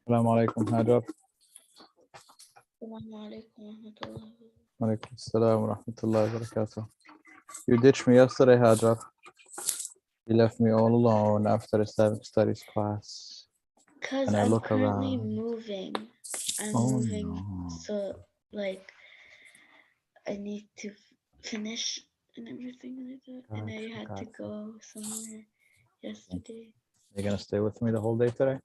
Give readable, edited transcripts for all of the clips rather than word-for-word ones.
السلام عليكم هاجر. السلام عليكم ورحمة الله وبركاته. وعليكم السلام ورحمة الله وبركاته. You ditched me yesterday, Hajar. You left me all alone after Islamic studies class. Because And I I'm look currently around. moving. I'm Oh, moving, no. so like I need to finish and everything like that. And I had to go somewhere yesterday. You're gonna stay with me the whole day today?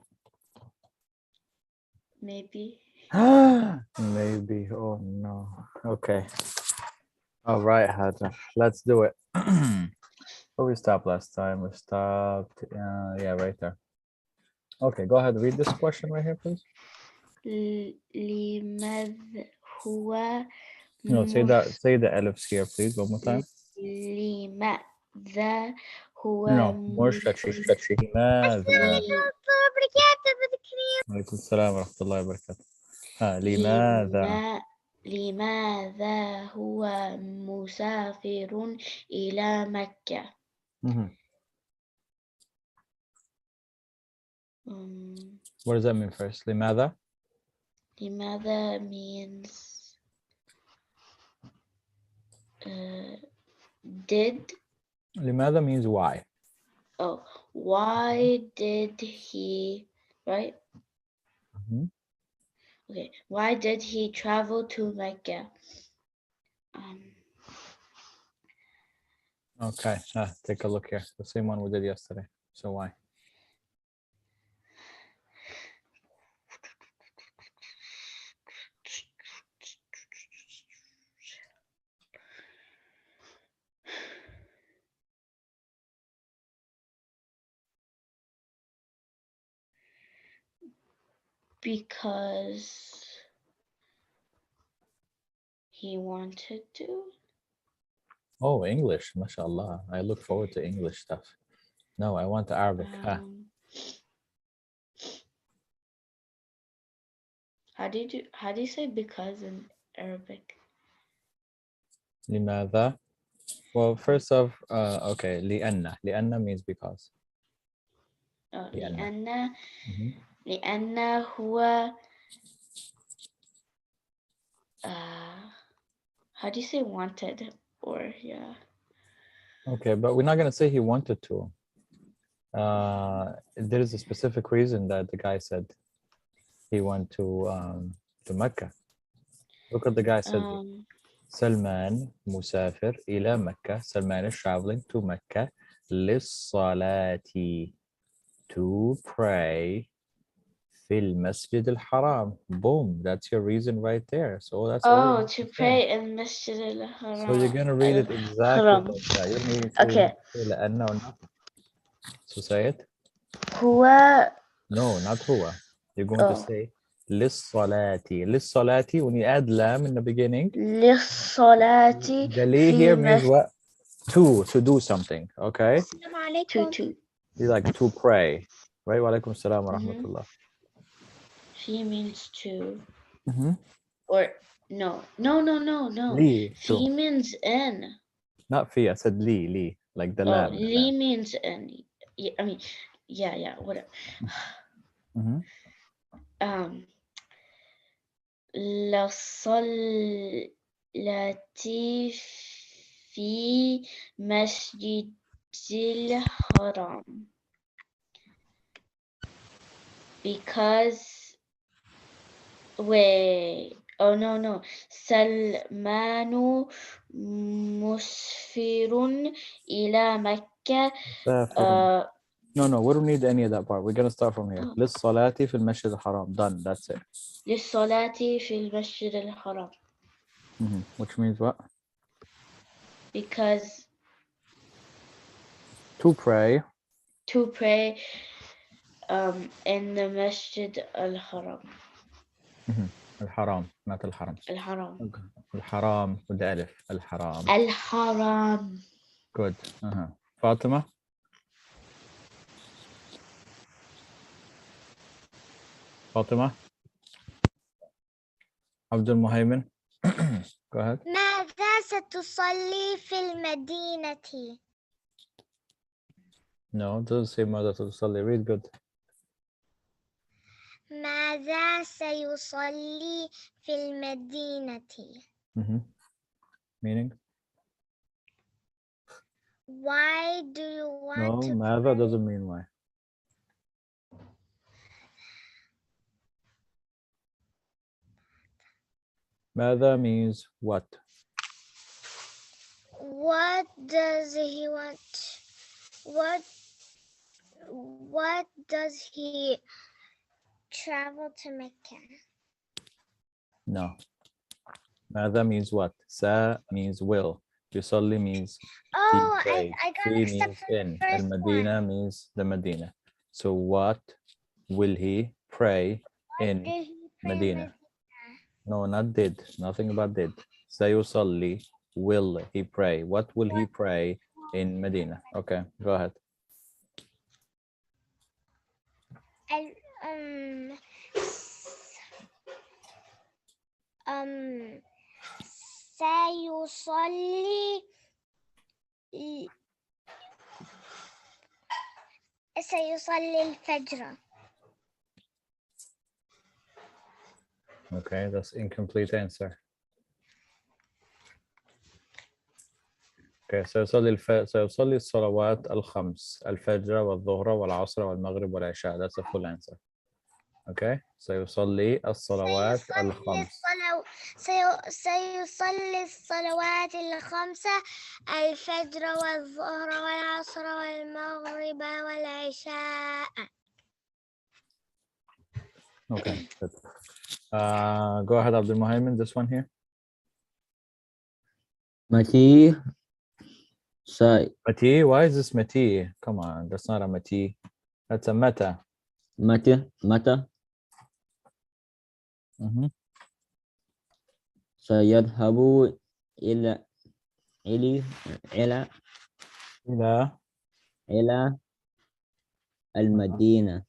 Maybe. Maybe. Oh no. Okay. All right, Hajar. Let's do it. Where we stopped last time? We stopped. Yeah, right there. Okay, go ahead. Read this question right here, please. لماذا هو No, say that. Say the ellipse here, please, one more time. لماذا هو No, more stretchy. لماذا؟ عليكم السلام ورحمة الله وبركاته. لماذا؟ لماذا هو مسافر إلى مكة؟ What does that mean first? لماذا? لماذا means did. لماذا means why. Oh, why did he, right? Okay, why did he travel to Mecca? Okay, take a look here. The same one we did yesterday. So why? Because he wanted to. Oh, English, mashallah. I look forward to English stuff. No, I want Arabic. How do you say because in Arabic? لماذا? Well, first off, okay, لأن means because. Oh, لأن هو how do you say wanted or yeah? Okay, but we're not gonna say he wanted to. There is a specific reason that the guy said he went to Mecca. Look what the guy said. Salman مسافر إلى مكة. Salman is traveling to Mecca للصلاة, to pray في المسجد الحرام. Boom, that's your reason right there. So that's all. To pray in Masjid al-Haram. So you're gonna read it exactly like that. You don't even say okay. لأنه or nothing. So say it. هو. No, not هو. You're going to say للصلاة. للصلاة, when you add lam in the beginning. للصلاة. The li here means what? To do something, okay? To. You like to pray, right? Wa alaikum salam wa rahmatullah. Fi means to. Or no. Li. Fi means in. Not fi, I said li, like the lam. Li means in. I mean, yeah, whatever. للصلاة في مسجد الحرام. Because wait, oh no. سلمان مسافر إلى مكة. No, we don't need any of that part. We're gonna start from here. للصلاة في المسجد الحرام. Done. That's it. للصلاة في المسجد الحرام. Which means what? Because to pray in the Masjid al-Haram. الحرام, not الحرم. الحرام. Okay. الحرام with the alif. الحرام. الحرام. Good. Fatima. عبد المهيمن. Go ahead. ماذا ستصلي في المدينة؟ No, it doesn't say ماذا ستصلي. Read good. ماذا سيصلي في المدينة؟ Meaning? Why do you want No, to ماذا doesn't mean why. ماذا means what? What does he want? What does he travel to Mecca? No. ماذا means what? Sa means will. Yusalli means he Oh, prays. I got Fi mixed up means for the in. first Al-Madina one. means the Medina. So what will he pray in Did he pray in Medina? No, not did. Nothing about did. Sayusalli, will he pray? What will he pray in Medina? Okay, go ahead. سيصلي الفجر. Okay, that's incomplete answer. Okay, سيصلي الصلوات الخمس الفجر والظهر والعصر والمغرب والعشاء. That's a full answer. Okay, سيصلي الصلوات الخمس. سيصلي الصلوات الخمسة الفجر والظهر والعصر والمغرب والعشاء. Okay, good. Go ahead, Abdul Muhaymin, this one here. Mati. Mati, why is this Mati? Come on, that's not a Mati. That's a meta. Mata. سيذهب إلى المدينة.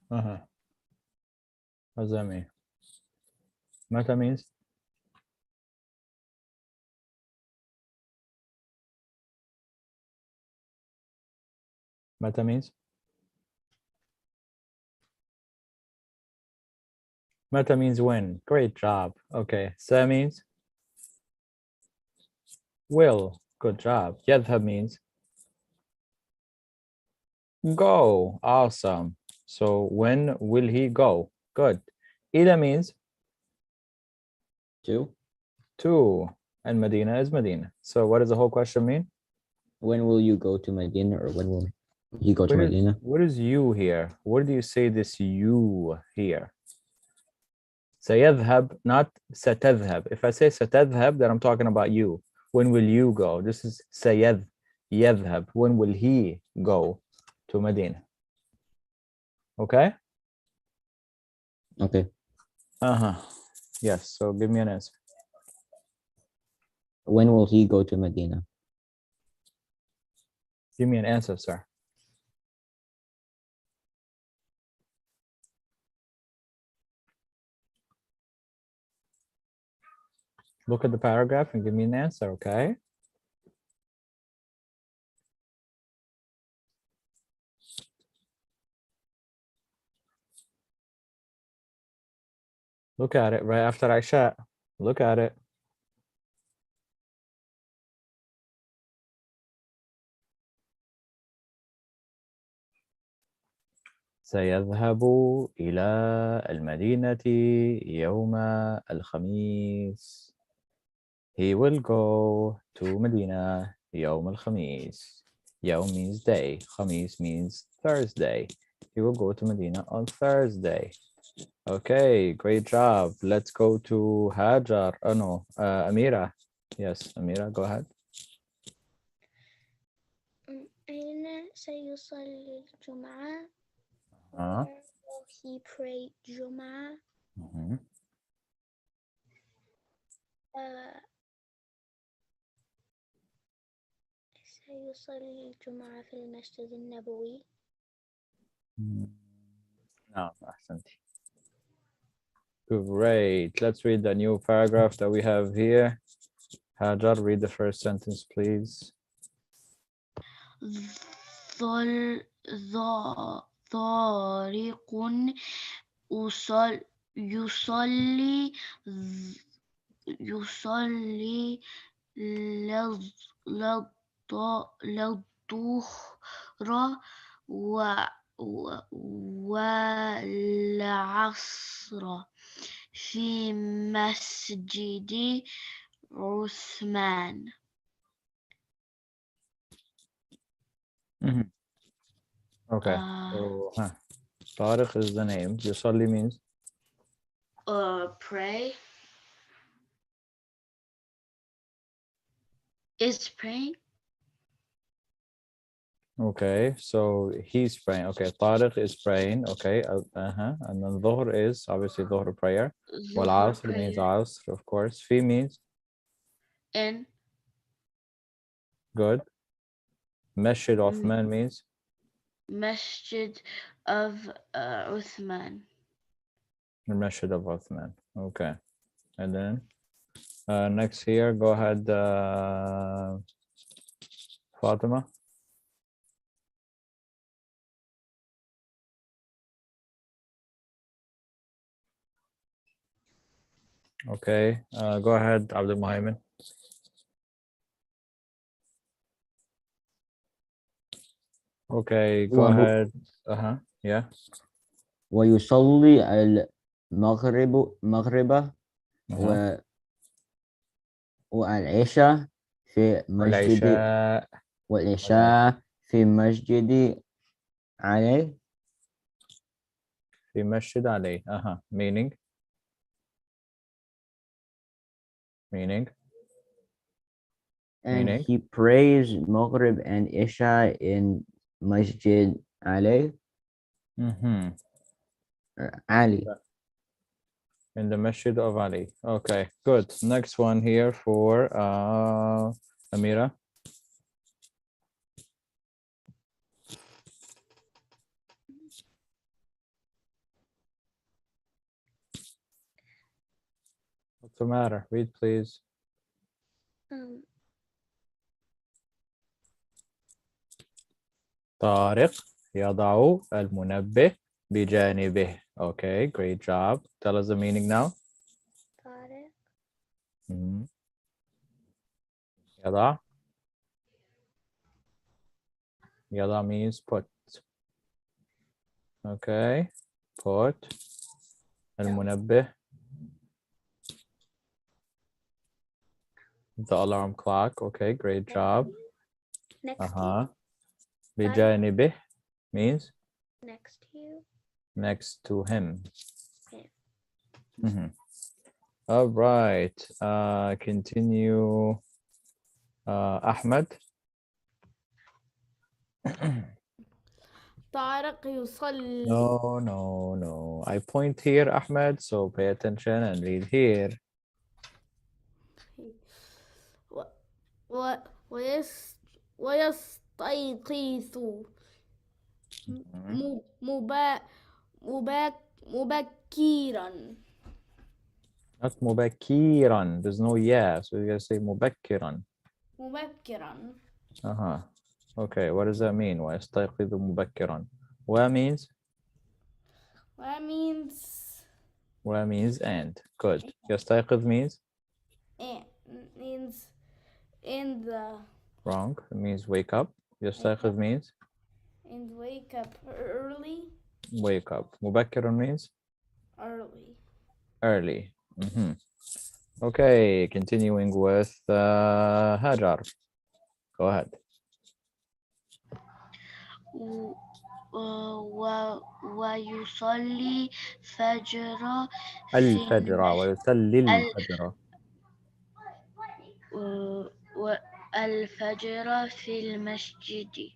What does that mean? Meta means? Meta means? Meta means when. Great job. Okay. Sa means? Will. Good job. Yadhab means? Go. Awesome. So when will he go? Good. Ila means? To. And Medina is Medina. So what does the whole question mean? When will you go to Medina, or when will you go to Medina? What is you here? Where do you say this you here? سيذهب, not ستذهب. If I say ستذهب, then I'm talking about you. When will you go? This is يذهب. When will he go to Medina? Okay? Okay. Yes, so give me an answer. When will he go to Medina? Give me an answer, sir. Look at the paragraph and give me an answer, okay? Look at it right after I chat. Look at it. سيذهب إلى المدينة يوم الخميس. He will go to Medina يوم الخميس. يوم means day. خميس means Thursday. He will go to Medina on Thursday. Okay, great job. Let's go to Hajar. Oh no, Amira. Yes, Amira, go ahead. أين سيصلي الجمعة? Where will he pray Jummah? سيصلي الجمعة في المسجد النبوي. No, أحسنتي. Great. Let's read the new paragraph that we have here. Hajar, read the first sentence, please. طارق يصلي يصلي للظهر والعصر في مسجد عثمان. Okay. So, Tariq is the name. Yusalli means? Pray. Is praying. Okay, so he's praying. Okay, Tariq is praying. Okay, and then Dhuhr is obviously Dhuhr prayer. Well, Asr means Asr, of course. Fi means? In. Good. Masjid Uthman means? Masjid of Uthman. The Masjid of Uthman. Okay, and then next here, go ahead, Fatima. Okay, go ahead, Abdul Muhammad. Okay, go ahead. Yeah. ويصلي المغرب والعشاء في مسجد والعشاء في مسجد علي. في مسجد علي. Meaning? And he prays Maghrib and Isha in Masjid Ali. Ali. In the Masjid of Ali. Okay, good. Next one here for Amira. What's the matter? Read, please. طارق يضع المنبه بجانبه. Okay, great job. Tell us the meaning now. طارق. يضع means put. Okay, put. المنبه. The alarm clock. Okay, great job. Next to you. بجانبه means? Next to you. Next to him. Yeah. All right. Continue. Ahmed. طارق يصلي. No. I point here, Ahmed, so pay attention and read here. ويستيقظ مبكرا. Not مبكرا. There's no yeah, so you gotta say مبكرا. مبكرا. Okay, what does that mean? ويستيقظ مبكرا. Wa means? Wa means and. Good. يستيقظ means? Means in the. Wrong. It means wake up. يستيقظ means? And wake up early. Wake up. مبكرا means? Early. Okay, continuing with Hajar. Go ahead. ويصلي الفجر ويصلي الفجر. الفجر في المسجد.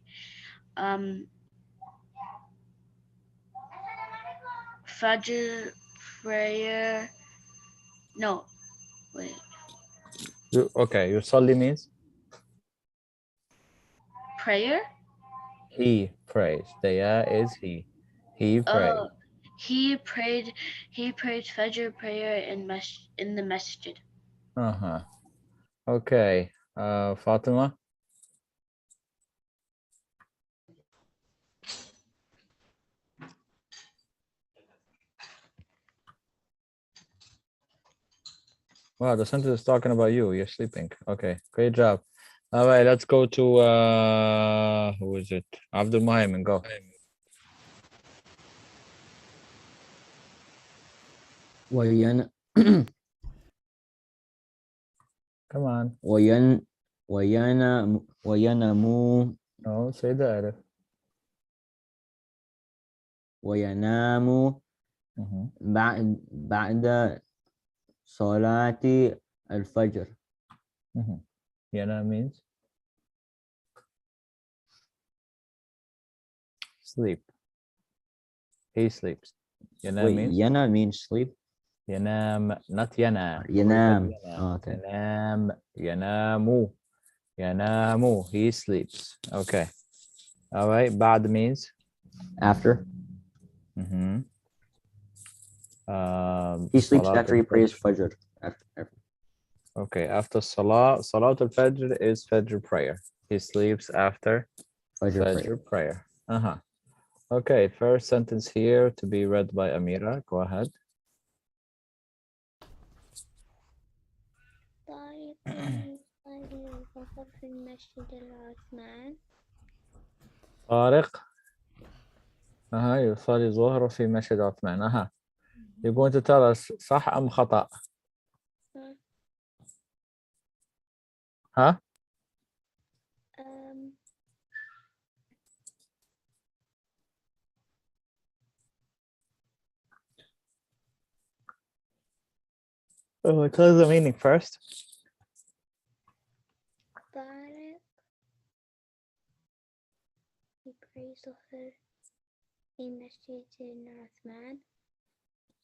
Fajr prayer. No, wait. Okay, يصلي means? Prayer? He prays. The ya is he. He prays. He prayed Fajr prayer in the masjid. Okay. Fatima. Wow, the sentence is talking about you. You're sleeping. Okay, great job. All right, let's go to who is it? Abdul Muhaymin, go. وين Come on. وينام No, say the alif. وينام بعد صلاة الفجر. Yana means sleep. He sleeps. Yana Wait, means yana means sleep. yanam, not yana. Yanam. Oh, okay. Yanam, yanamu, yanamu. He sleeps. Okay. All right. Ba'd means After. He sleeps after he prays Fajr. After. Okay, after Salah, Salat al-Fajr is Fajr prayer. He sleeps after Fajr prayer. Okay, first sentence here to be read by Amira. Go ahead. طارق يصلي الظهر في مسجد عثمان. You're going to tell us صح أم خطأ؟ ها؟ Tell us the meaning first. طارق he prays Dhuhr in Masjid Uthman.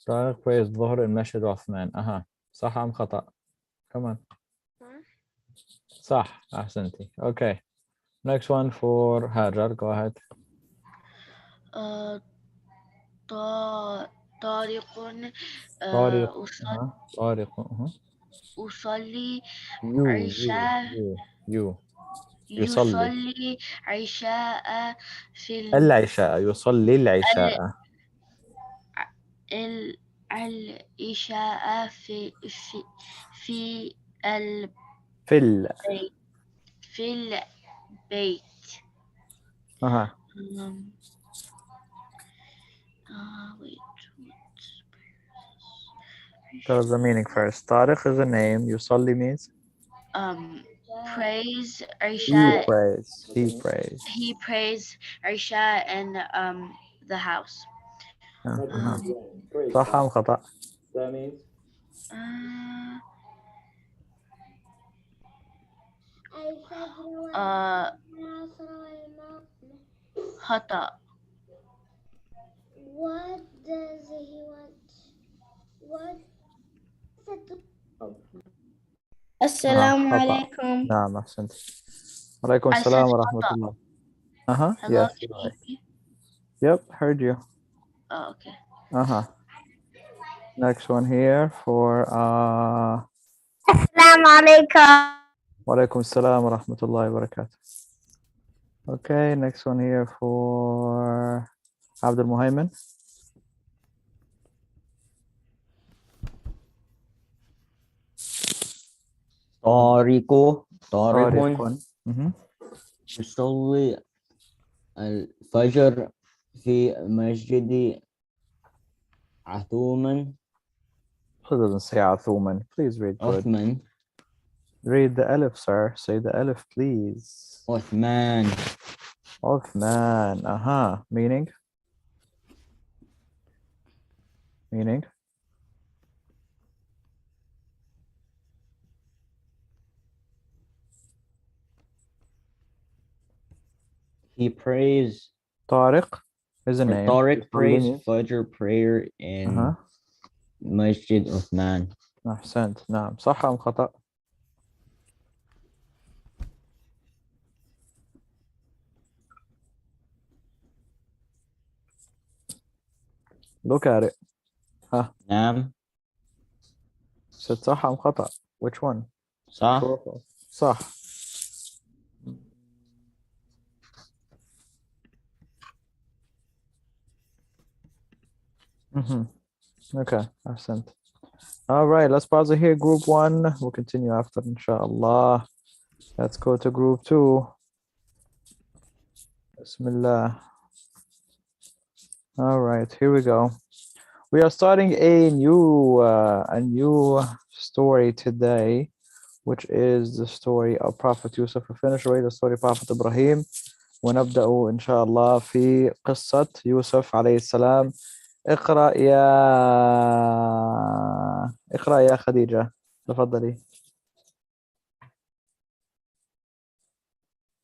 طارق prays الظهر in مسجد عثمان. صح أم خطأ؟ Come on. صح أحسنتي. Okay. Next one for Hajar. Go ahead. طارق أصلي عشاء يصلي عشاء في العشاء يصلي العشاء العشاء في البيت. Tell us the meaning first. Tariq is a name. Yusalli means? Praise He Isha. prays. He prays Isha in the house. صح أم خطأ؟ خطأ. What does he want? What? السلام عليكم. نعم أحسنت. وعليكم السلام ورحمة الله. Hello, yes. can you hear me? Yep, heard you. Oh, okay. Next one here for السلام عليكم. وعليكم السلام ورحمة الله وبركاته. Okay, next one here for Abdul Muhaymin. طارق يصلي الفجر في مسجد عثمان. It doesn't say Athuman. Please read good. Uthman. Read the alif, sir. Say the alif, please. Uthman. Uthman. Meaning? Meaning? He prays. Tariq is a name. Tariq prays Fajr prayer in Masjid Uthman. أحسنت. نعم. صح أم خطأ؟ Look at it. نعم. Said صح أم خطأ? Which one? صح. صح. Okay, أحسنت. All right, let's pause it here. Group 1. We'll continue after, inshallah. Let's go to group 2. Bismillah. All right, here we go. We are starting a new story today, which is the story of Prophet Yusuf. We finished already the story of Prophet Ibrahim. ونبدأ إن شاء الله في قصة يوسف عليه السلام. اقرأ يا خديجة، تفضلي.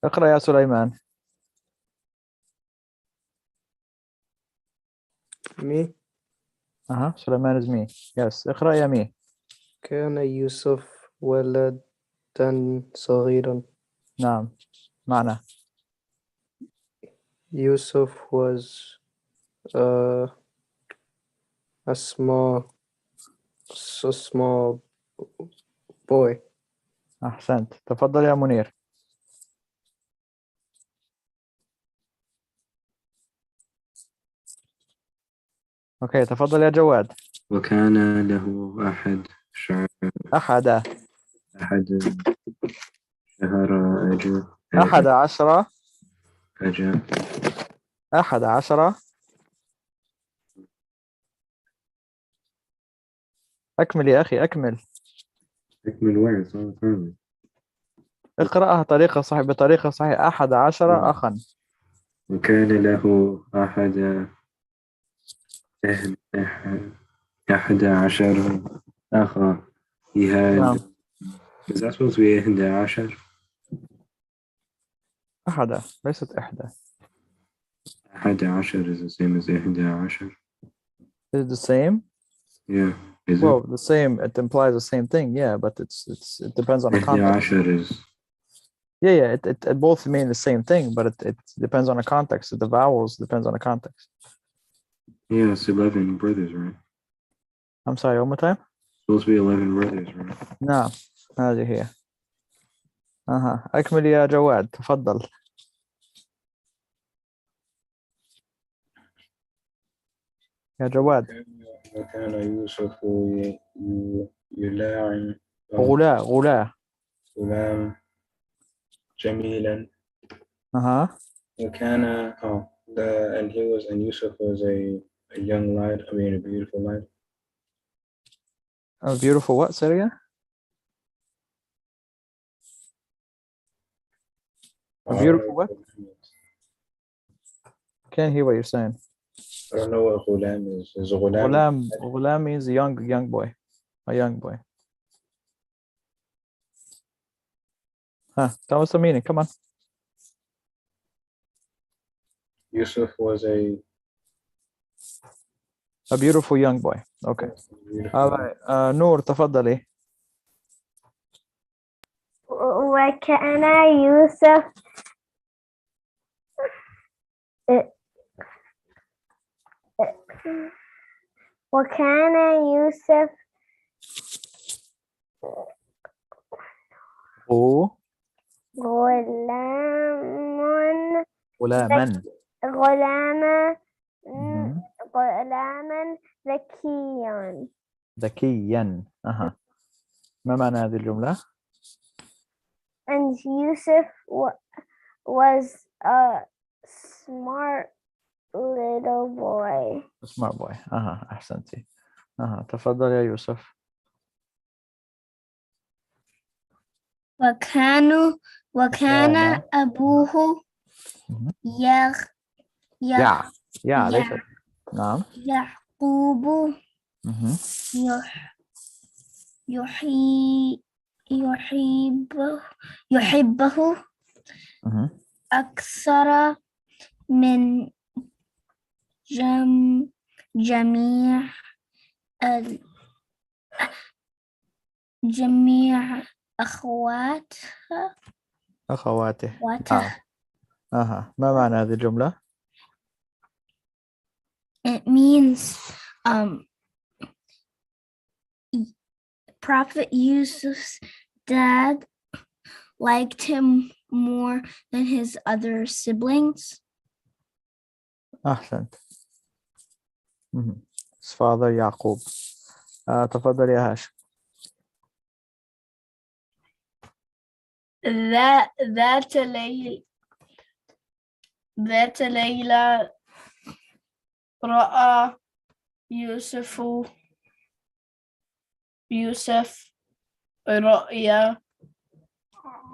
اقرأ يا سليمان. Me. سليمان is me. Yes. اقرأ يا مي. كان يوسف ولدا صغيرا. نعم. معنى. Yusuf was a small boy. أحسنت. تفضل يا منير. أوكي، تفضل يا جواد. وكان له أحد شهر أحد 11 أكمل يا أخي، أكمل. أكمل where it's all perfect. اقرأها بطريقة صحيحة. 11 أخا. وكان له 11 أخا. He had. Is that supposed to be 11? أحد ليست إحدى. 11 is the same as 11. Is it the same? Yeah. Is Well, it? the same. It implies the same thing. Yeah, but it depends on the context. 11 is. Yeah. It both mean the same thing, but it depends on the context. The vowels depends on the context. Yeah, it's 11 brothers, right? I'm sorry. One more time. Supposed to be 11 brothers, right? نعم، هذه هي. أكمل يا جواد، تفضل. يا جواد. وكان يوسف يلاعن غلام جميلا. وكان and Yusuf was a young lad, a beautiful lad. A beautiful what, Syria? A beautiful what? Can't hear what you're saying. I don't know what ghulam is. Is Ghulam means a young boy. A young boy. Tell us the meaning. Come on. Yusuf was a beautiful young boy. Okay. All right. Noor, تفضلي. وكان يوسف غلاما ذكيا. ما معنى هذه الجملة؟ And Yusuf was a smart little boy. A smart boy. أحسنتي. تفضل يا يوسف. وكان أبوه ليس. نعم. يعقوب يحبه أكثر من جميع أخواته. ما معنى هذه الجملة؟ It means Prophet Yusuf's dad liked him more than his other siblings. أحسنت. His father Yaqub. تفضل يا هاشم. ذات ليلة رأى يوسف رؤيا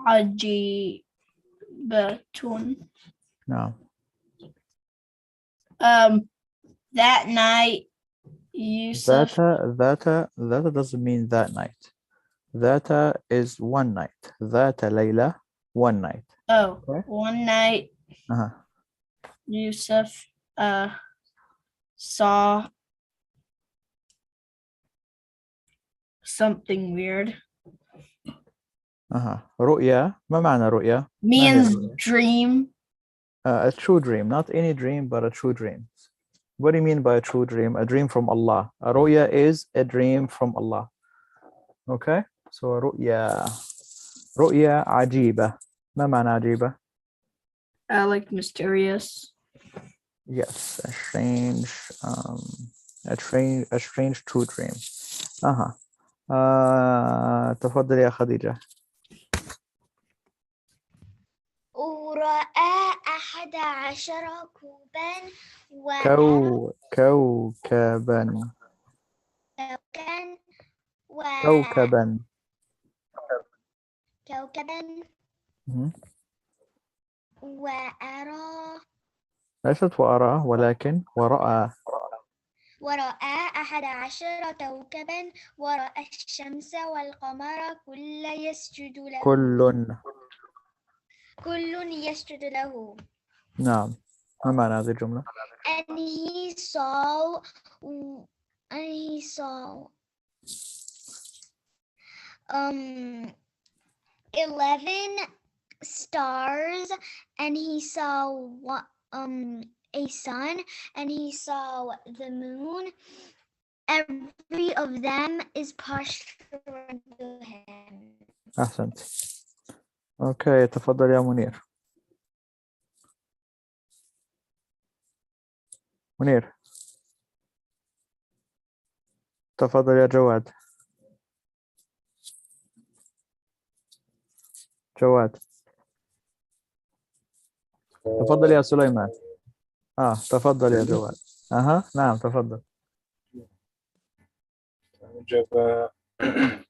عجيبة. نعم. That night Yusuf ذات doesn't mean that night. ذات is one night. ذات ليلة one night. Okay. One night Yusuf saw something weird. رؤيا ما معنى رؤيا؟ Means dream. A true dream, not any dream, but a true dream. What do you mean by a true dream? A dream from Allah. A ru'ya is a dream from Allah. Okay? So رؤيا عجيبة. ما معنى عجيبة? Like mysterious. Yes, a strange true dream. تفضل يا خديجة. ورأى 11 كوكبا. وأرى ليست وأرى ولكن ورأى 11 كوكبا ورأى الشمس والقمر كل يسجد له. كل يسجد له. نعم. ما معنى هذه الجملة؟ And he saw 11 stars, and he saw a sun, and he saw the moon. Every of them is posturing to him. أحسنت. أوكي تفضل يا منير. تفضل يا جواد. تفضل يا سليمان. تفضل يا جواد. نعم تفضل.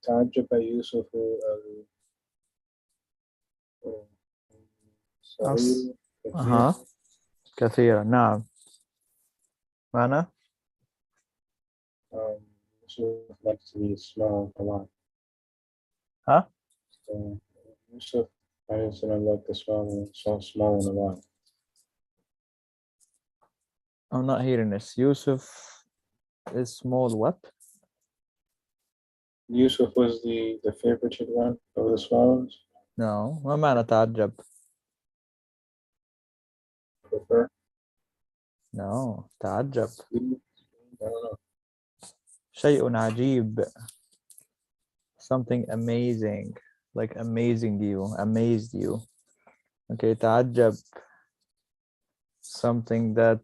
تعجب يوسف كثيرا. نعم. معنى Yusuf likes to be small a lot. So Yusuf likes to like the small one a lot. I'm not hearing this. Yusuf is small what? Yusuf was the favorited one of the small ones. No. ما معنى تعجب? Prefer? No. تعجب. I don't know. شيء عجيب. Something amazing. Like amazed you. Okay, تعجب. Something that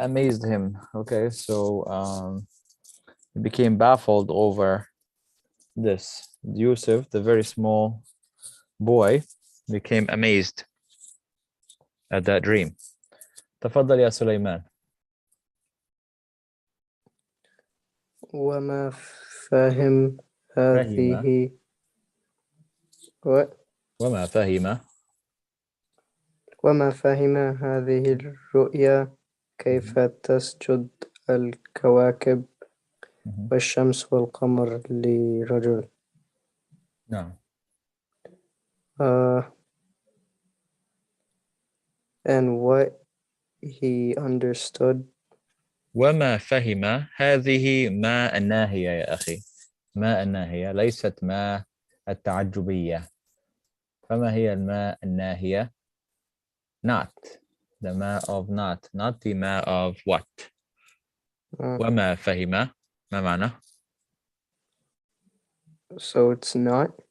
amazed him. Okay, so he became baffled over this. Yusuf, the very small boy, became amazed at that dream. تفضل يا سليمان. وما فهم هذه وما فهم هذه الرؤيا كيف تسجد الكواكب والشمس والقمر لرجل. نعم. And what he understood. وما فهم هذه ما الناهية يا أخي. ما الناهية ليست ما التعجبية. فما هي الماء الناهية؟ Not. The ma of not the ma of what. وما فهم ما معنى؟ So it's not.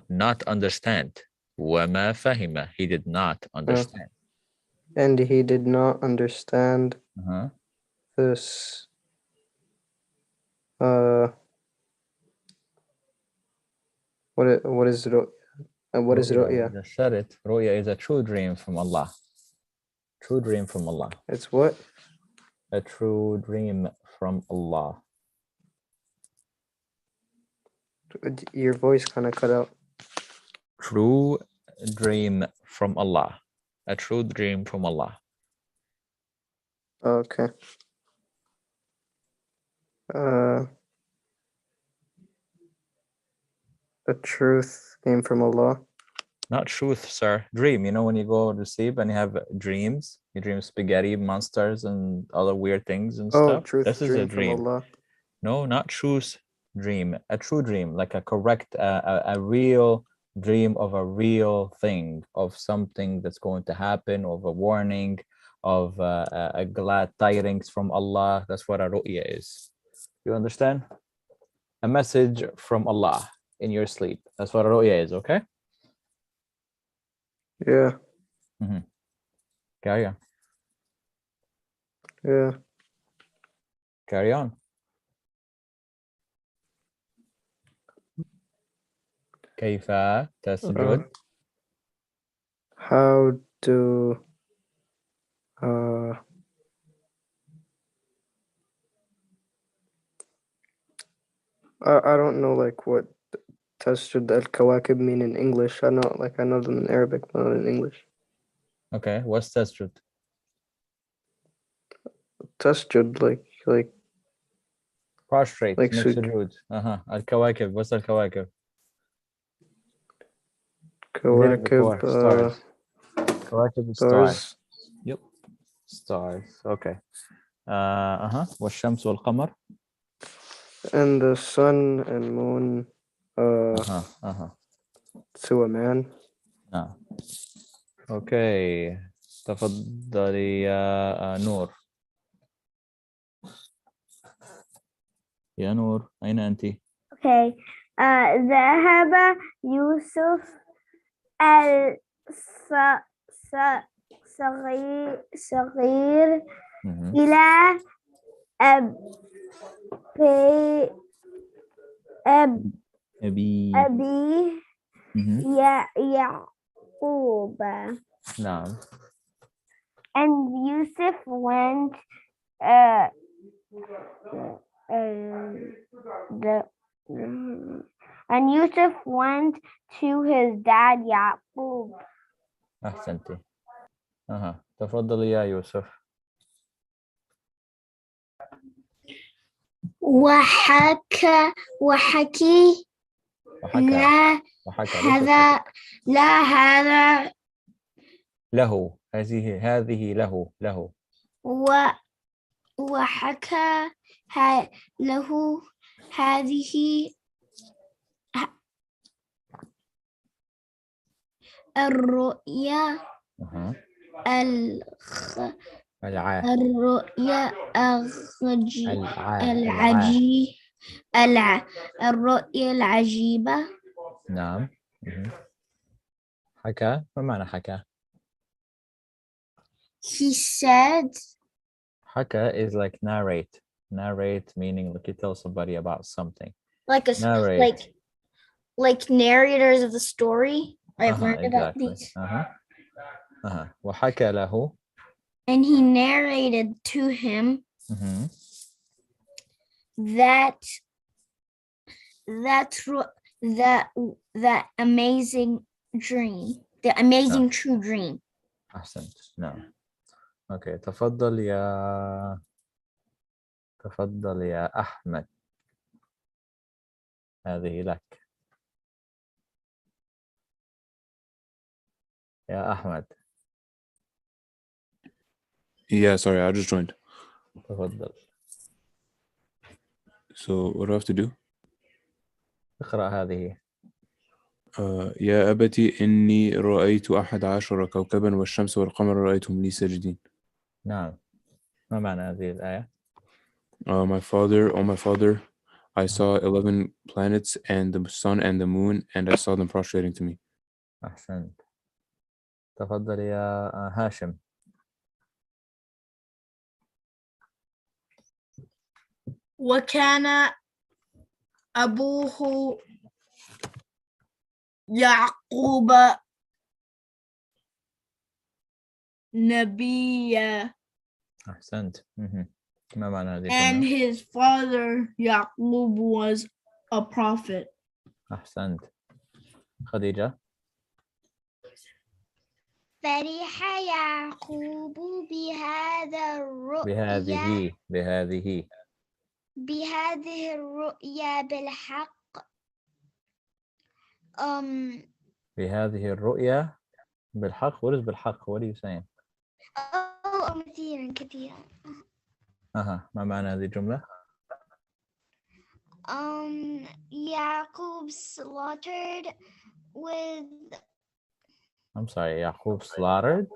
Not understand. وما فهم. He did not understand. And he did not understand what is ru'ya? Just said it. Ru'ya is a true dream from Allah. True dream from Allah. It's what? A true dream from Allah. Your voice kind of cut out. True dream from Allah. A true dream from Allah. Okay. The truth came from Allah. Not truth, sir. Dream. You know when you go to sleep and you have dreams, you dream spaghetti monsters and other weird things and stuff. Truth This is a dream from dream. Allah. No, not truth dream. A true dream, like a correct, a real dream of a real thing, of something that's going to happen, of a warning, of a glad tidings from Allah. That's what a ru'ya is. You understand? A message from Allah in your sleep. That's what a ru'ya is, okay? Yeah. Carry on. Yeah. Carry on. كيف تسجد? How do I don't know like what tasjud al-kawakib mean in English. I know them in Arabic, but not in English. Okay, what's tasjud? Tasjud like Prostrate, like make sujood. Al-kawakib, what's al-kawakib? kawakib, stars. Kawakib is stars. stars. Yep, stars. Okay. والشمس والقمر. And the sun and moon to a man. Okay. تفضلي يا نور. يا نور أين أنت؟ Okay. ذهب يوسف الصغير إلى أبيه يعقوب. نعم. And Yusuf went and Yusuf went to his dad Yaqub. أحسنتي. تفضلي يا يوسف. وحكي لا هذا له هذه له وحكى له هذه الرؤيا الرؤيا الرؤيا العجيبة. نعم. حكى، ما معنى حكى؟ He said. حكى is like narrate. Narrate meaning like you tell somebody about something. Like narrators of the story. I've learned about these. وحكى له. And he narrated to him that amazing dream, the amazing true dream. أحسنت. نعم. Okay. تفضل يا أحمد. هذه لك. يا أحمد. Yeah, sorry, I just joined. تفضل. So what do I have to do? اقرأ هذه. يا أبتي إني رأيت 11 كوكبا والشمس والقمر رأيتهم لي ساجدين. نعم. ما معنى هذه الآية؟ My father, I saw 11 planets and the sun and the moon, and I saw them prostrating to me. أحسنت. تفضل يا هاشم. وكان أبوه يعقوب نبيا. أحسنت. ما معنى هذه And الجملة؟ his father Yaqub was a prophet. أحسنت. خديجة. فرح يعقوب بهذه الرؤيا بالحق. بهذه الرؤيا بالحق. What is بالحق? What are you saying? كثيرا. ما معنى هذه الجملة؟ Yaqub slaughtered with. I'm sorry, Yaqub slaughtered?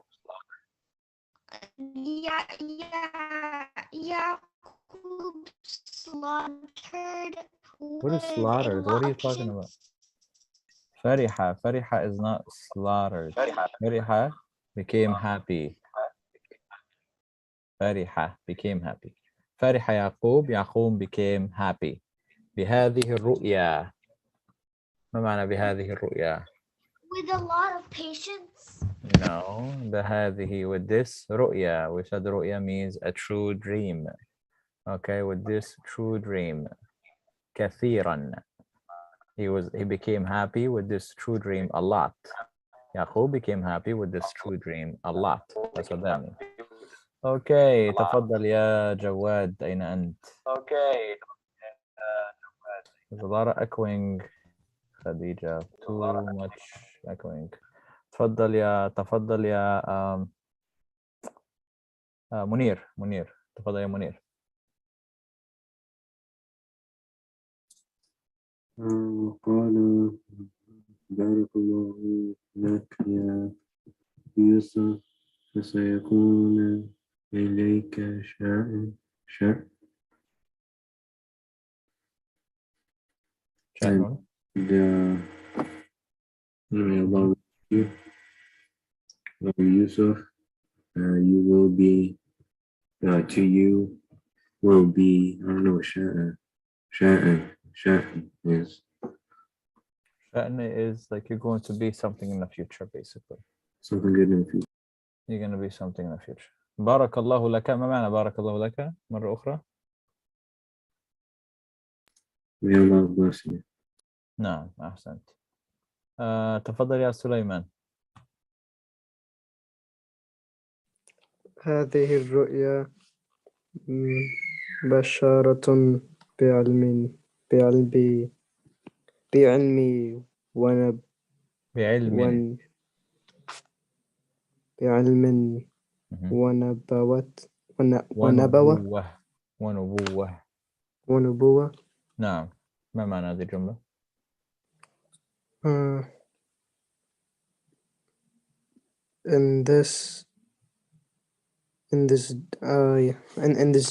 Yaqub slaughtered. What is slaughtered? What are you talking about? Fariha. Fariha is not slaughtered. Fariha became happy. Fariha became happy. Fariha Yaqub. Yaqub became happy. بهذه الرؤيا. ما معنى بهذه الرؤيا? With a lot of patience. No, بهذه with this رؤيا. We said رؤيا means a true dream. Okay, with this true dream. كثيرا. He became happy with this true dream a lot. Yaqub became happy with this true dream a lot. That's what that means. Okay, تفضل يا جواد. أين أنت? Okay. There's a lot of echoing, Khadija. Too much echoing. تفضل يا منير. تفضل يا منير. وقال بارك الله لك يا يوسف فسيكون إليك شأن Yusuf, you will be to you will be, I don't know what sha'an is. Sha'an is like you're going to be something in the future, basically. Something good in the future. You're going to be something in the future. بارك الله لك. ما معنى بارك الله لك مرة أخرى؟ May Allah bless you. نعم أحسنت. تفضل يا سليمان. هذه الرؤيا بشارة بعلمي بعلم ونبوة. نعم. ما معنى هذه الجملة؟ In this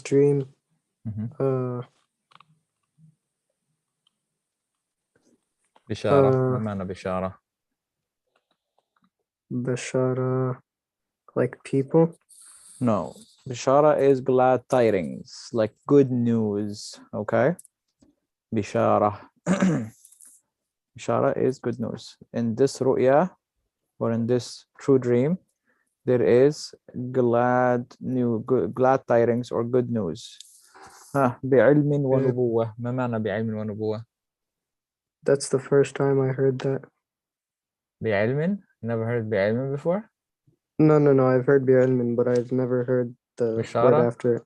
dream, بشارة. ما معنى بشارة؟ بشارة, like people. No, Bishara is glad tidings, like good news. Okay, Bishara. Bishara is good news. In this ru'ya, or in this true dream, there is glad tidings or good news. بعلم ونبوة. ما معنى بعلم ونبوة? That's the first time I heard that. بعلم? You never heard بعلم before? No, I've heard بعلم, but I've never heard the Bishara? word after it.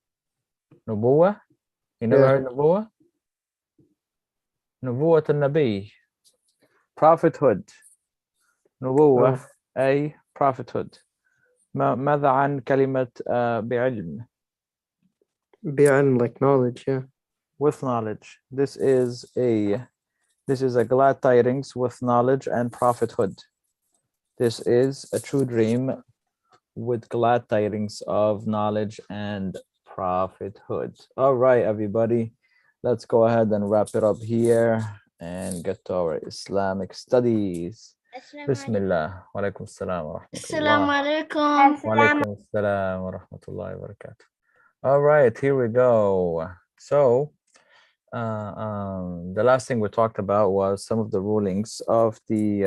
نبوة? You never Yeah. heard نبوة? نبوة النبي. Prophethood. نبوة أي prophethood. ماذا عن كلمة بعلم؟ بعلم, like knowledge, yeah. With knowledge. This is a glad tidings with knowledge and prophethood. This is a true dream with glad tidings of knowledge and prophethood. All right, everybody, let's go ahead and wrap it up here and get to our Islamic studies. Bismillah. Wa alaikum assalam wa rahmatullah. Assalamu alaikum. Wa alaikum assalam wa rahmatullahi wa barakatuh. All right, here we go. So the last thing we talked about was some of the rulings of the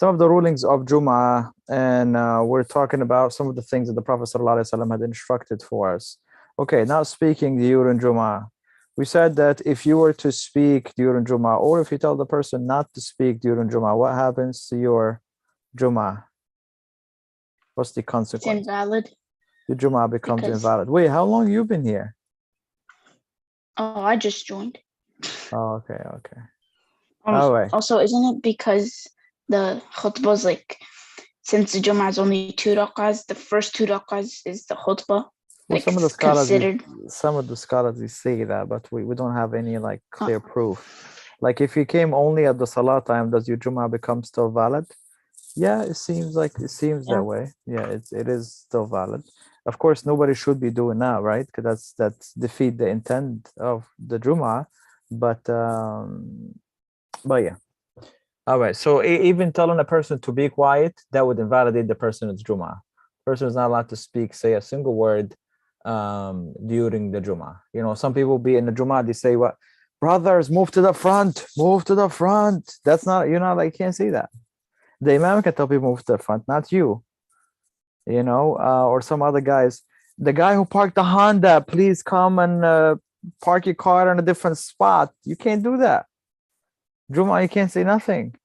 Jummah, and we're talking about some of the things that the Prophet ﷺ had instructed for us. Okay, now speaking during Jummah, we said that if you were to speak during Jummah, or if you tell the person not to speak during Jummah, what happens to your Jummah? What's the It's consequence? invalid. Your Jummah becomes Because- invalid. Wait, how long you been here? Oh, I just joined. Oh, okay. All right. Also, isn't it because the khutbah is like, since the Jummah is only 2 rakahs, the first 2 rakahs is the khutbah? Well, Like, some of the it's scholars, considered. Say that, but we don't have any like clear proof. Like if you came only at the salah time, does your Jummah become still valid? Yeah, it seems that way. Yeah, it is still valid. Of course, nobody should be doing that, right? Because that's defeat the intent of the Jummah. But yeah. All right. So even telling a person to be quiet, that would invalidate the person's Jummah. Person is not allowed to say a single word during the Jummah. You know, some people be in the Jummah, they say, "What, brothers, move to the front, move to the front." That's not, you're not, like, you can't say that. The Imam can tell people move to the front, not you. You know, or some other guys. The guy who parked the Honda, please come and park your car in a different spot. You can't do that. Jummah, you can't say nothing,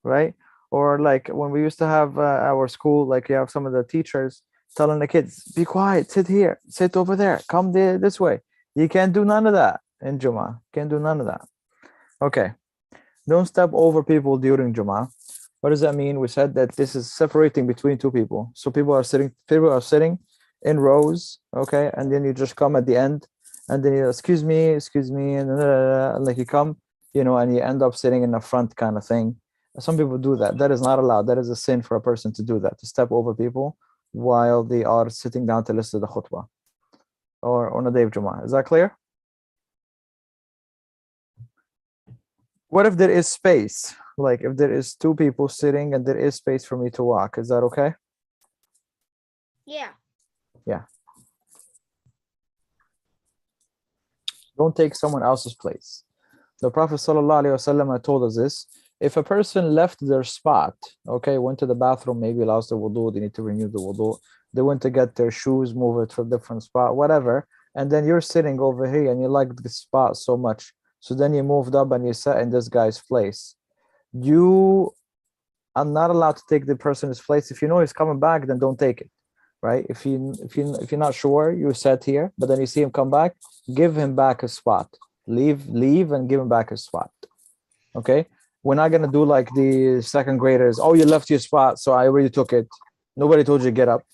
right? Or like when we used to have our school, like you have some of the teachers telling the kids, be quiet, sit here, sit over there, come this way. You can't do none of that in Jummah. Can't do none of that. Okay. Don't step over people during Jummah. What does that mean? We said that this is separating between two people. So people are sitting in rows, okay? And then you just come at the end, and then you excuse me, and like you come, you know, and you end up sitting in the front kind of thing. Some people do that. That is not allowed. That is a sin for a person to do that, to step over people while they are sitting down to listen to the khutbah or on a day of Jummah. Is that clear? What if there is space? Like if there is two people sitting and there is space for me to walk, is that okay? Yeah. Yeah. Don't take someone else's place. The Prophet ﷺ told us this. If a person left their spot, okay, went to the bathroom, maybe lost the wudu, they need to renew the wudu, they went to get their shoes, move it to a different spot, whatever, and then you're sitting over here and you like the spot so much, so then you moved up and you sat in this guy's place. You are not allowed to take the person's place. If you know he's coming back, then don't take it, right? If you're not sure, you sat here, but then you see him come back, give him back his spot. Leave and give him back his spot. Okay, we're not gonna do like the second graders. Oh, you left your spot, so I already took it. Nobody told you to get up,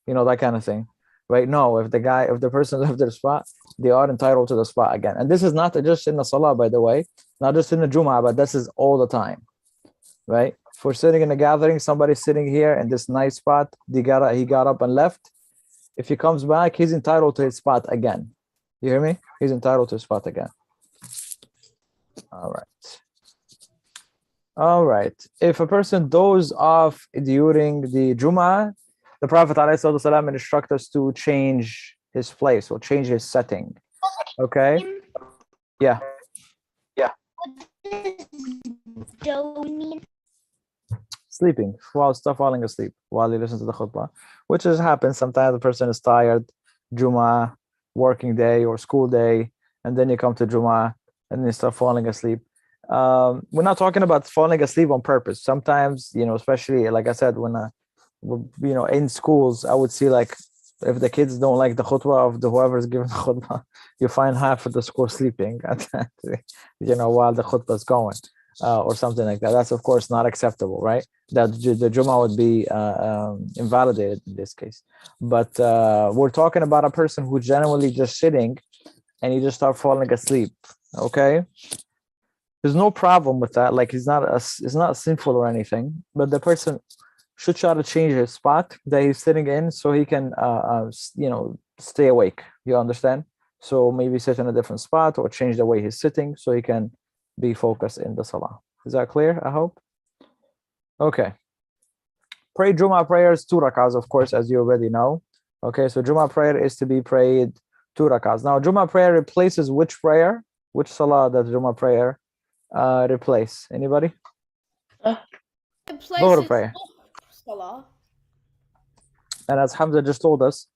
you know, that kind of thing, right? No, if the person left their spot, they are entitled to the spot again. And this is not just in the salah, by the way, not just in the Jummah, but this is all the time, right? If we're sitting in a gathering, somebody's sitting here in this nice spot, he got up and left. If he comes back, he's entitled to his spot again. You hear me? He's entitled to his spot again. All right. If a person dozes off during the Jummah, the Prophet ﷺ instructs us to change his place or change his setting. Okay? Yeah. Doze mean? Sleeping, falling asleep while he listens to the khutbah, which has happened. Sometimes the person is tired, Jummah, working day or school day, and then you come to Jummah and you start falling asleep. We're not talking about falling asleep on purpose. Sometimes, you know, especially like I said, when you know, in schools, I would see like if the kids don't like the khutbah of the whoever's giving the khutbah, you find half of the school sleeping you know, while the khutbah is going, or something like that. That's of course not acceptable, right? That the Jummah would be invalidated in this case. But we're talking about a person who's generally just sitting and you just start falling asleep. Okay, there's no problem with that. Like it's not sinful or anything, but the person should try to change his spot that he's sitting in so he can you know, stay awake. You understand? So maybe sit in a different spot or change the way he's sitting so he can be focused in the salah. Is that clear? I hope. Okay. Pray Jummah prayers 2 rakahs, of course, as you already know. Okay, so Jummah prayer is to be prayed 2 rak'ahs. Now, Jummah prayer replaces which prayer? Which salah does Jummah prayer replace? Anybody? Dhuhr prayer. Salah. And as Hamza just told us,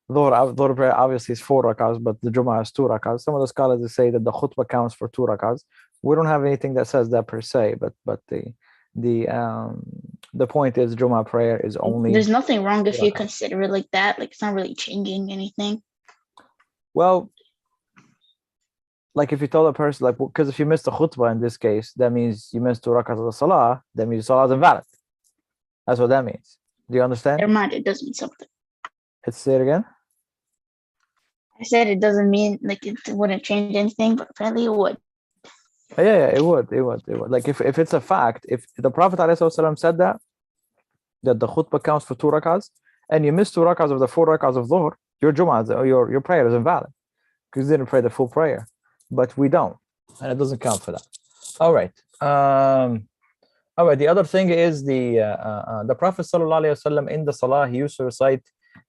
Dhuhr prayer obviously is 4 rak'ahs, but the Jummah is 2 rak'ahs. Some of the scholars say that the khutbah counts for 2 rak'ahs. We don't have anything that says that per se, but the point is Jummah prayer is only. There's nothing wrong if you consider it like that. Like it's not really changing anything. Well, like if you tell a person, like, because if you missed the khutbah in this case, that means you missed 2 rak'ahs of the salah. That means the salah is invalid. That's what that means. Do you understand? Never mind, it does mean something. Let's say it again. I said it doesn't mean like it wouldn't change anything, but apparently it would. Yeah, it would. Like if it's a fact, if the Prophet ﷺ said that the khutbah counts for 2 rak'ahs, and you missed 2 rak'ahs of the 4 rak'ahs of dhuhr, your Jummah, your prayer is invalid because you didn't pray the full prayer. But we don't, and it doesn't count for that. All right. All right. The other thing is the Prophet ﷺ in the salah, he used to recite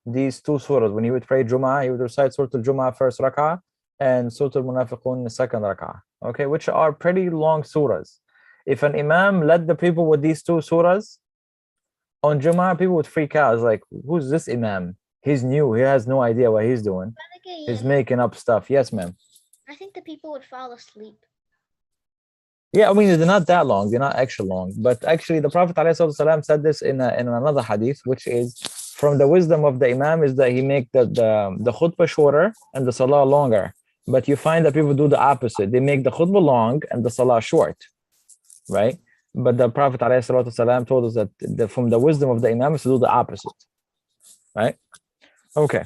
these 2 surahs. When he would pray Jummah, he would recite Surah Al-Jummah first rak'ah and Surah Al-Munafiqun the second rak'ah. Okay, which are pretty long surahs. If an imam led the people with these 2 surahs on Jummah, people would freak out. It's like, who's this imam? He's new. He has no idea what he's doing. He's making up stuff. Yes, ma'am. I think the people would fall asleep. Yeah, I mean, they're not that long. They're not extra long. But actually, the Prophet ﷺ said this in another hadith, which is from the wisdom of the imam is that he make the khutbah shorter and the salah longer. But you find that people do the opposite. They make the khutbah long and the salah short, right? But the Prophet ﷺ told us that from the wisdom of the imam is to do the opposite, right? Okay.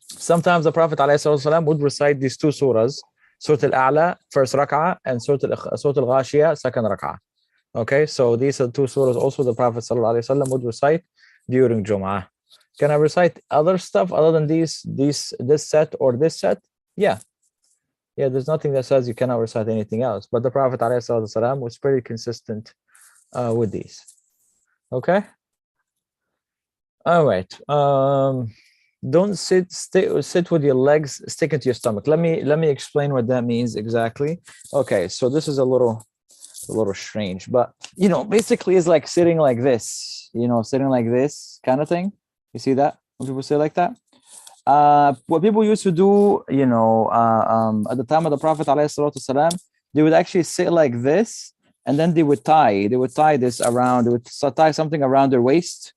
Sometimes the Prophet ﷺ would recite these 2 surahs, Surah Al-A'la, first rak'ah, and Surah Al-Ghashiyah, second rak'ah. Okay, so these are 2 surahs also the Prophet ﷺ would recite during Jum'ah. Can I recite other stuff other than this set or this set? Yeah, there's nothing that says you cannot recite anything else. But the Prophet ﷺ was pretty consistent with these. Okay. All right. Don't sit with your legs sticking to your stomach. Let me explain what that means exactly. Okay, so this is a little strange, but basically it's like sitting like this. Sitting like this kind of thing. You see that when people say like that? What people used to do, at the time of the Prophet ﷺ, they would actually sit like this, and then they would tie this around. They would tie something around their waist,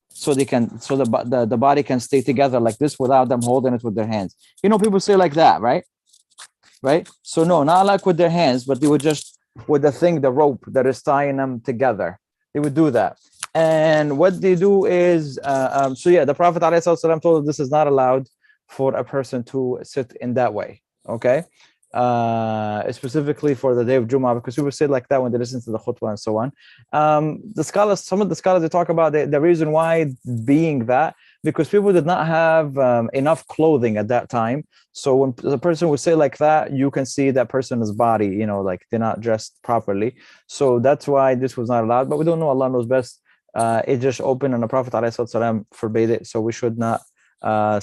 so the body can stay together like this without them holding it with their hands. People say like that, right? Right. So no, not like with their hands, but they would just with the rope that is tying them together. They would do that. And what they do is, the Prophet ﷺ told us this is not allowed for a person to sit in that way, okay? Specifically for the day of Jummah, because people sit like that when they listen to the khutbah and so on. Some of the scholars, they talk about the reason why being that, because people did not have enough clothing at that time. So when the person would say like that, you can see that person's body, like they're not dressed properly. So that's why this was not allowed, but we don't know, Allah knows best. It just opened and the Prophet ﷺ forbade it. So we should not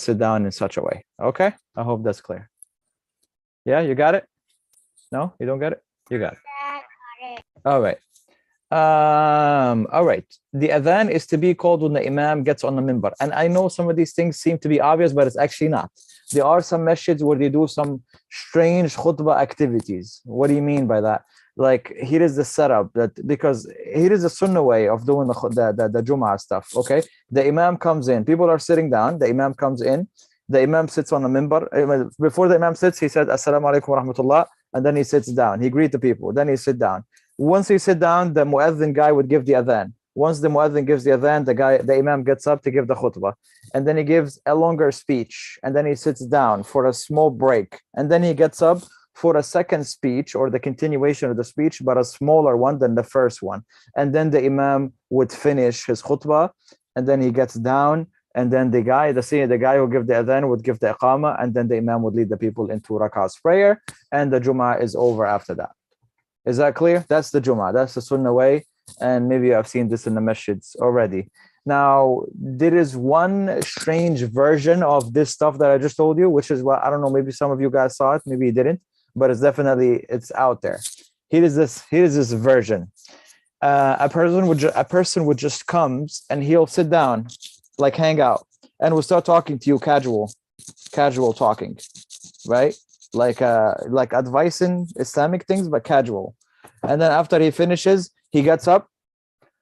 sit down in such a way. Okay, I hope that's clear. Yeah, you got it? No, you don't get it? You got it. All right. All right. The adhan is to be called when the imam gets on the minbar. And I know some of these things seem to be obvious, but it's actually not. There are some masjids where they do some strange khutbah activities. What do you mean by that? Like, here is the setup, because here is the sunnah way of doing the Jummah stuff. Okay, the imam comes in, people are sitting down, the imam comes in, the imam sits on the minbar. Before the imam sits, he said assalamu alaikum wa rahmatullah, and then he sits down, he greets the people, then he sit down. Once he sit down, the muezzin guy would give the adhan. Once the muezzin gives the adhan, the imam gets up to give the khutbah, and then he gives a longer speech, and then he sits down for a small break, and then he gets up for a second speech, or the continuation of the speech, but a smaller one than the first one. And then the imam would finish his khutbah, and then he gets down, and then the guy who give the adhan would give the iqamah, and then the imam would lead the people into rak'ah's prayer, and the Jummah is over after that. Is that clear? That's the Jummah. That's the sunnah way, and maybe I've seen this in the masjids already. Now, there is one strange version of this stuff that I just told you, which is what I don't know. Maybe some of you guys saw it, maybe you didn't, but it's definitely it's out there. Here is this version. A person would just comes and he'll sit down, like hang out, and we'll start talking to you casual talking, right? Like advising Islamic things, but casual. And then after he finishes, he gets up,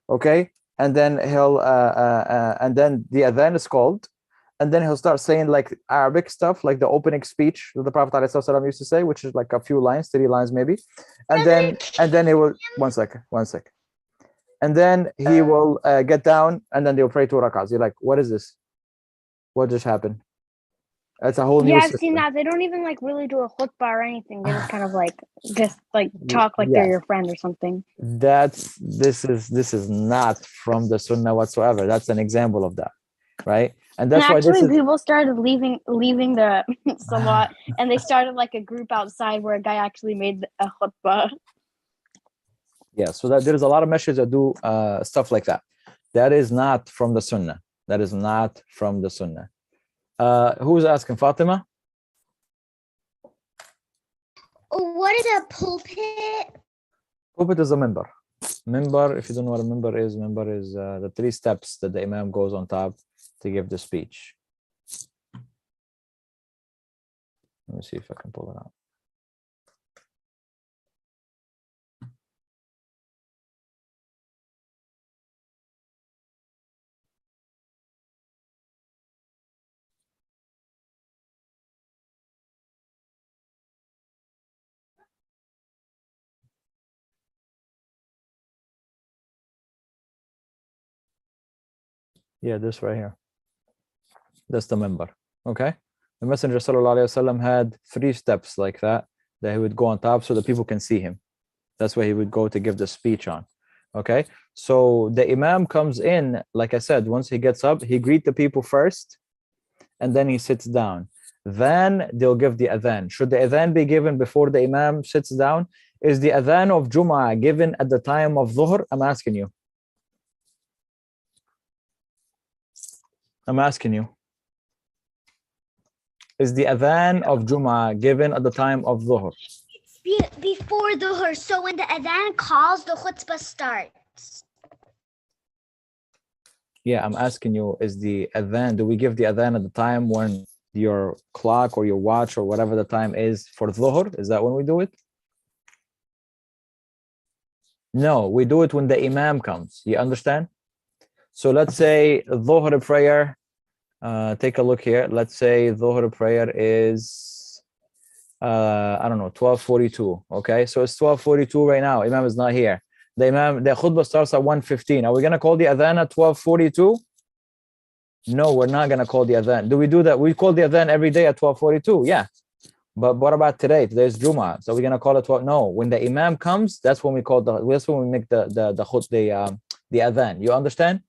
okay, and then he'll and then the adhan is called, and then he'll start saying like Arabic stuff, like the opening speech that the Prophet ﷺ used to say, which is like a few lines, 3 lines maybe, and then he will one second, and then he will get down, and then they'll pray 2 rak'ahs. You're like, what is this? What just happened? It's a whole new Yeah, I've system. seen that. They don't even like really do a khutbah or anything. They just kind of like talk like they're your friend or something. This is not from the Sunnah whatsoever. That's an example of that, right? And that's why this is, people started leaving the salat, and they started like a group outside where a guy actually made a khutbah. yeah. So that there's a lot of masjids that do stuff like that. That is not from the Sunnah. That is not from the Sunnah. Who's asking? Fatima? What is a pulpit? Pulpit is a member. Member, if you don't know what a member is the 3 steps that the Imam goes on top to give the speech. Let me see if I can pull it out. Yeah, this right here. That's the member. Okay. The Messenger ﷺ had 3 steps like that he would go on top so that people can see him. That's where he would go to give the speech on. Okay. So the Imam comes in, like I said, once he gets up, he greets the people first, and then he sits down. Then they'll give the adhan. Should the adhan be given before the Imam sits down? Is the adhan of Jummah given at the time of Dhuhr? I'm asking you. Is the adhan of Jummah given at the time of Dhuhr? Before Dhuhr. So when the adhan calls, the khutbah starts. Yeah, I'm asking you, is the adhan, do we give the adhan at the time when your clock or your watch or whatever the time is for Dhuhr? Is that when we do it? No, we do it when the Imam comes. You understand? So let's say Dhuhr prayer, take a look here. Let's say Dhuhr prayer is, I don't know, 12:42. Okay, so it's 12:42 right now. Imam is not here. The khutbah starts at 1:15. Are we going to call the adhan at 12:42? No, we're not going to call the adhan. Do we do that? We call the adhan every day at 12:42. Yeah. But what about today? Today's Jummah. So we're going to call it 12? No, when the Imam comes, that's when we make the adhan. You understand?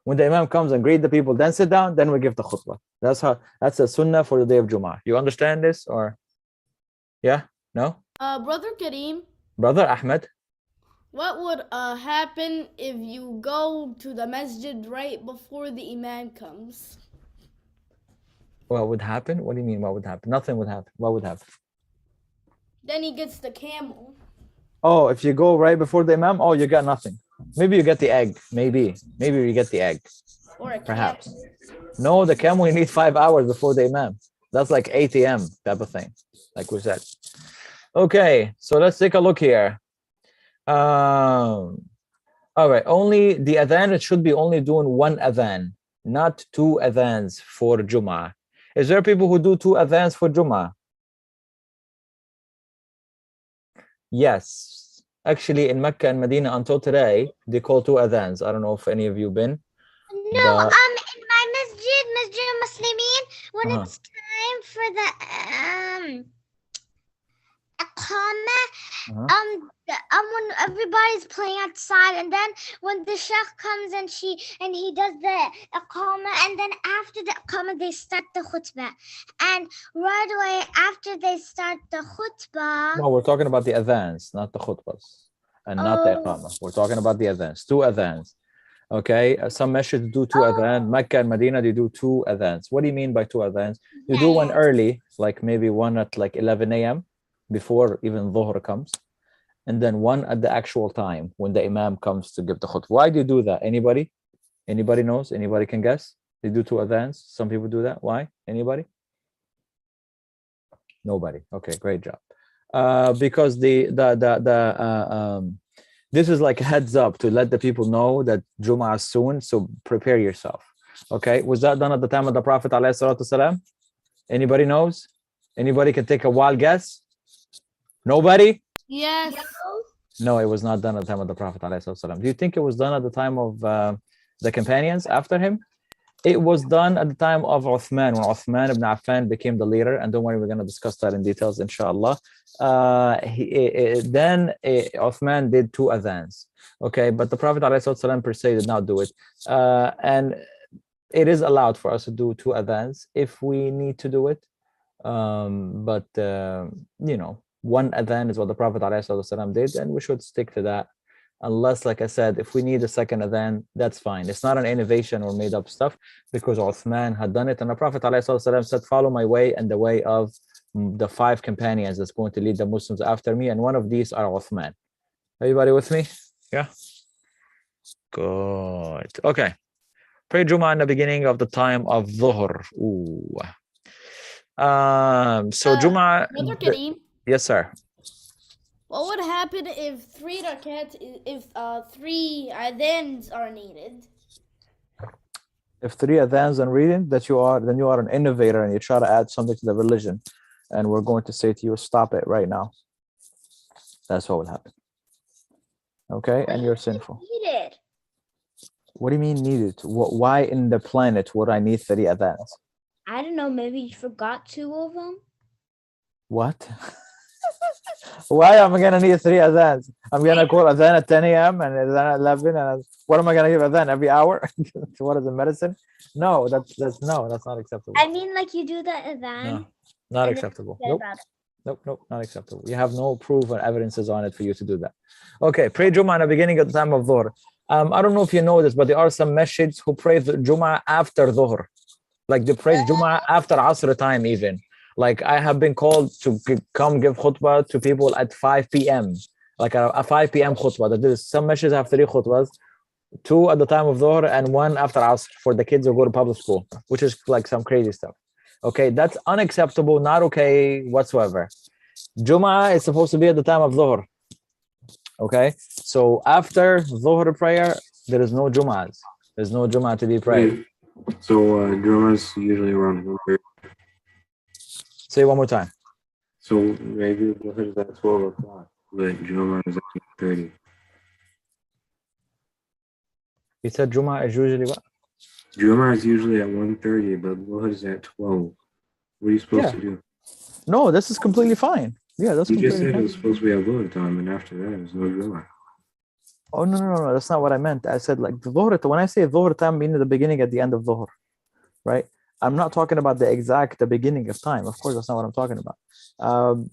When the Imam comes and greet the people, then sit down, then we give the khutbah. That's a sunnah for the day of Jummah. You understand this? Or yeah? No? Brother Kareem. Brother Ahmed. What would happen if you go to the masjid right before the Imam comes? What would happen? What do you mean what would happen? Nothing would happen. What would happen? Then he gets the camel. Oh, if you go right before the Imam, oh, you got nothing. Maybe you get the egg. Maybe you get the egg. Or a perhaps. camel. No, the camel you need 5 hours before the Imam. That's like 8 a.m. type of thing, like we said. Okay, so let's take a look here. All right, only the adhan, it should be only doing 1 adhan, not 2 adhans for Jummah. Is there people who do 2 adhans for Jummah? Yes. Actually, in Mecca and Medina until today, they call 2 adhans. I don't know if any of you been. No, in my Masjid Muslimin, when it's time for the Iqamah, when everybody's playing outside, and then when the sheikh comes and he does the Iqamah, and then after the Iqamah they start the khutbah, and right away after they start the khutbah. No, we're talking about the adhans, not the khutbahs, and not the Iqamah. We're talking about the adhans, 2 adhans. Okay, some masjids do 2 adhan. Mecca and Medina, they do 2 adhans. What do you mean by 2 adhans? You do one early, like maybe one at like 11 a.m. before even dhuhr comes, and then one at the actual time when the imam comes to give the khutbah. Why do you do that? Anybody knows? Anybody can guess? They do 2 adhans. Some people do that. Why? Anybody? Nobody. Okay, great job. Because this is like a heads up to let the people know that Jummah is soon, so prepare yourself. Okay, was that done at the time of the Prophet ﷺ? Anybody knows? Anybody can take a wild guess? Nobody? Yes. No, it was not done at the time of the Prophet ﷺ. Do you think it was done at the time of the companions after him? It was done at the time of Uthman, when Uthman ibn Affan became the leader. And don't worry, we're going to discuss that in details, inshallah. Then Uthman did 2 adhans. Okay, but the Prophet ﷺ per se did not do it. And it is allowed for us to do 2 adhans if we need to do it. But you know, 1 adhan is what the Prophet ﷺ did, and we should stick to that. Unless, like I said, if we need a second adhan, that's fine. It's not an innovation or made up stuff, because Uthman had done it. And the Prophet ﷺ said, follow my way and the way of the 5 companions that's going to lead the Muslims after me. And one of these are Uthman. Everybody with me? Yeah? Good. Okay. Pray Jummah in the beginning of the time of Dhuhr. Ooh. So Jummah. Brother Kareem, Yes, sir. what would happen if 3 rakats, if 3 adhans are needed? If 3 adhans are reading, then you are an innovator and you try to add something to the religion. And we're going to say to you, stop it right now. That's what will happen. Okay, and you're sinful. Needed. What do you mean needed? Why in the planet would I need 3 adhans? I don't know. Maybe you forgot 2 of them. What? Why am I gonna need 3 adhans? I'm gonna call adhan at 10 a.m. and adhan at 11. And what am I gonna give adhan every hour? What is the medicine? No, that's not acceptable. I mean, like you do the adhan. No, not acceptable. Nope. Nope, not acceptable. You have no proof or evidences on it for you to do that. Okay, pray Jummah in the beginning at the time of Dhuhr. I don't know if you know this, but there are some masjids who pray the Jummah after Dhuhr. Like they pray Jummah after Asr time even. Like I have been called to come give khutbah to people at 5 p.m. Like a 5 p.m. khutbah. There is some masjids have 3 khutbahs, 2 at the time of Dhuhr and 1 after Asr for the kids who go to public school, which is like some crazy stuff. Okay, that's unacceptable, not okay whatsoever. Jummah is supposed to be at the time of Dhuhr. Okay, so after Dhuhr prayer, there is no Jummahs. There's no Jummah to be prayed. So Jummah is usually around 1:30. Say one more time. So maybe Dhuhr is at 12 o'clock, but Jummah is at 1:30. You said Jummah is usually what? Jummah is usually at 1:30, but Dhuhr is at 12. What are you supposed to do? No, this is completely fine. Yeah, that's You just completely said fine. it was supposed to be at Dhuhr time, and after that, there's no Jummah. Oh, no, that's not what I meant. I said like the Dhuhr, when I say Dhuhr time, meaning the beginning at the end of Dhuhr, right? I'm not talking about the beginning of time. Of course, that's not what I'm talking about.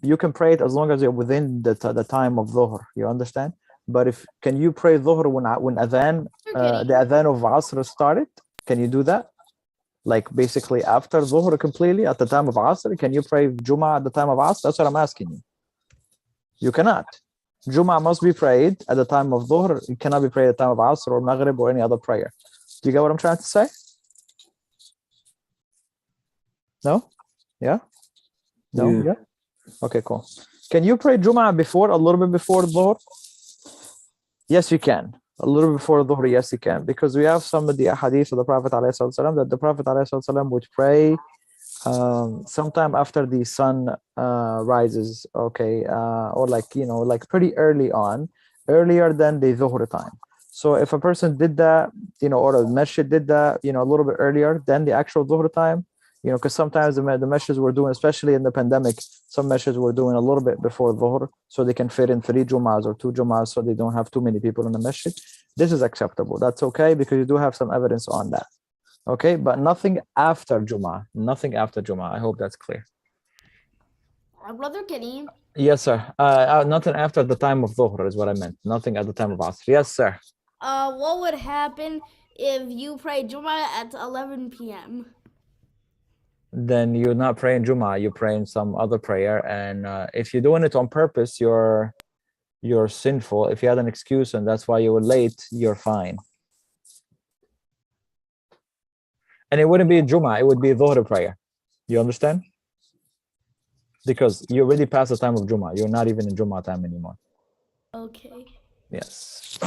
You can pray it as long as you're within the time of Dhuhr. You understand? But can you pray Dhuhr when adhan, the adhan of Asr started? Can you do that? Like basically after Dhuhr completely at the time of Asr, can you pray Jummah at the time of Asr? That's what I'm asking you. You cannot. Jummah must be prayed at the time of Dhuhr. It cannot be prayed at the time of Asr or Maghrib or any other prayer. Do you get what I'm trying to say? No? Yeah? No? Yeah. Yeah? Okay, cool. Can you pray Jummah a little bit before Dhuhr? Yes, you can. A little bit before Dhuhr, yes, you can. Because we have some of the hadith of the Prophet ﷺ that the Prophet ﷺ would pray sometime after the sun rises, okay, or like pretty early on, earlier than the Dhuhr time. So if a person did that, or a masjid did that, a little bit earlier than the actual Dhuhr time, because sometimes the masjids were doing, especially in the pandemic, some masjids were doing a little bit before Dhuhr, so they can fit in 3 Jummahs or 2 Jummahs, so they don't have too many people in the masjid. This is acceptable. That's okay, because you do have some evidence on that. Okay, but nothing after Jummah. Nothing after Jummah. I hope that's clear. Brother Kareem. Yes, sir. Nothing after the time of Dhuhr is what I meant. Nothing at the time of Asr. Yes, sir. what would happen if you pray Jummah at 11 p.m.? Then you're not praying Jummah, you're praying some other prayer. And if you're doing it on purpose, you're sinful. If you had an excuse and that's why you were late, you're fine. And it wouldn't be Jummah, it would be Dhuhr prayer. You understand? Because you already passed the time of Jummah. You're not even in Jummah time anymore. Okay. Yes.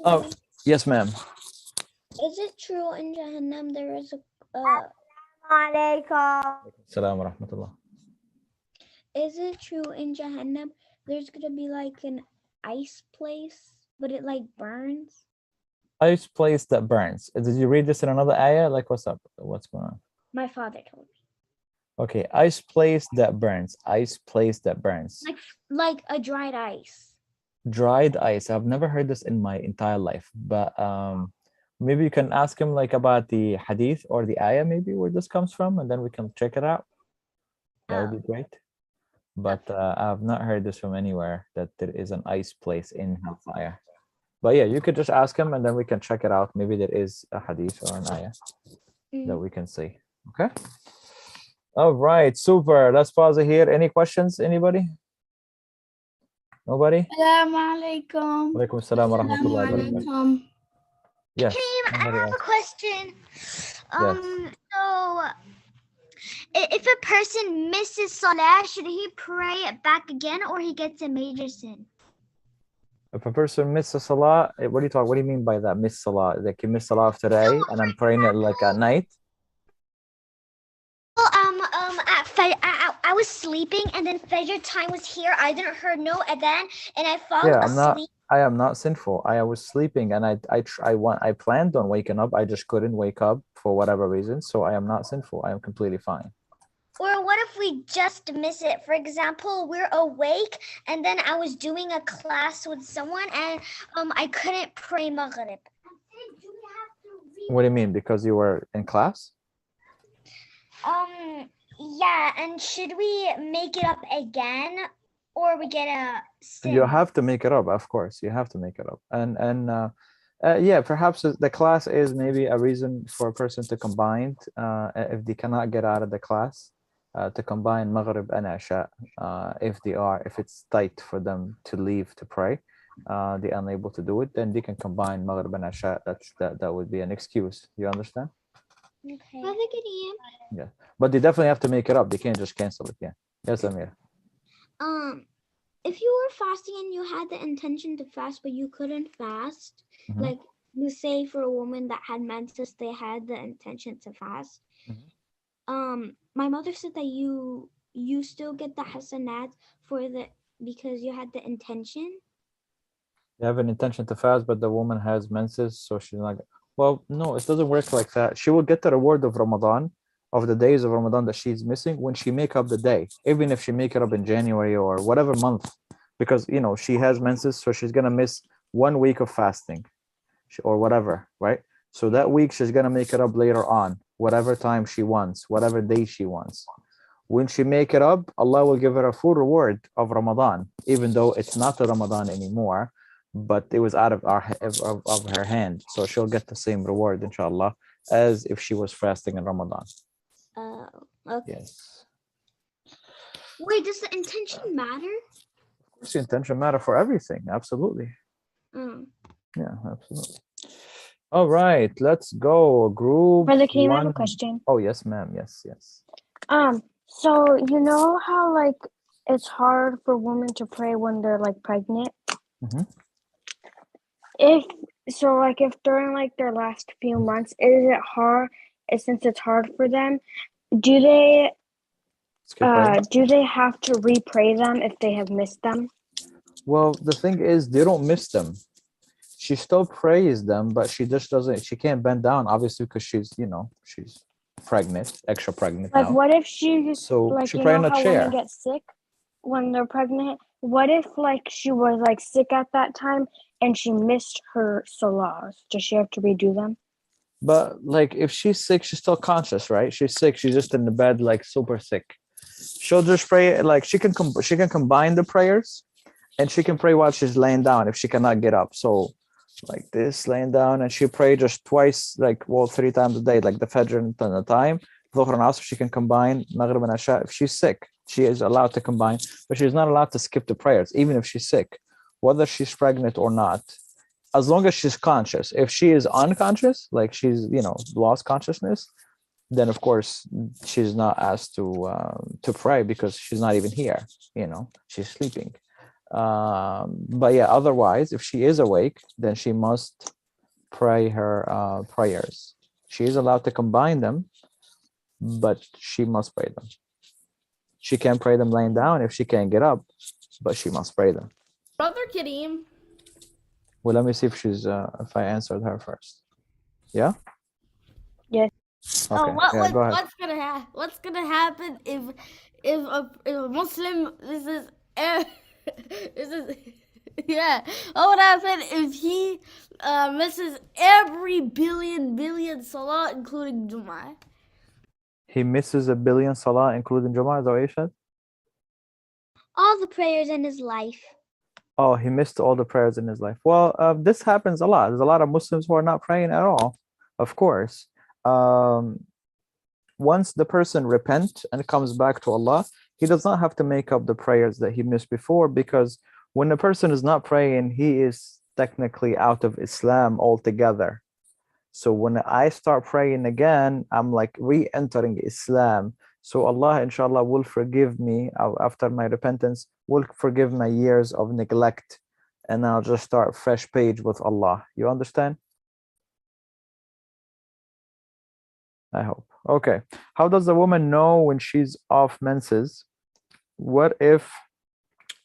Oh, yes, ma'am. Is it true in Jahannam there is a Assalamu rahmatullah. Is it true in Jahannam there's gonna be like an ice place, but it like burns? Ice place that burns. Did you read this in another ayah? Like, what's up? What's going on? My father told me. Okay, ice place that burns. Ice place that burns. Like a dried ice. Dried ice. I've never heard this in my entire life, but maybe you can ask him like about the hadith or the ayah, maybe where this comes from, and then we can check it out. That would be great. But I've not heard this from anywhere that there is an ice place in hellfire. But yeah, you could just ask him and then we can check it out. Maybe there is a hadith or an ayah that we can see. Okay. All right, super. Let's pause it here. Any questions? Anybody? Nobody? Assalamu alaikum. Walaikum assalam wa rahmatullahi wa barakatuh. Yes. I have a question. So if a person misses salah, should he pray it back again or he gets a major sin? If a person misses salah, what do you talk? What do you mean by that? Miss salah? Like you miss salah of today, and I'm praying it like at night. Well, I was sleeping, and then Fajr time was here. I didn't hear no adhan, and I fell asleep. I am not sinful. I was sleeping, and I planned on waking up. I just couldn't wake up for whatever reason. So I am not sinful. I am completely fine. Or what if we just miss it? For example, we're awake and then I was doing a class with someone and I couldn't pray Maghrib. What do you mean? Because you were in class? Yeah, and should we make it up again or we get a sin? You have to make it up, of course. You have to make it up. And yeah, perhaps the class is maybe a reason for a person to combine if they cannot get out of the class. To combine Maghrib and Isha, if it's tight for them to leave to pray, they're unable to do it, then they can combine Maghrib and Isha. That would be an excuse. You understand? Okay. Yeah, but they definitely have to make it up. They can't just cancel it. Yeah. Yes, Amir. If you were fasting and you had the intention to fast, but you couldn't fast, like you say for a woman that had menses, they had the intention to fast. My mother said that you still get the hasanat because you had the intention. You have an intention to fast, but the woman has menses, so she's not. Well, no, it doesn't work like that. She will get the reward of Ramadan, of the days of Ramadan that she's missing when she make up the day, even if she make it up in January or whatever month, because she has menses, so she's gonna miss 1 week of fasting, or whatever, right? So that week she's gonna make it up later on, whatever time she wants, whatever day she wants. When she make it up, Allah will give her a full reward of Ramadan, even though it's not a Ramadan anymore, but it was out of her hand. So she'll get the same reward, inshallah, as if she was fasting in Ramadan. Okay. Yes. Wait, does the intention matter? Of course, the intention matter for everything. Absolutely. Yeah, absolutely. All right, let's go. Group Brother, can I have a one. question? Oh, yes, ma'am. Yes. So you know how like it's hard for women to pray when they're like pregnant? If during like their last few months, is it hard? Since it's hard for them, do they have to re-pray them if they have missed them? Well, the thing is, they don't miss them. She still prays them, but she just doesn't. She can't bend down, obviously, because she's pregnant, extra pregnant. Like, now. what if she she pray in a chair? Women get sick when they're pregnant? What if like she was like sick at that time and she missed her salahs? Does she have to redo them? But like, if she's sick, she's still conscious, right? She's sick. She's just in the bed, like super sick. She'll just pray. Like she can combine the prayers, and she can pray while she's laying down if she cannot get up. So like this, laying down, and she pray just twice, like, well, 3 times a day, like the Fajr and the time, Dhuhr and Asr. She can combine Maghrib and Isha. If she's sick, she is allowed to combine, but she's not allowed to skip the prayers, even if she's sick, whether she's pregnant or not, as long as she's conscious. If she is unconscious, like she's, lost consciousness, then of course she's not asked to pray because she's not even here, she's sleeping. But yeah, otherwise, if she is awake, then she must pray her prayers. She is allowed to combine them, but she must pray them. She can't pray them laying down if she can't get up, but she must pray them. Brother Kareem. Well, let me see if I answered her first. Yeah? Yes. Okay. Go ahead. What's gonna happen if a Muslim yeah, what would happen if he misses every billion salah, including Jummah? He misses 1 billion salah, including Jummah, is that what you said? All the prayers in his life. Oh, he missed all the prayers in his life. Well, this happens a lot. There's a lot of Muslims who are not praying at all, of course. Once the person repents and comes back to Allah, he does not have to make up the prayers that he missed before, because when a person is not praying, he is technically out of Islam altogether. So when I start praying again, I'm like re-entering Islam. So Allah, inshallah, will forgive me after my repentance, will forgive my years of neglect, and I'll just start a fresh page with Allah. You understand? I hope. Okay. How does the woman know when she's off menses? What if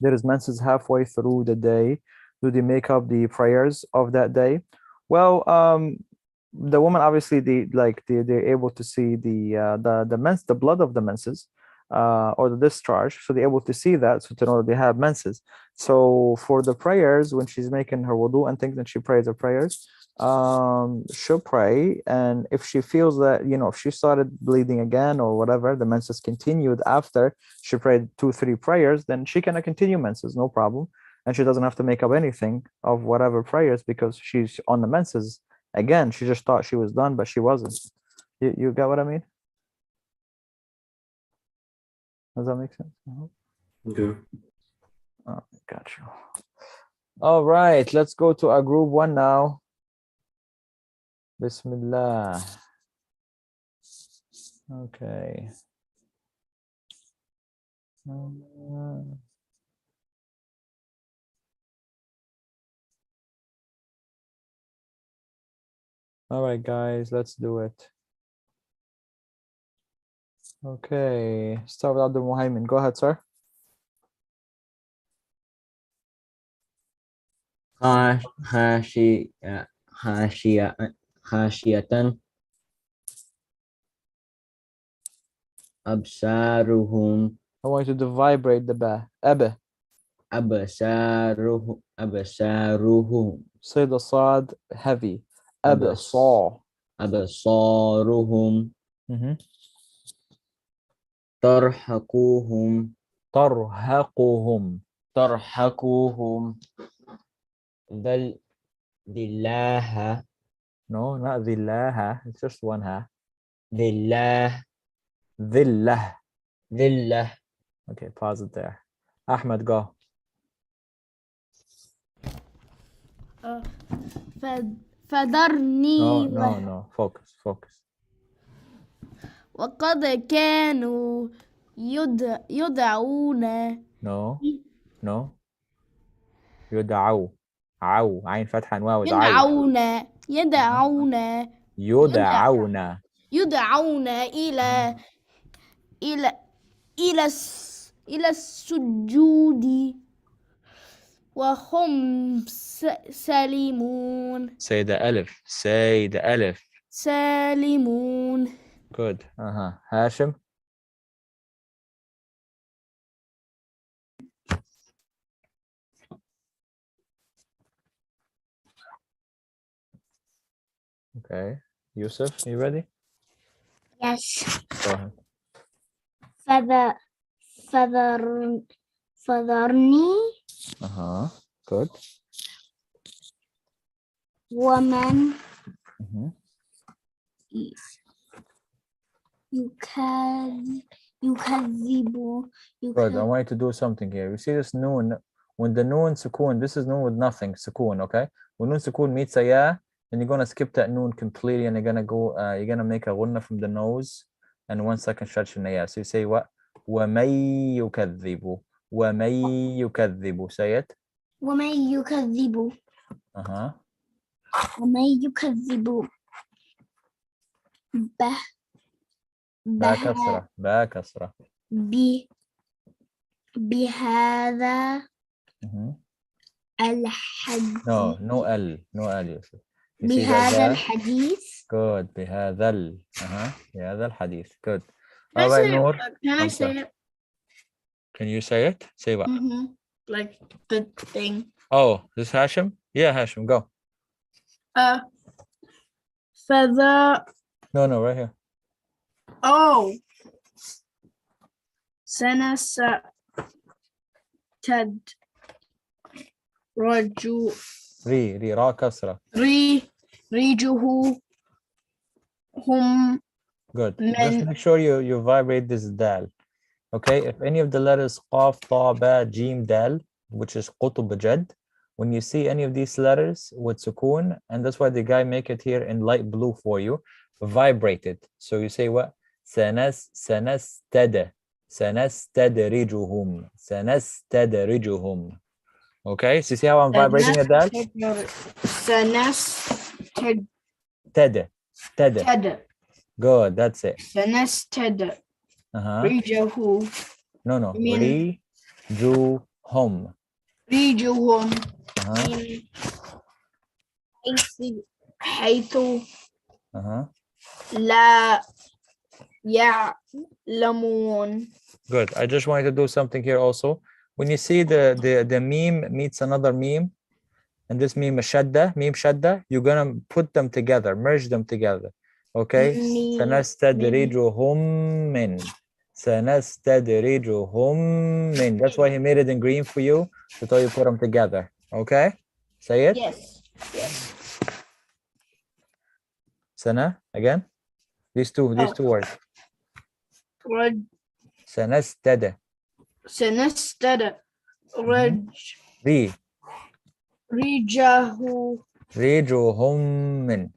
there is menses halfway through the day? Do they make up the prayers of that day? Well, the woman obviously they're able to see the blood of the menses, or the discharge, so they're able to see that, so to know that they have menses. So for the prayers, when she's making her wudu and things and she prays her prayers, she'll pray, and if she feels that, if she started bleeding again or whatever, the menses continued after she prayed 2-3 prayers, then she can continue menses, no problem, and she doesn't have to make up anything of whatever prayers because she's on the menses again. She just thought she was done, but she wasn't. You get what I mean? Does that make sense? Okay. Oh, got you. All right, let's go to our group 1 now. Bismillah. Okay. All right, guys, let's do it. Okay, start with Abdul Muhaymin. Go ahead, sir. خاشية أبصارهم I want you to vibrate the ba. أبصارهم Say the sad heavy. أبصار. أبصارهم ترهقهم ذلها. No, not ذلها. It's just one ha. ذلة. Okay, pause it there. Ahmed, go. فذرني. No. Focus. وقد كانوا يدعون. No. يدعو. عين فتحة واو. يدعون إلى السجود وهم سالمون. Say the alif. سالمون. Good. Hashim. Okay. Yusuf, you ready? Yes. Go ahead. فذرني Good. ومن Mhm. يكذب Good. I want you to do something here. You see this noon, when the noon sukoon, this is noon with nothing, sukoon, okay? When noon sukoon meets a ya, then you're gonna skip that noon completely and you're gonna go, you're gonna make a gunna from the nose and 1 second stretch in the ya. So you say what? وَمَن يُكَذِّبُ وَمَن يُكَذِّبُ. Say it. ومن يكذب Uh-huh. ومن يكذب به با كسرة. با كسرة. بهذا Mhm. الحديث No L. No L, Yusuf. You see that بهذا there? الحديث. Good. بهذا ال. بهذا الحديث. Good. All right, Noor. Can I I'm say sorry. it? Can you say it? Say what? Like the thing. Oh, this Hashim? Yeah, Hashim, go. فذا No, right here. Oh. سنستدرج ري را كسرة. ريجهم Good. Just من make sure you vibrate this dal. Okay, if any of the letters qaf, ta, ba, jim, dal, which is qutub jad, when you see any of these letters with sukoon, and that's why the guy make it here in light blue for you, vibrate it. So you say what? سنستدرجهم. Okay, so you see how I'm vibrating a dal? Tada. Good, that's it. سنستدرجهم No. من Rijuhum. ريجهم Uh-huh. حيث Uh-huh. لا يعلمون. Good. I just wanted to do something here also. When you see the meme meets another meme, and this meme is shadda, you're gonna put them together, merge them together. Okay? سنستدرجهم من. سنستدرجهم من. That's why he made it in green for you, to tell you put them together. Okay? Say it. Yes. Sana again. These two words. سنستد. سنستدرج ري. ريجهم من.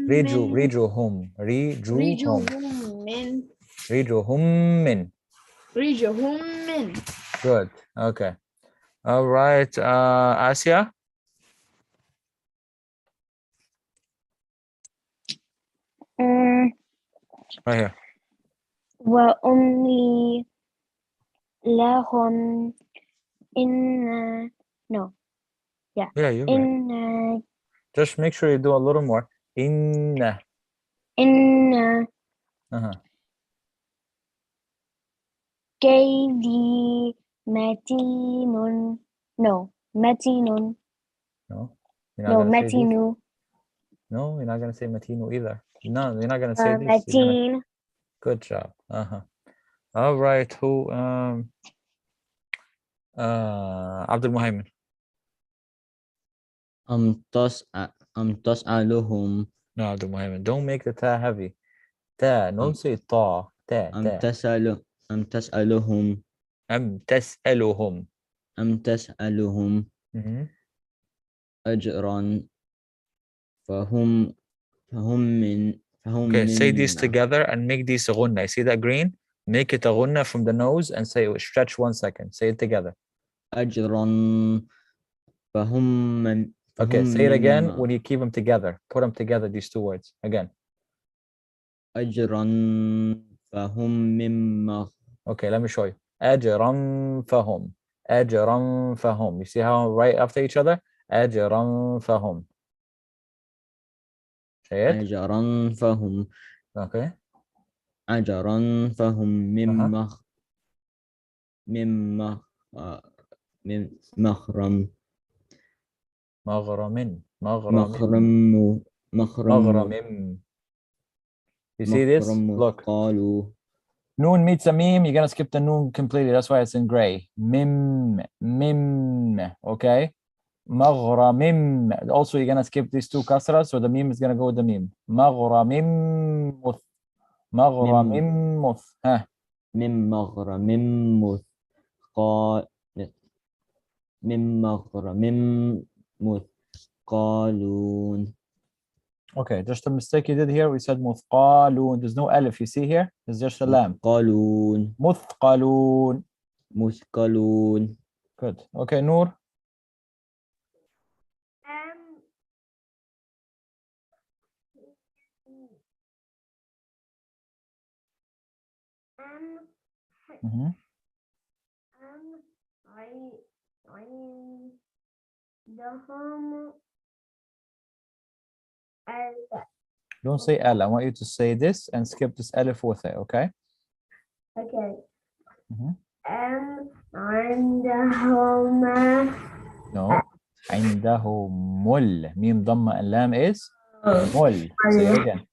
ريجهم من. Good. Okay. All right. Asia. Right here. وأملي لهم إن no Yeah, you're right. إن Just make sure you do a little more. Inna. كيدي متين no متين No. متين No, you're not gonna say matino either. No, you're not gonna say this. متين. Good job. All right. Who? Abdul Muhaymin. تسألهم. No, Abdul Muhaymin. Don't make the ta heavy. Ta. Don't say ta. Ta. تسألهم. تسألهم. أجرا فهم من. Okay, say these together and make these a ghunna. You see that green? Make it a ghunna from the nose and say stretch 1 second. Say it together. أجرا فهم من. Okay, say it again when you keep them together. Put them together, these two words. Again. أجرا فهم مما. Okay, let me show you. أجرا فهم. أجرا فهم. You see how right after each other? أجرا فهم. Say it. أجرا فهم. Okay. أجرا فهم مما. مغرم. You see this? Look. قالوا. Noon meets a meme, you're gonna skip the noon completely. That's why it's in gray. Mim. Okay? مغرمم. Also, you're gonna skip these two kasras, so the meme is gonna go with the meme. مغرمم مث. مغرمم مث. ها. من مغرم مثقالون. Okay, just a mistake you did here. We said مثقالون. There's no alif. You see here? It's just a lam. مثقالون. مثقالون. مثقالون. Good. Okay, Noor. Mm-hmm. Don't say L. I want you to say this and skip this alif with it, okay? Okay. Mm-hmm. عندهم No. عندهم ميم ضمة اللام is مل. Say it again.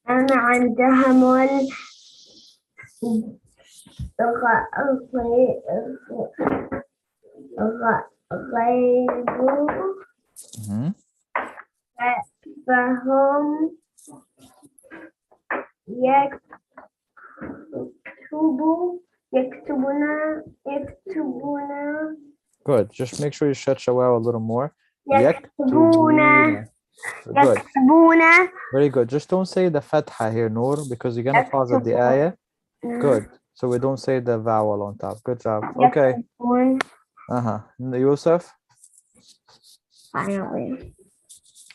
عندهم غيب Mm-hmm. فهم يكتبون. Good. Just make sure you stretch the wow a little more. يكتبون. Good. يكتبون. Very good. Just don't say the fatha here, Noor, because you're gonna pause at the ayah. Good. So we don't say the vowel on top. Good job. Okay. يكتبون. Uh-huh. Yusuf?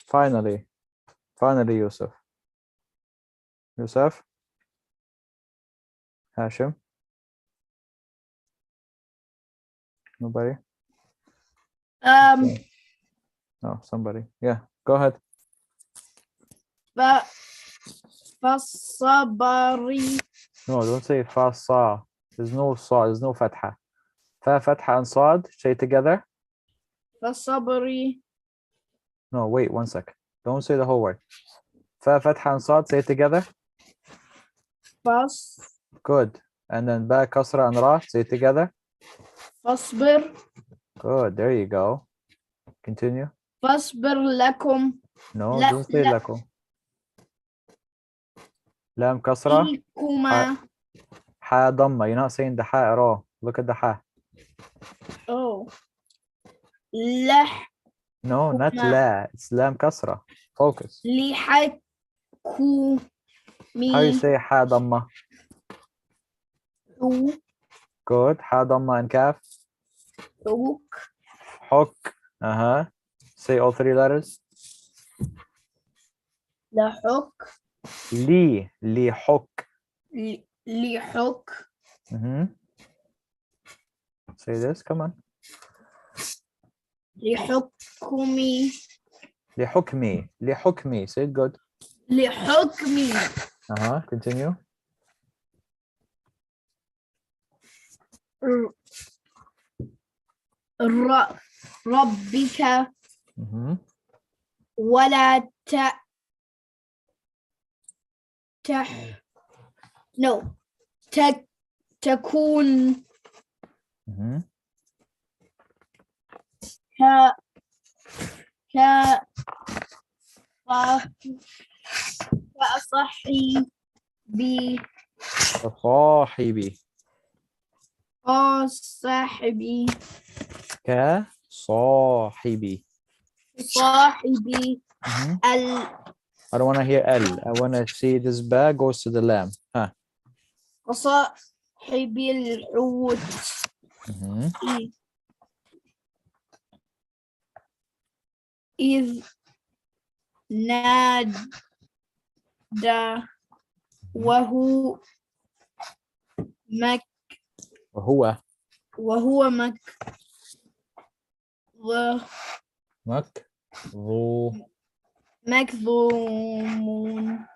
Finally. Finally, Yusuf. Yusuf? Hashim? Nobody? No, somebody. Yeah, go ahead. فالصبر. No, don't say fa sa. There's no sa, there's no fatha. Fa fatha and sad, say it together. فالصبر. No, wait 1 sec. Don't say the whole word. Fa fatha and sad, say it together. Good. And then ba kasra and ra, say it together. فاصبر. Good. There you go. Continue. فاصبر لكم. No, don't say lakum. Lam kasra. Ha dhamma. You're not saying the ha at all. Look at the ha. Oh. No, not la. It's lam kasra. Focus. لحكم. How you say ha dhamma? Good. Ha dhamma and kaf. Hok. Uh-huh. Say all three letters. لحك. Li hok. لحك. Say this. Come on. لحكمي. Lihukmi. Say it good. لحكمي. Uh-huh. Continue. ربك. ولا تكون كصاحبي. صاحبي. كصاحبي. I don't want to hear L. I want to see this ba goes to the lamb. Huh. وصاحبي الحوت. إذ نادى وهو مكذوم.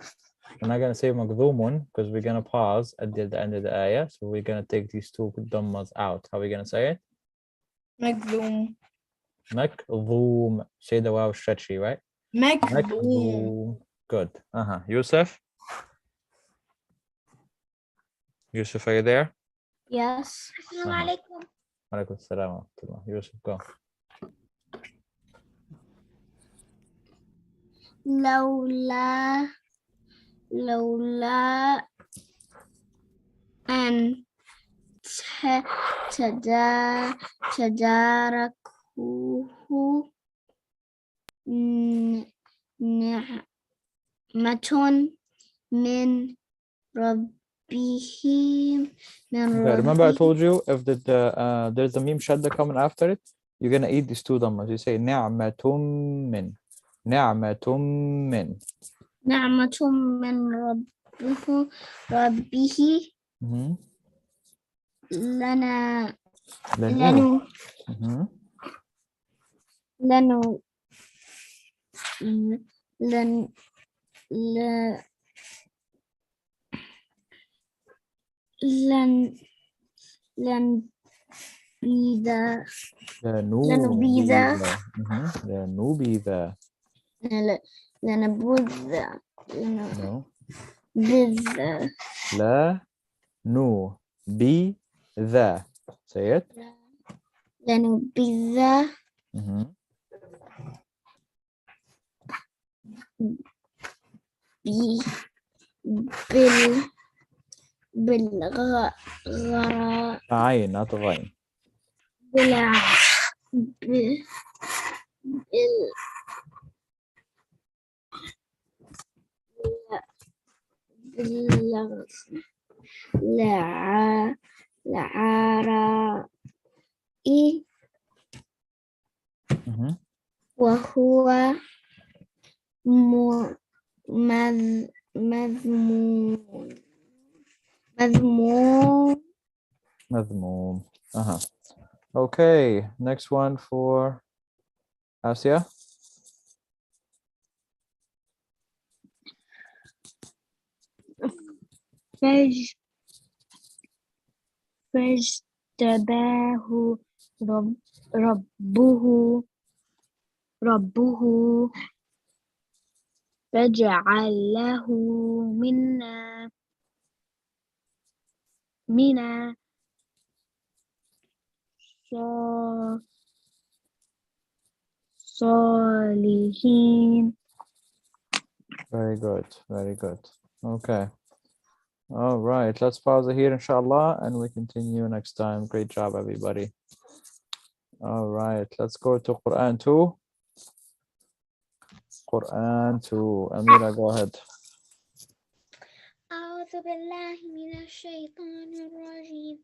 We're not going to say مكذوم because we're going to pause at the end of the ayah. So we're going to take these two dhammas out. How are we going to say it? مكذوم. مكذوم. Say the wow stretchy, right? مكذوم. Good. Yusuf? Yusuf, are you there? Yes. Assalamu alaikum. Alaikum assalam wa rahmatullah. Yusuf, go. لولا أن تداركه نعمة من ربهم Okay, remember I told you if there's a meme shadda coming after it, you're gonna eat these two dhammas. You say ni'matum min. Ni'matum min. نعمة من ربه لنا Lanu. لنو لن لن لن لن بيذا لنبيذا. لنبوذ No. بذ La nu bi the. Say it. لنبذ بالغراء عين not غين. العراء وهو مذموم. Okay, next one for Asia. فاجتباه ربه فجعله من الصالحين. Very good, very good. Okay. All right, let's pause it here, inshallah, and we continue next time. Great job, everybody. All right, let's go to Quran 2. Quran 2. Amira, go ahead. أعوذ بالله من الشيطان الرجيم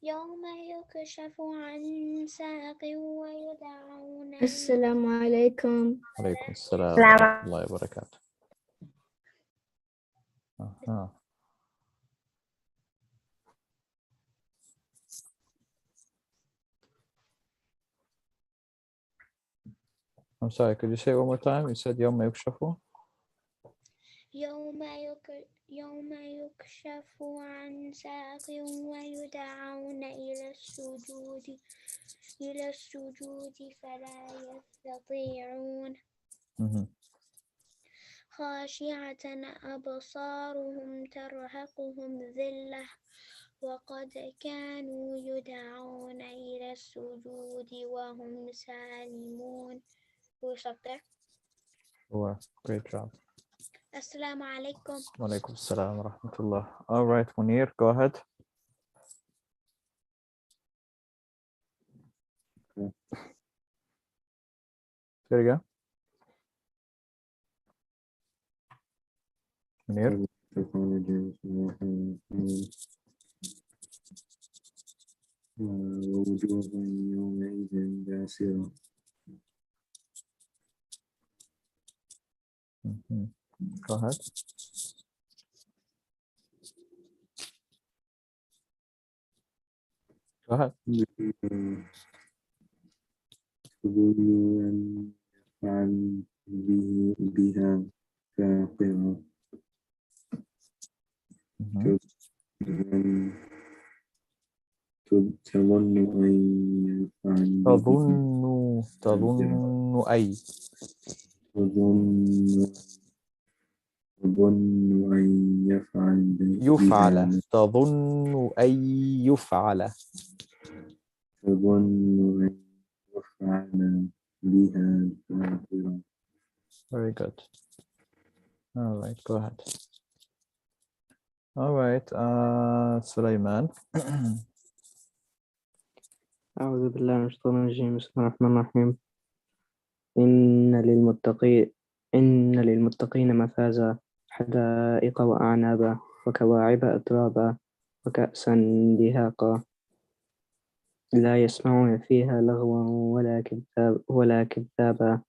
يوم يكشف عن ساق ويدعون السلام عليكم. عليكم السلام ورحمة الله وبركاته. I'm sorry, could you say it one more time? You said يوم يكشف. يوم يكشف عن ساق ويدعون إلى السجود فلا يستطيعون خاشعة أبصارهم ترهقهم ذلة وقد كانوا يدعون إلى السجود وهم سالمون. Who is up there? Great job. Assalamu alaikum. Wa alaikum assalam wa rahmatullah. All right, Munir, go ahead. There you go. Munir. ووجوه يومئذ باسرة. Go ahead. Go ahead. تظن أن يفعل بها فاقرة. تظن أن يفعل تظن أي تظن أن يفعل تظن أن يفعل تظن أن يفعل بها فاقرة. Very good. All right, go ahead. All right, Sulaiman. أعوذ بالله من الشيطان الرجيم. بسم الله الرحمن الرحيم. إن للمتقين مفازا حدائق وأعنابا وكواعب أترابا وكأسا دهاقا لا يسمعون فيها لغوا ولا كذابا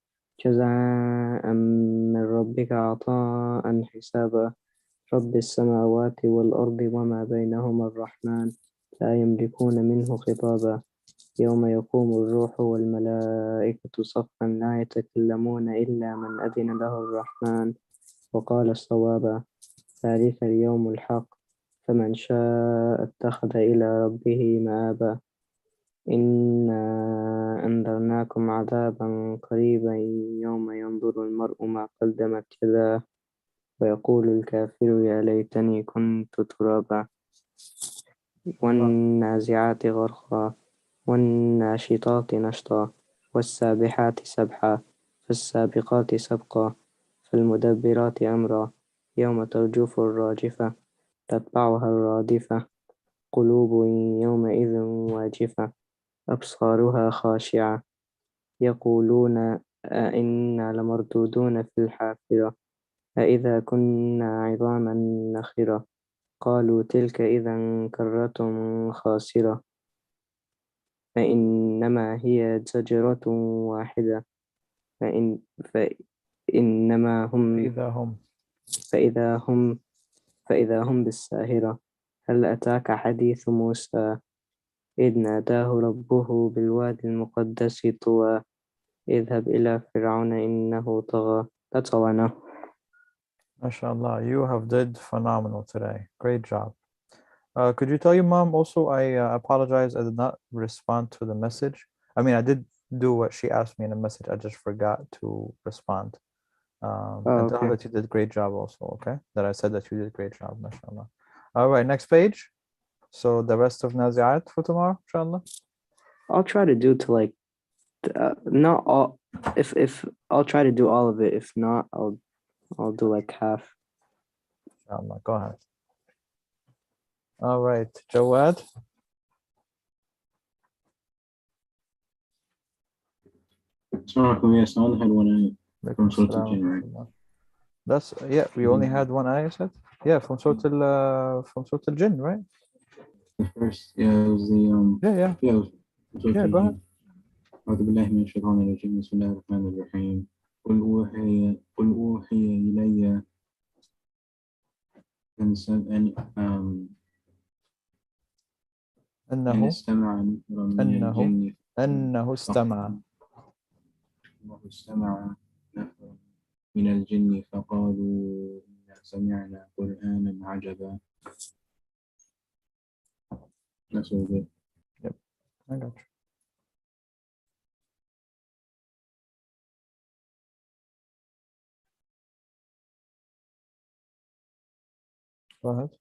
جزاء من ربك عطاء حسابا رب السماوات والأرض وما بينهما الرحمن لا يملكون منه خطابا يوم يقوم الروح والملائكة صفا لا يتكلمون إلا من أذن له الرحمن وقال صوابا ذلك اليوم الحق فمن شاء اتخذ إلى ربه مآبا إنا أنذرناكم عذابا قريبا يوم ينظر المرء ما قدمت يداه ويقول الكافر يا ليتني كنت ترابا والنازعات غرقا والناشطات نشطا والسابحات سبحا فالسابقات سبقا فالمدبرات أمرا يوم ترجف الراجفة تتبعها الرادفة قلوب يومئذ واجفة أبصارها خاشعة يقولون أئنا لمردودون في الحافرة أئذا كنا عظاما نخرة قالوا تلك إذا كرة خاسرة فإنما هي زجرة واحدة فإنما هم فإذا هم بالساهرة هل أتاك حديث موسى إذ ناداه ربه بالوادي المقدس طوى اذهب إلى فرعون إنه طغى. That's all I know. MashaAllah, you have did phenomenal today. Great job. Could you tell your mom also, I apologize, I did not respond to the message. I mean, I did do what she asked me in the message, I just forgot to respond. And tell her that you did a great job also, okay? That I said that you did a great job, mashallah. All right, next page. So the rest of Nazi'at for tomorrow, inshallah. I'll try to do to like, not all, if I'll try to do all of it. If not, I'll do like half. Inshallah, go ahead. All right, Jawad. Yes, I only had one eye from Surah Al-Jinn, right? That's, yeah, we only had one ayah, said? Yeah, from Surah Al-Jinn, right? The first, yeah, it was the, yeah, it was yeah, go ahead. أعوذ بالله من الشيطان الرجيم بسم الله الرحمن الرحيم قل أوحي إلي أن استمع نفر من الجن أنه استمع نفر من الجن فقالوا إنا سمعنا قرآنا عجبا. That's all good. Yep, I got you. Go ahead.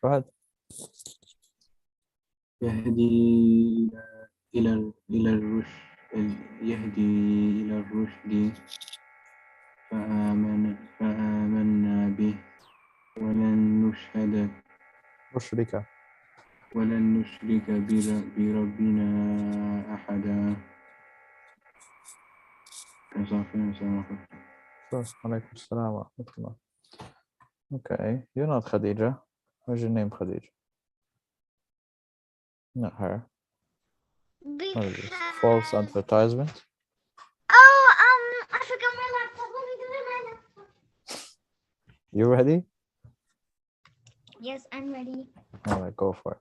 Go ahead. يهدي إلى الرشد فآمنا به ولن نشرك بربنا أحدا. عليكم السلام ورحمة الله. Okay, you're not Khadija. What's your name, Khadija? Not her. What is this? False advertisement? Oh, I forgot my laptop. Let me do it my laptop. You ready? Yes, I'm ready. All right, go for it.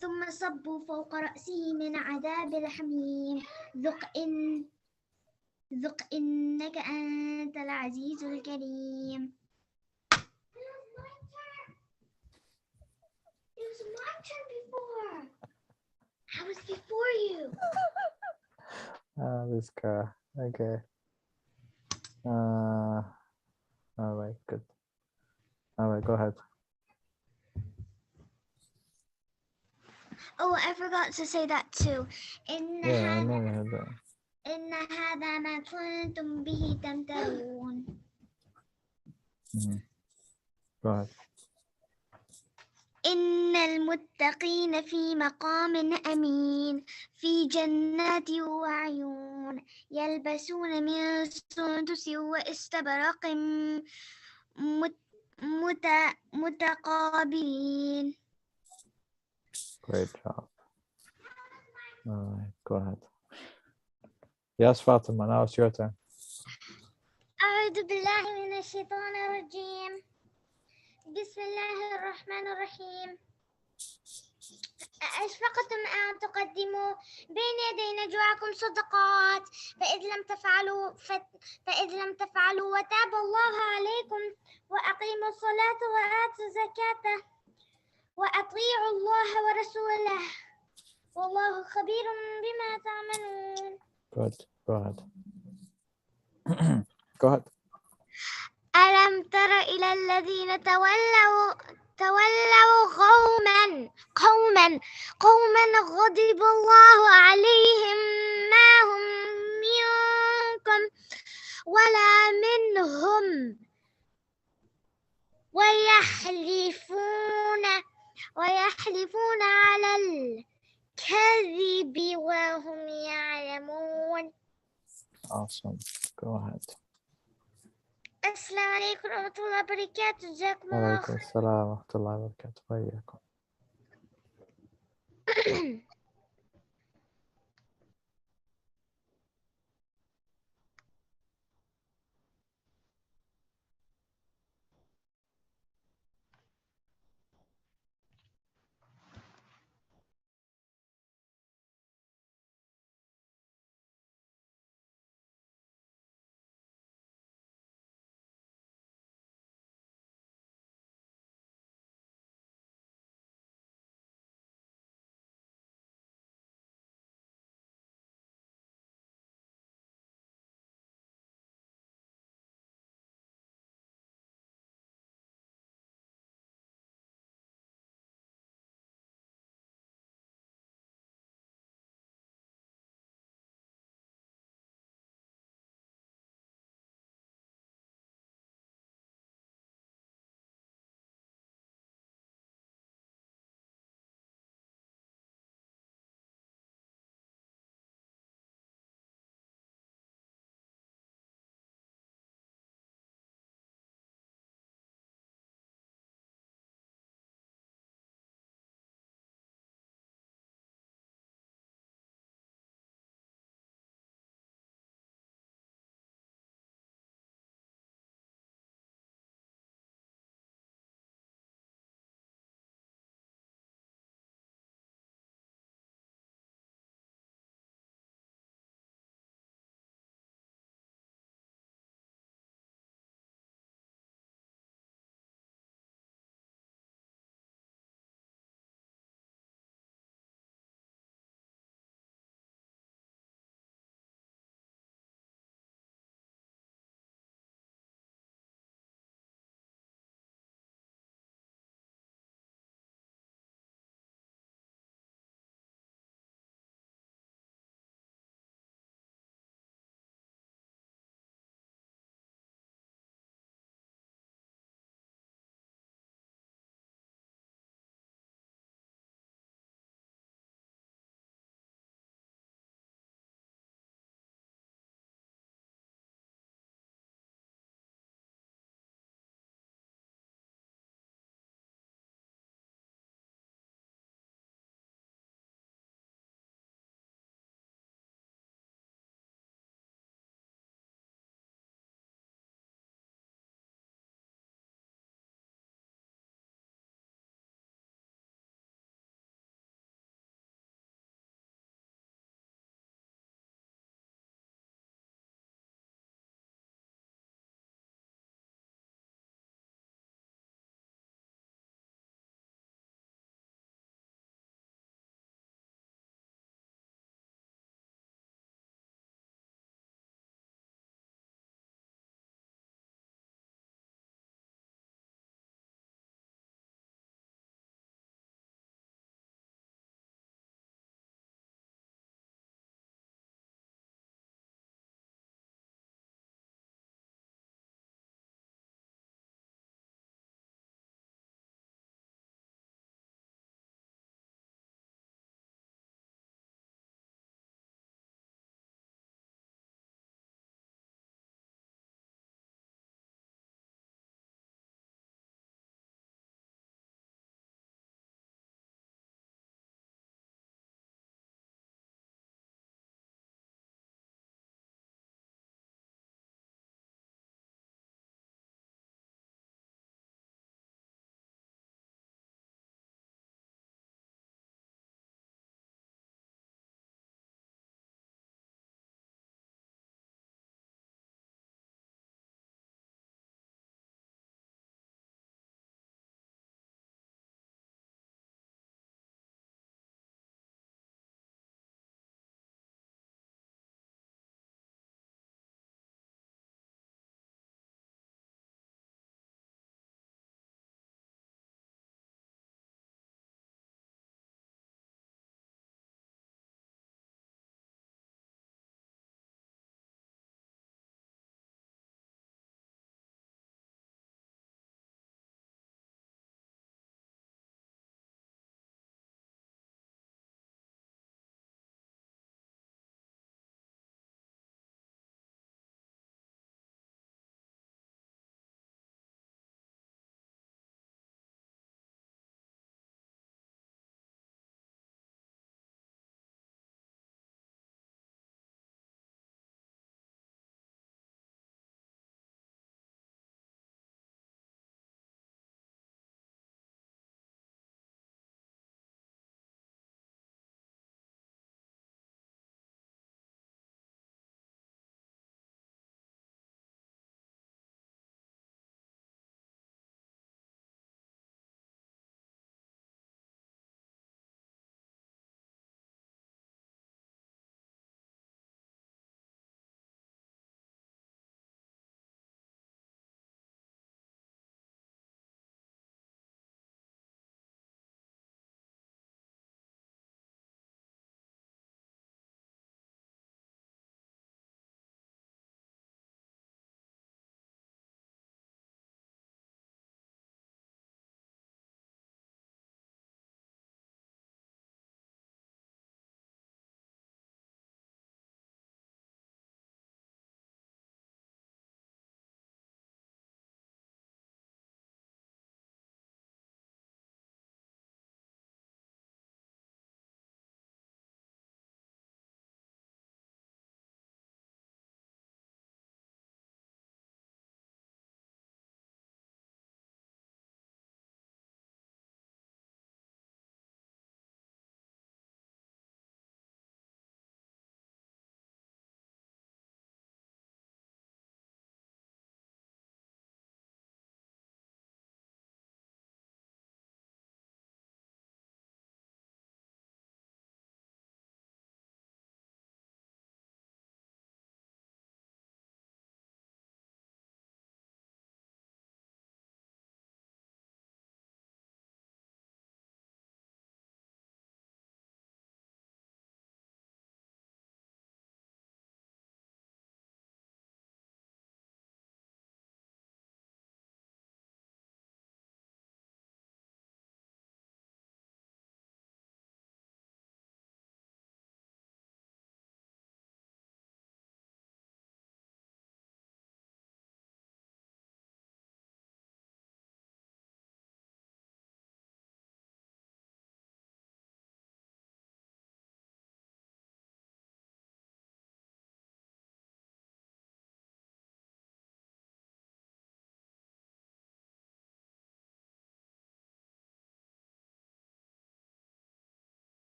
ثم صبوا فوق رأسه من عذاب الحميم ذق إنك أنت العزيز الكريم. It was my turn before. I was before you. This guy. Okay. All right, good. All right, go ahead. Oh, I forgot to say that too. Yeah, I know you had that. إن هذا ما كنتم به تمترون. Go ahead. إن المتقين في مقام أمين في جنات وعيون يلبسون من سندس واستبرق متقابلين. Great job. All right, go ahead. Yes, Fatima, now it's your turn. أعوذ بالله من الشيطان الرجيم. بسم الله الرحمن الرحيم. أشفقتم أن تقدموا بين يدي نجواكم صدقات فإذ لم تفعلوا وتاب الله عليكم وأقيموا الصلاة وآتوا الزكاة وأطيعوا الله ورسوله والله خبير بما تعملون. Good. Go ahead. Go ahead. ألم تر إلى الذين تولوا قوما غضب الله عليهم ما هم منكم ولا منهم ويحلفون على الكذب وهم يعلمون. Awesome. Go ahead. السلام عليكم ورحمة الله وبركاته. جزاكم الله وعليكم خير. السلام ورحمة الله وبركاته. وإياكم.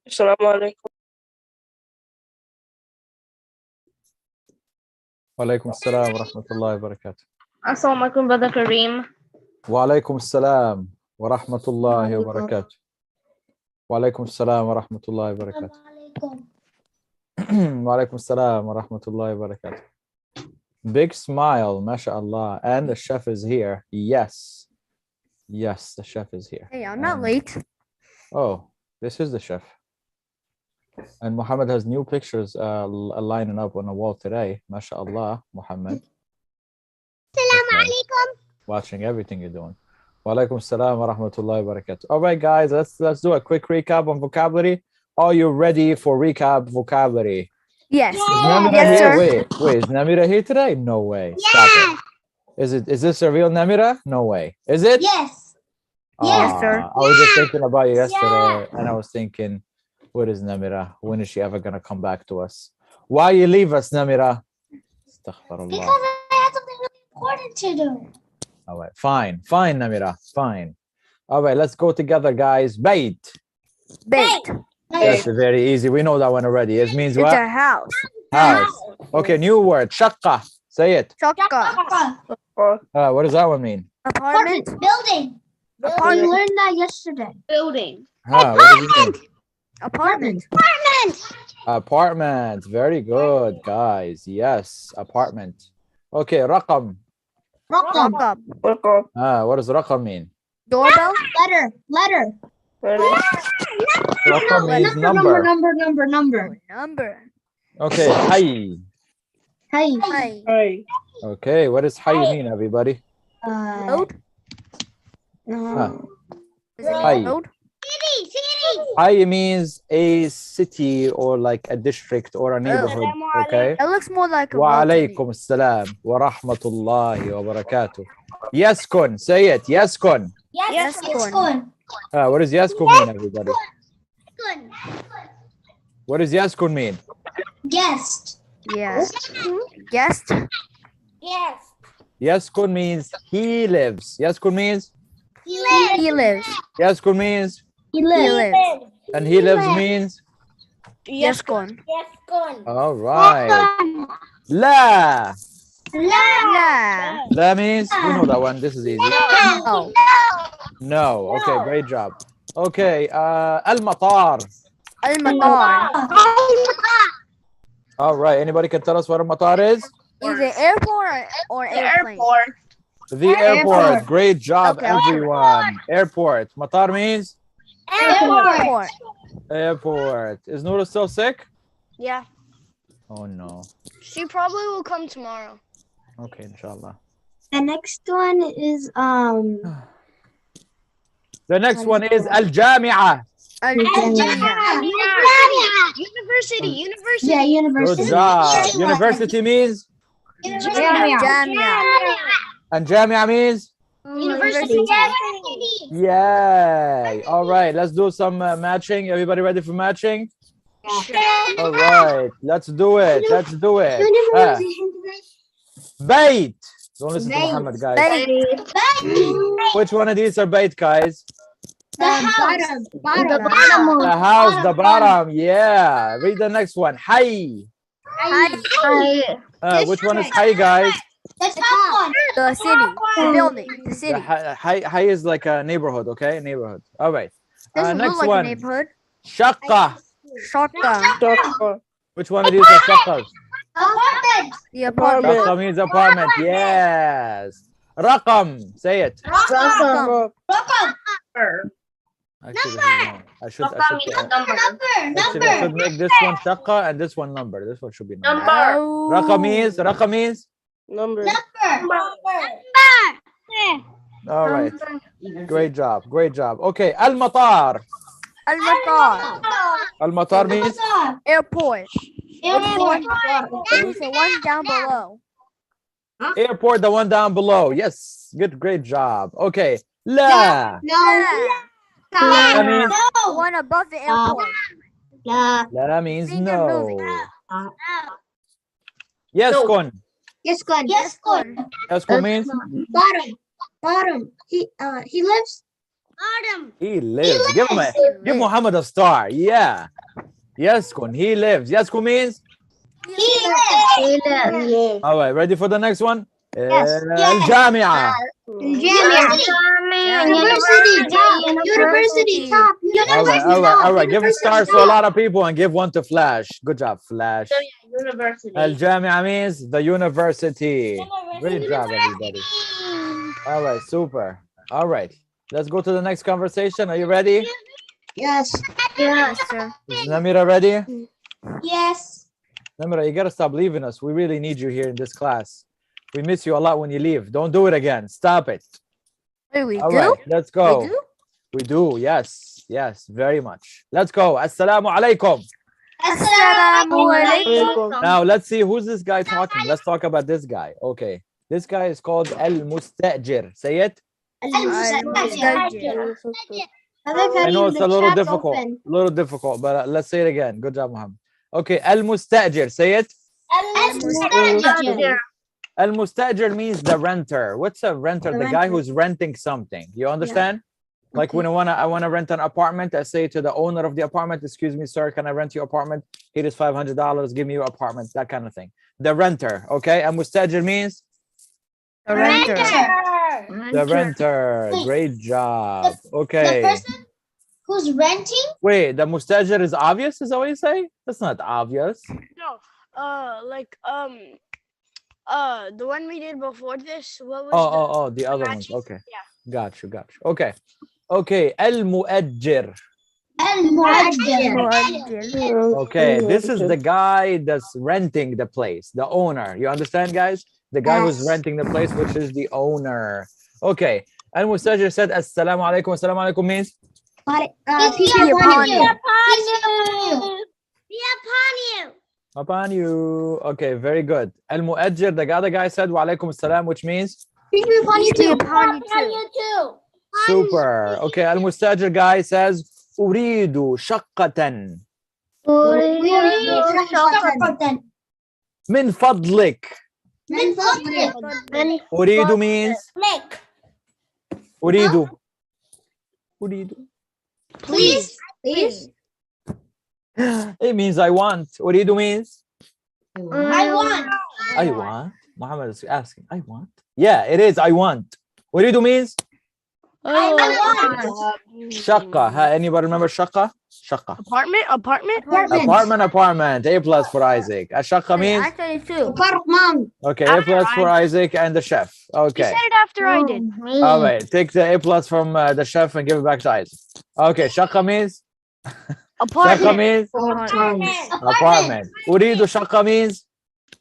Assalamu alaikum. وعليكم السلام ورحمة الله وبركاته. Assalamu alaikum, Brother Kareem. وعليكم السلام ورحمة الله وبركاته. وعليكم السلام ورحمة الله وبركاته. وعليكم السلام ورحمة الله وبركاته. Big smile, mashallah. And the chef is here. Yes. Yes, the chef is here. Hey, I'm not late. Oh, this is the chef. And Muhammad has new pictures lining up on the wall today. MashaAllah, Muhammad. Assalamu alaikum. Watching everything you're doing. Wa alaikum salam wa rahmatullahi wa barakatuh. All right, guys, let's do a quick recap on vocabulary. Are you ready for recap vocabulary? Yes. Is Namira Yes, here? sir. Wait, is Namira here today? No way. Stop it. Is this a real Namira? No way. Is it? Yes. Yes, sir. I was just thinking about you yesterday, and I was thinking, what is Namira? When is she ever gonna come back to us? Why you leave us, Namira? Astaghfirullah. Because I had something really important to do. All right, fine, Namira, fine. All right, let's go together, guys. Bait. Bait. That's very easy. We know that one already. It means It's what? a house. House. Okay, new word. Shaqqa. Say it. Shaka. What does that one mean? Apartment. Building. We Apartment. learned that yesterday. Building. What does it mean? Apartment. Apartment. Very good, guys. Yes, apartment. Okay, raqam. Raqam. Raqam. What does raqam mean? Doorbell. Letter. Raqam means number. Number. Okay, hayy. Hi. Okay, what does hayy mean, everybody? Road. Is it Hi. road? City. Hayy means a city or like a district or a neighborhood. Okay. It looks more like a road to me. وعليكم السلام ورحمة الله وبركاته. يسكن. Say it. يسكن. Yes. What does يسكن mean, everybody? Good. What does يسكن mean? Guest. Yes. Guest. Yes. يسكن means he lives. يسكن means He lives. He lives. يسكن means He lives. and he lives means Yes, gone. all right. لا. La. لا means we know that one. This is easy. No. No. Okay, great job. Okay, المطار. Al-Matar. All right. Anybody can tell us what a matar is? Is it airport or airplane? The airport. Great job, Okay. everyone. Airport. Matar means Airport. airport. Is Noura still sick? Yeah, Oh no. she probably will come tomorrow. Okay, inshallah. The next one is The next one is Al-Jami'ah. Al-Jamia. University. yeah, Good university. job. University means Jamia. and Jami'ah means University. yay. All right, let's do some matching. Everybody ready for matching? All right, let's do it. Let's do it. Bait. Don't listen to Muhammad, guys. Which one of these are bait, guys? The bottom. The house, the bottom. Yeah. Read the next one. Hay. Which one is hay, guys? The top one. The city. The building. The The city. hay is like a neighborhood, okay? Neighborhood. All right. Doesn't Next look like one. a neighborhood. Shaqqa. Shotgun. Which one of these are shaqqas? Apartment. The apartment. Shaqqa means apartment. Yes. Raqam. Say it. Raqam. Actually, no. I should make this one shaqqa and this one number. This one should be number. Oh. Raqam means Number. all right. Great job. Okay. Al-Matar. Al-Matar. Al-Matar means Airport. It's the one down below. airport, the one down below. Yes. Great job. Okay. La. La means The one above the airport. La means Finger no. moving. Yaskun. Yes, good. Yaskun means Bottom. He lives. Autumn. He lives. Give Muhammad a star. Yeah. Yaskun. He lives. Yaskun means? He lives. All right. Ready for the next one? Yes. Al-Jami'ah. University. Top. All right. Give a star to a lot of people and give one to Flash. Good job, Flash. University. Al-Jami'ah means the university. Great job, everybody. All right, super. All right, let's go to the next conversation. Are you ready? Yes. Yes, sir. Is Namira ready? Yes. Namira, you gotta stop leaving us. We really need you here in this class. We miss you a lot when you leave. Don't do it again. Stop it. Wait, we All do? right, let's go. We do? We do. Yes, yes, very much. Let's go. Assalamu alaikum. Assalamu alaikum. Now let's see who's this guy talking. Let's talk about this guy. Okay, this guy is called Al-Mustajir. Say it. I I know it's a little difficult, but let's say it again. Good job, Muhammad. Okay, Al-Mustajir. Say it. Al-Mustajir means the renter. What's a renter? The guy who's renting something. You understand? Like when I wanna rent an apartment, I say to the owner of the apartment, "Excuse me, sir, can I rent your apartment? Here is $500. Give me your apartment." That kind of thing. The renter. Okay, Al-Mustajir means The renter. the renter. Great job. Okay. The person who's renting? Wait, the mustajir is obvious, is that what you say? That's not obvious. No, the one we did before this. What was Oh, the other ones. Okay. Yeah. Got you. Okay. Okay. Al-Mu'ajjir. Okay, this is the guy that's renting the place, the owner. You understand, guys? The guy who's renting the place, which is the owner. Okay. Al-Mustajir said, Assalamu alaikum. Assalamu alaikum means? Peace be upon you. Upon you. Okay, very good. Al-Mu'ajjir, the other guy said, Wa alaikum assalam, which means? Peace be upon you too. Super. Okay, Al-Mustajir guy says, Uridu shaqqatan. Min fadlik. Uridu means? Uridu. Please. It means I want. Uridu means? I want. I want. Muhammad is asking. I want. Yeah, it is. I want. Uridu means? I want. Shaqqa. Anybody remember shaqqa? Shaqqa. Apartment. A plus for Isaac. Shaqqa means? Actually, too. Okay, A plus for Isaac and the chef. Okay. You said it after I did. All right, take the A plus from the chef and give it back to Isaac. Okay, shaqqa means? Shaqqa means? Apartment. Uridu shaqqa means?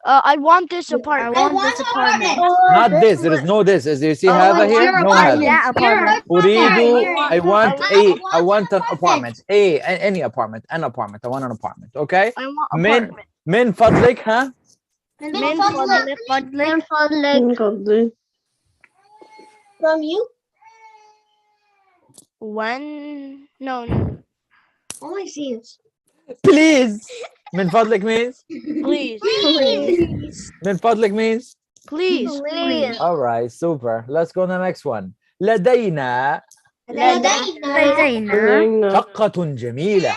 I want this apartment. Not this. There is no this. As you see, hada here, no hada. Yeah, apartment. Uridu, I want an apartment. Any apartment. An apartment. I want an apartment. Okay? I want apartment. Min fadlik, huh? From you? When? No. All I see is. Please. Min fadlik means? Please. Min fadlik means? Please. All right, super. Let's go to the next one. لدينا شقة جميلة.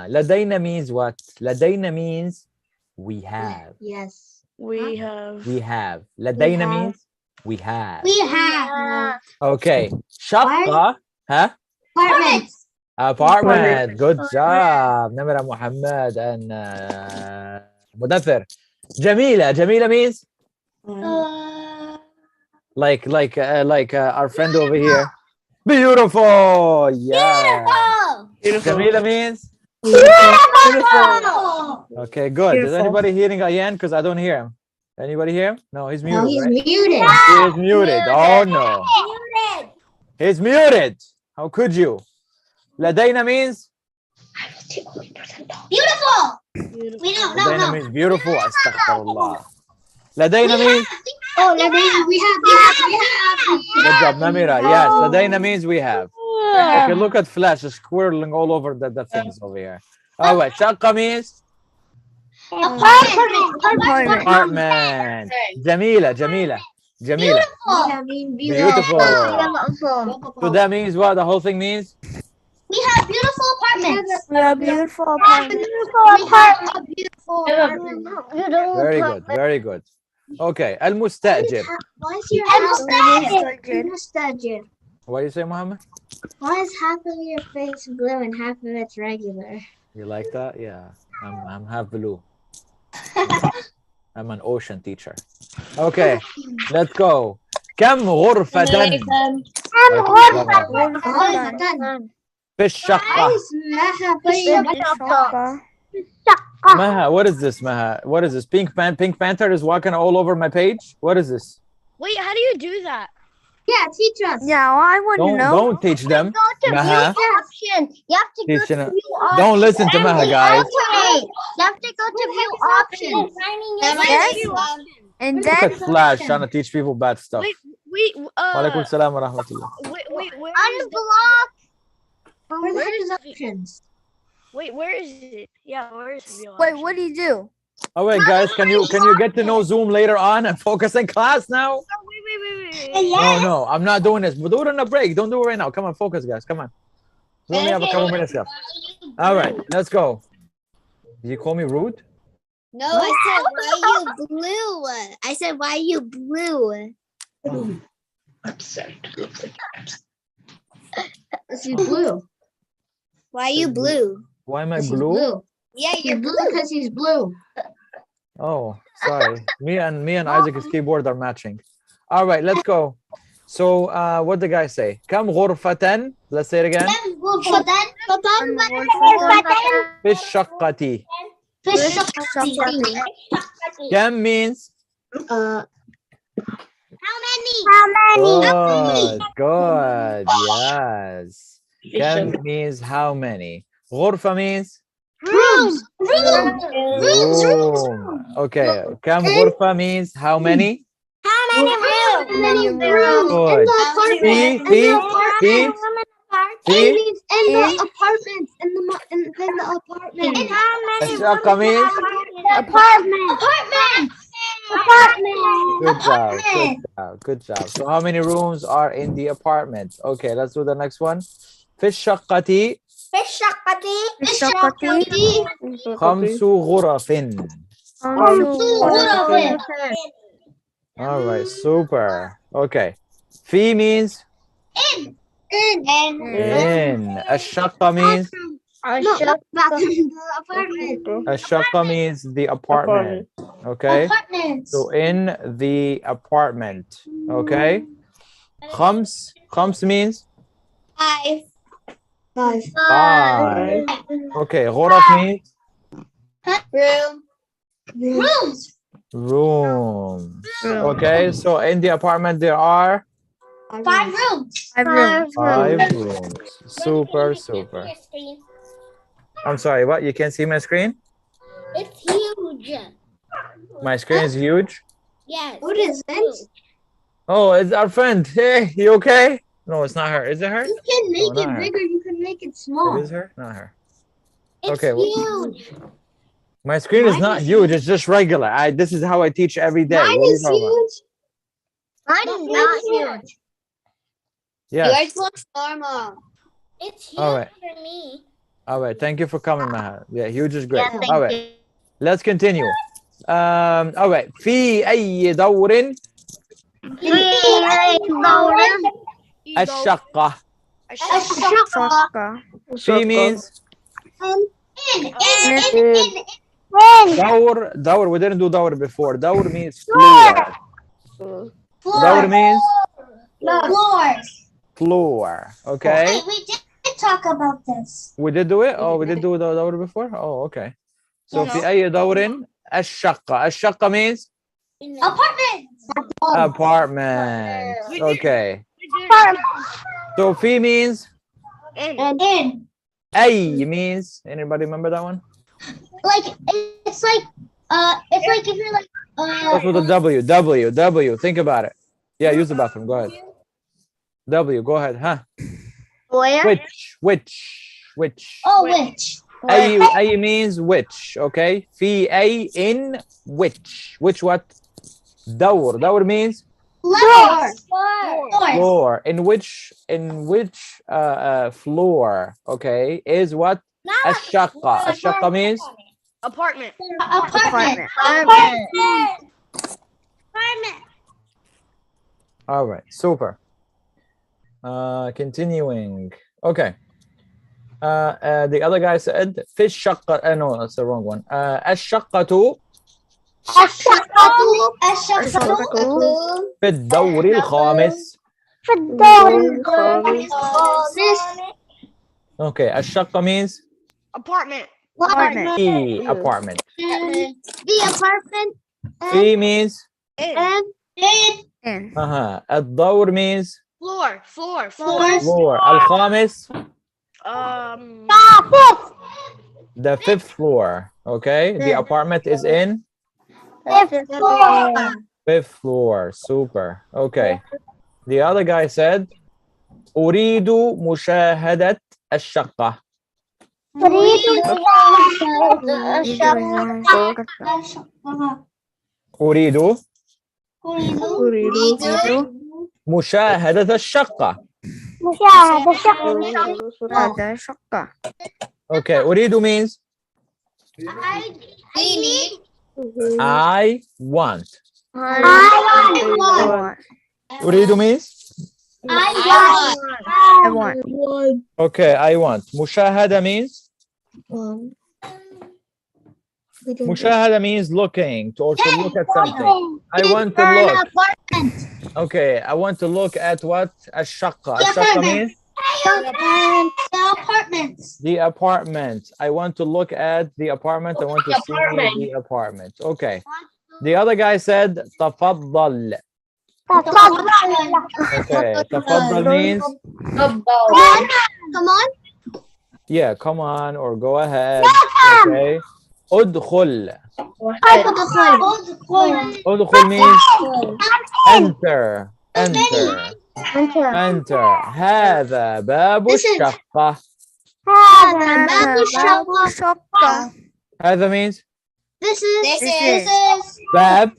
لدينا means what? لدينا means we have. Yes. We have. لدينا means we have. We have. Okay. شقة, huh? Apartment. Good job. Namira Muhammad and Mudathir. Jamila means? Like our friend over here. Beautiful. Yeah. Jamila means? Beautiful. Okay, good. Is anybody hearing Ayan? Because I don't hear him. Anybody hear him? No, he's muted. No, he's right? muted. He is muted. Oh no. He's muted. How could you? Ladaina means? Beautiful. Ladaina means beautiful. Astaghfirullah. Ladaina means? Oh, Ladaina, we have. Good job, Namira. Yes, Ladaina means we have. Okay, look at Flash squirreling all over the things over here. All right, Shaqqa means? Apartment. Apartment. Jamila. Jamila. Beautiful. So that means what? The whole thing means? We have beautiful apartments. Beautiful apartment. Very good. Very good. Okay. Al-Mustajir. Why is your house mustajir? What do you say, Muhammad? Why is half of your face blue and half of it's regular? You like that? Yeah. I'm half blue. I'm an ocean teacher. Okay. Let's go. كم غرفة في الشقة؟ Maha, what is this, Maha? What is this? Pink Panther is walking all over my page? What is this? Wait, how do you do that? Yeah, teach us. Yeah, well, I wouldn't know. Don't teach them. Maha. Options. You have to go to view options. Don't listen to Maha, guys. You have to go to view options. Yes. And Look at then Flash trying to teach people bad stuff. Wait, Walaikum salam wa rahmatullah. wait, Unblock. Where's the options? where is it? Yeah, where is the real wait, what do you do? All right, guys, can you get to know Zoom later on and focus in class now? Wait. No, I'm not doing this. We'll do it on a break. Don't do it right now. Come on, focus, guys. Come on. We only have a couple minutes left. All right, let's go. Did you call me rude? No, I said why you blue. I said why you blue. Upset. She's blue. Why you blue? Why am I blue? Yeah, you're blue because he's blue. Oh, sorry. me and Isaac's keyboard are matching. All right, let's go. So, what the guy say? كم غرفة? Let's say it again. في الشقة. كم means? How many? Good. Yes. كم means how many? غرفة means? Rooms. Room. Okay. كم غرفة means how many? How many rooms? Good. In the apartment. In the apartments. In the apartment. And how many الشقة means? Apartment. Good job. So how many rooms are in the apartment? Okay, let's do the next one. في الشقة خمس غرف. All right, super. Okay. في means? In. الشقة means? الشقة means the apartment. Okay. So in the apartment. Okay. خمس means? Five. Okay. غرف means? Rooms. Okay. So in the apartment there are? 5 rooms. 5 rooms. Super. I'm sorry, what? You can't see my screen? It's huge. My screen is huge? Yes. What is it? Oh, it's our friend. Hey, you okay? No, it's not her. Is it her? You can make No, it not her. bigger. You can make it small. It is her? Not her. It's Okay, well, huge. my screen is not huge. It's just regular. This is how I teach every day. Mine What are you is talking about? huge. Mine is not huge. Yes. Yours looks normal. It's huge All right. for me. All right. Thank you for coming, Maha. Yeah, huge is great. Yeah, thank All right. Let's continue. All right. في أي دور الشقة. في means دور. We didn't do دور before. دور means floor. دور means floor. Okay. Wait, we did talk about this. We did do it? Oh, we did do the دور before? Oh, okay. So في أي دور الشقة. الشقة means apartment. Okay. So في means In. أي means, anybody remember that one? Like it's like if you're like That's with the W. Think about it. Yeah, use the bathroom. Go ahead. W. Go ahead. Huh? where? Which? Oh, which? أي means which. Okay. في أي in which. Which what? دور. دور means Floor. In which floor? Okay, is what? الشقة. الشقة means Apartment. Apartment. all right. Super. Continuing. Okay. The other guy said في الشقة. No, that's the wrong one. الشقة في الدور الخامس. Okay. الشقة means Apartment. Apartment. the apartment. The apartment. في means And الدور means Floor. floor. الخامس the fifth floor. Okay. The apartment is in fifth floor. Super. Okay. The other guy said أريد مشاهدة الشقة. أريد مشاهدة الشقة. هذا شقة. Okay. أريد means I want. أريد means I want. okay. I want. مشاهدة means مشاهدة means looking, to also look at something. I want to look. Okay, I want to look at what? الشقة. الشقة means the apartment. I want to look at the apartment. I want to see the apartment. Okay. The other guy said تفضل. Okay, تفضل means Come on. yeah, come on or go ahead. Okay. ادخل. ادخل means enter. هذا باب الشقة. هذا means This is باب.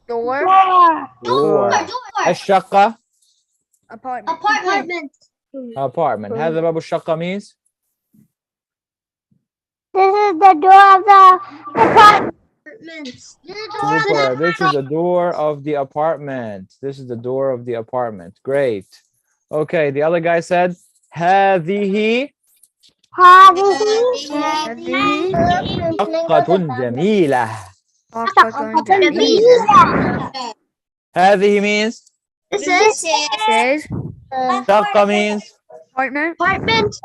Door. الشقة Apartment. apartment. هذا باب الشقة means This is the door of the apartment. super. This is the door of the apartment. This is the door of the apartment. Great. Okay, the other guy said هذه شقة جميلة. هذه means This is شقة means Apartment.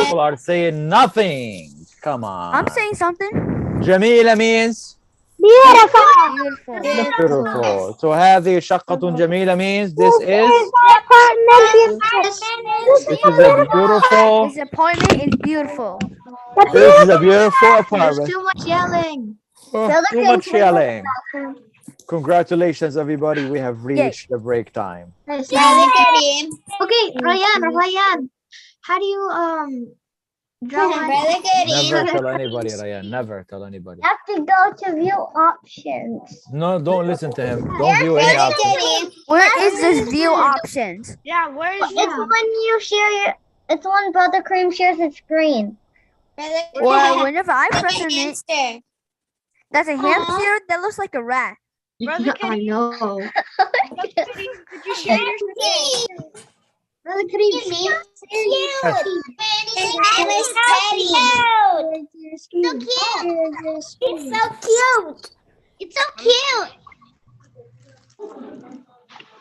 people are saying nothing. Come on. I'm saying something. جميلة means Beautiful. beautiful. So هذه شقة جميلة means this is a beautiful. This apartment is beautiful. This is a beautiful apartment. too much yelling. Oh, too much yelling. Congratulations, everybody. We have reached the break time. Okay, Ryan. How do you draw? Never tell anybody, Ryan. Never tell anybody. You have to go to view options. No, don't listen to him. Don't view any options. Where is this view options? Yeah, where is It's when you share your. It's when Brother Cream shares his screen. Well, whenever I press on it, that's a hamster that looks like a rat. Brother I know. Could you share your screen? Brother Cream, It's so cute.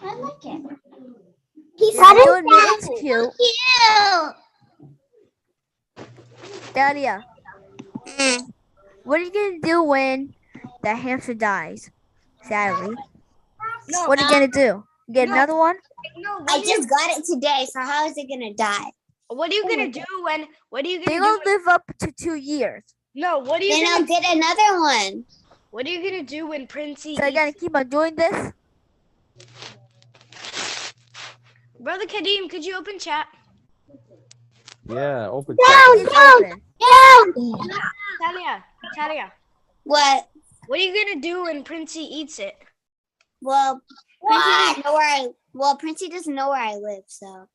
I like it. He's Yeah, you admit it's cute. cute. Dalia, what are you gonna do when the hamster dies? Sadly. What are you gonna do? Get another one? I just got it today, so how is it gonna die? What are you gonna do when? What are you They gonna will do? live up to 2 years. No, what are you Then gonna? I'll get another one. What are you gonna do when Princey? So you're gonna keep on doing this? Brother Kadeem, could you open chat? Yeah, open It's open. Talia, What? what are you gonna do when Princey eats it? Well, doesn't know where Princey doesn't know where I live, so.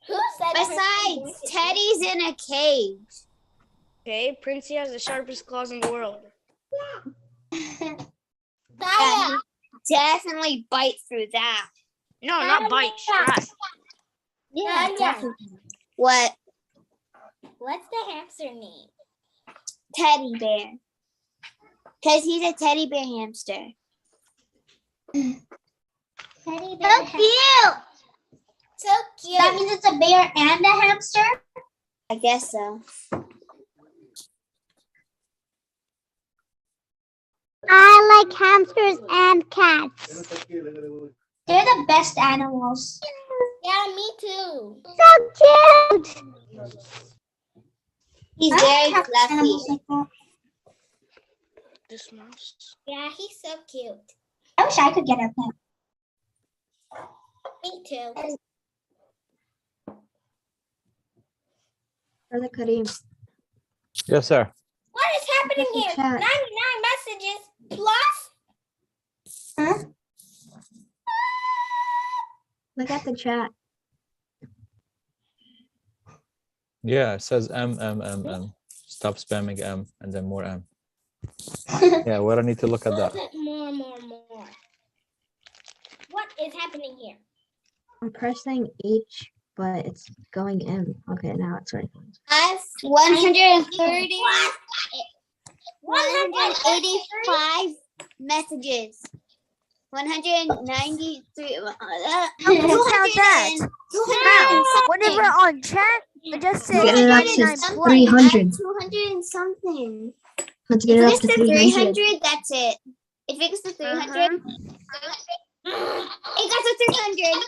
Who said Besides, Teddy's in a cage. Okay, Princey has the sharpest claws in the world. And he definitely bite through that. No, not bite, strap. Yeah, definitely. What? What's the hamster name? Teddy bear. Because he's a teddy bear hamster. Teddy So cute. So cute. That means it's a bear and a hamster? I guess so. I like hamsters and cats. They're the best animals. Yeah, me too. So cute. He's very fluffy. Like this mouse. Yeah, he's so cute. I wish I could get a pet. Me too. Brother Kareem. Yes, sir. What is happening here? 99 messages plus? Huh? Look at the chat. Yeah, it says M, M, M, M. Stop spamming M and then more M. Yeah, what I need to look at that. More. What is happening here? I'm pressing H, but it's going in. Okay, now it's right. I have 130. 185 messages. 193. Whenever on chat, it just says Get it up to 99 plus. 300. 200 and something. Let's If get it it up gets to to 300. 300, that's it. If it gets to 300, it got to 300.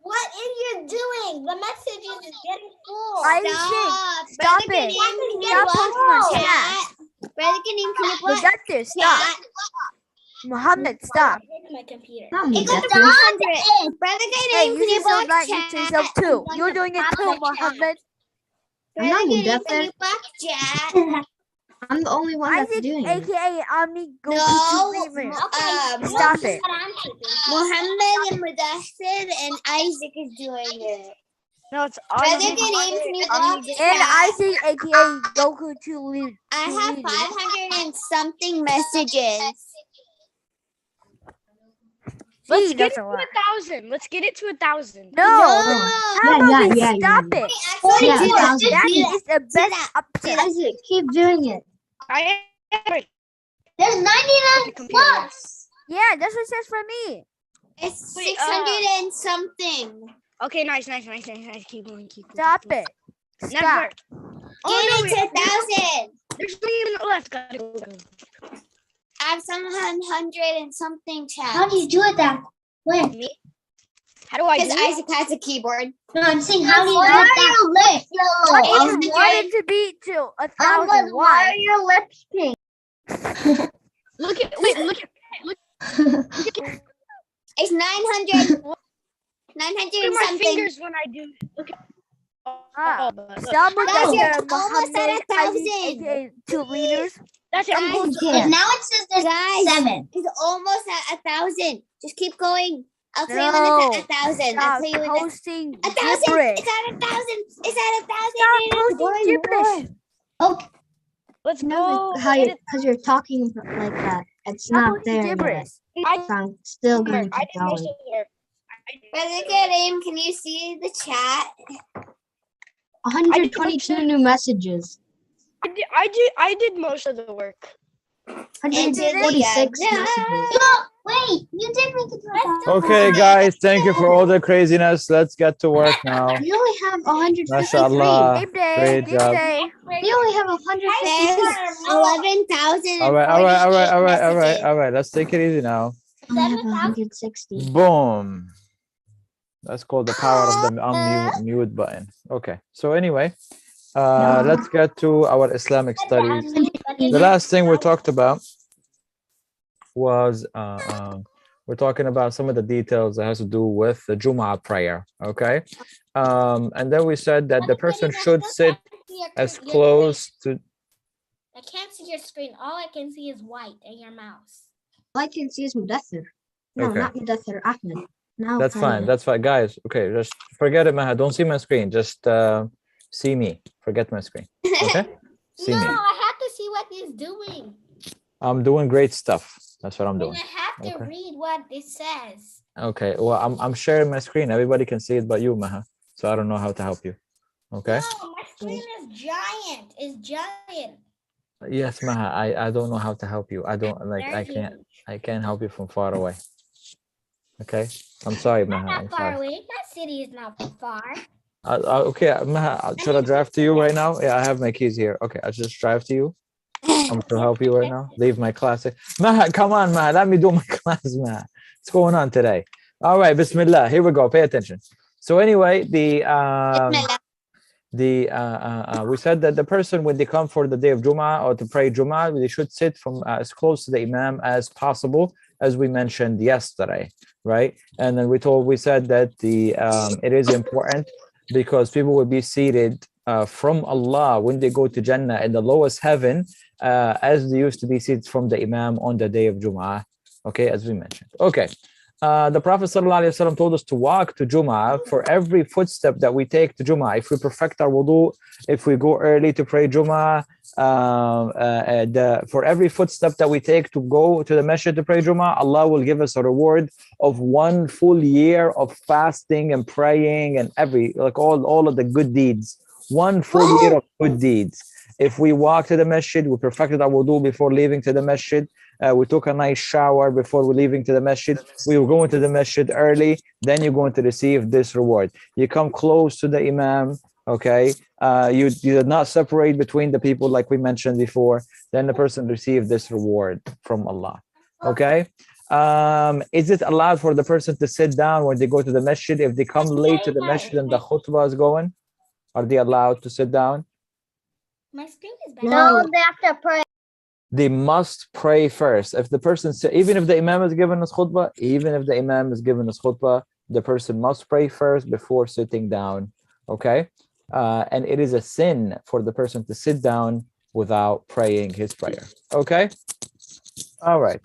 What are you doing? The messages is getting full. Stop it. Stop posting on chat. Brother Kaneem, can you block Productive, stop. chat? Muhammad, stop. My computer. It got to 300. Brother Hey, Kaneem, you can you just don't block like chat? to yourself too. You're doing it too, Muhammad. Brother Kaneem, can you block chat? I'm the only one that's Isaac, doing it. AKA Omni Goku No, Stop it. Muhammad and Mudassir and Isaac is doing it. No, it's Brother Kaneem, can you block and chat? Isaac, AKA Goku cheerleader. I have 500 and something messages. Let's get it to 1,000. Let's get it to 1,000. No. How about we stop it? That is the best option. Isaac, keep doing it. There's 99 plus. Yeah, that's what it says for me. It's 600 and something. Okay, nice. Keep going. Stop it. Stop. Get it to 1,000. There's 3 minutes left. Gotta go. I have some 100 and something tabs. How do you do it that quick? How do I do it? Because Isaac has a keyboard. No, I'm saying how do you do it that quick? I wanted to be to 1,000. Why are your lips pink? Look at it's 900. 900 and my something. fingers when I do. Look at. Stop with Guys, the you're almost at 1,000. AKA 2 liters. That's it. I'm Guys, close. Now it says there's Guys, 7. He's almost at 1,000. Just keep going. I'll tell you when it's at 1,000. I'll Stop tell you when it's posting 1,000. gibberish. It's at 1,000. It's at 1,000. Stop posting gibberish. Okay. Let's No, go. how you, because you're talking like that. It's Stop not posting there yet. gibberish. So I'm still going to I keep did most going. of the work. Brother Kareem, can you see the chat? 122 new messages. I did most of the work. 146 Yeah. messages. Wait, you did make it to Okay, guys, thank you for all the craziness. Let's get to work now. We only have 153. Mashallah. Game day. Great Game job. day. We only have 156. There's 11,000. All right. Let's take it easy now. We only have 160. Boom. That's called the power of the unmute button. Okay. So anyway, let's get to our Islamic studies. The last thing we talked about was we're talking about some of the details that has to do with the Jummah prayer. Okay. And then we said that the person should sit as close to I can't see your screen. All I can see is white and your mouse. All I can see is Mudathir. No, Okay. not Mudathir, Ahmed. Now That's fine. That's fine, guys. Okay, just forget it, Maha. Don't see my screen. Just see me. Forget my screen. Okay. See me. No, I have to see what he's doing. I'm doing great stuff. That's what I'm And doing. I have to read what it says. Okay. Well, I'm sharing my screen. Everybody can see it but you, Maha. So I don't know how to help you. Okay. No, my screen is giant. It's giant. Yes, Maha. I don't know how to help you. I don't like. I can't help you from far away. Okay. I'm sorry, Maha. Not I'm far sorry. away. My city is not far. Okay, Maha. Should I drive to you right now? Yeah, I have my keys here. Okay, I'll just drive to you. I'm to help you right now. Leave my class. Maha, come on, Maha. Let me do my class, Maha. What's going on today? All right, Bismillah. Here we go. Pay attention. So anyway, we said that the person, when they come for the day of Jummah or to pray Jummah, they should sit from as close to the Imam as possible, as we mentioned yesterday, right? And then we said that it is important because people will be seated from Allah when they go to Jannah in the lowest heaven, as they used to be seated from the Imam on the day of Jummah. Okay, as we mentioned. Okay. The Prophet ﷺ told us to walk to Jummah for every footstep that we take to Jummah. If we perfect our wudu, if we go early to pray Jummah, for every footstep that we take to go to the Masjid to pray Jummah, Allah will give us a reward of 1 full year of fasting and praying and all of the good deeds. 1 full year of good deeds. If we walk to the Masjid, we perfected our wudu before leaving to the Masjid. We took a nice shower before we leaving to the Masjid. We were going to the Masjid early. Then you're going to receive this reward. You come close to the Imam. Okay. You did not separate between the people like we mentioned before. Then the person received this reward from Allah. Okay. Is it allowed for the person to sit down when they go to the Masjid? If they come late to the Masjid and the khutbah is going, are they allowed to sit down? My screen is bad. No, they have to pray. They must pray first. If the person, even if the Imam is giving us khutbah, the person must pray first before sitting down. Okay. And it is a sin for the person to sit down without praying his prayer. Okay. All right.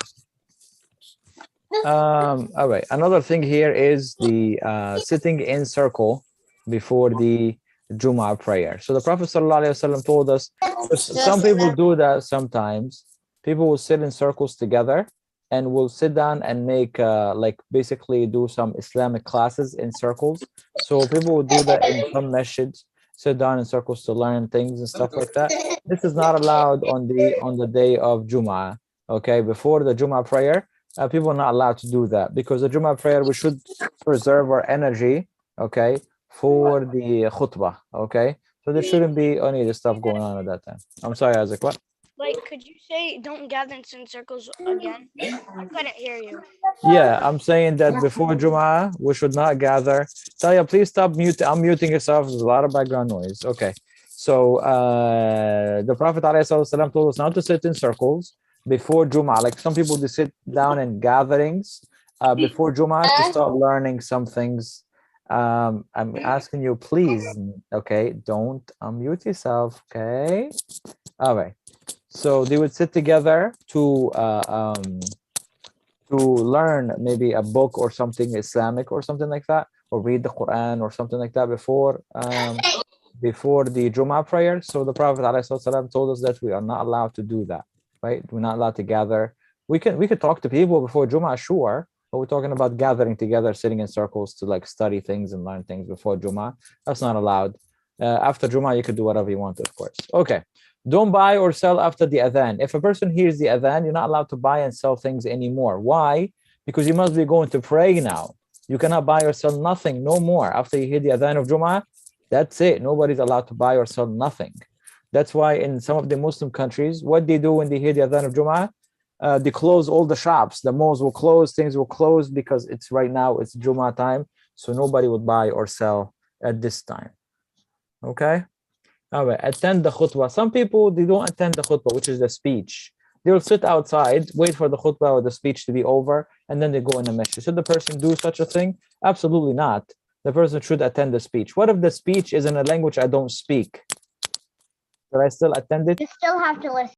All right. Another thing here is the sitting in circle before the Jummah prayer. So the Prophet ﷺ told us, some people do that sometimes. People will sit in circles together and will sit down and make basically do some Islamic classes in circles. So people will do that in some masjids, sit down in circles to learn things and stuff like that. This is not allowed on the day of Jummah. Okay, before the Jummah prayer, people are not allowed to do that, because the Jummah prayer, we should preserve our energy, okay, for the khutbah. Okay, so there shouldn't be any of this stuff going on at that time. I'm sorry, Isaac, what? Like, could you say don't gather in circles again? I couldn't hear you. Yeah, I'm saying that before Jummah, we should not gather. Talia, please stop unmuting yourself. There's a lot of background noise. Okay, so the Prophet ﷺ told us not to sit in circles before Jummah. Like some people, they sit down in gatherings before Jummah to start learning some things. I'm asking you, please, okay, don't unmute yourself, okay? All right. So they would sit together to learn maybe a book or something Islamic or something like that, or read the Quran or something like that before the Jummah prayer. So the Prophet ﷺ told us that we are not allowed to do that, right? We're not allowed to gather. We could talk to people before Jummah, sure, but we're talking about gathering together, sitting in circles to like study things and learn things before Jummah. That's not allowed. After Jummah, you could do whatever you want, of course. Okay. Don't buy or sell after the adhan. If a person hears the adhan, you're not allowed to buy and sell things anymore. Why? Because you must be going to pray now. You cannot buy or sell nothing, no more. After you hear the adhan of Jummah, that's it. Nobody's allowed to buy or sell nothing. That's why in some of the Muslim countries, what they do when they hear the adhan of Jummah, they close all the shops. The malls will close, things will close, because it's right now, it's Jummah time. So nobody would buy or sell at this time. Okay? All right, attend the khutbah. Some people, they don't attend the khutbah, which is the speech. They'll sit outside, wait for the khutbah or the speech to be over, and then they go in the masjid. Should the person do such a thing? Absolutely not. The person should attend the speech. What if the speech is in a language I don't speak? Should I still attend it? You still have to listen.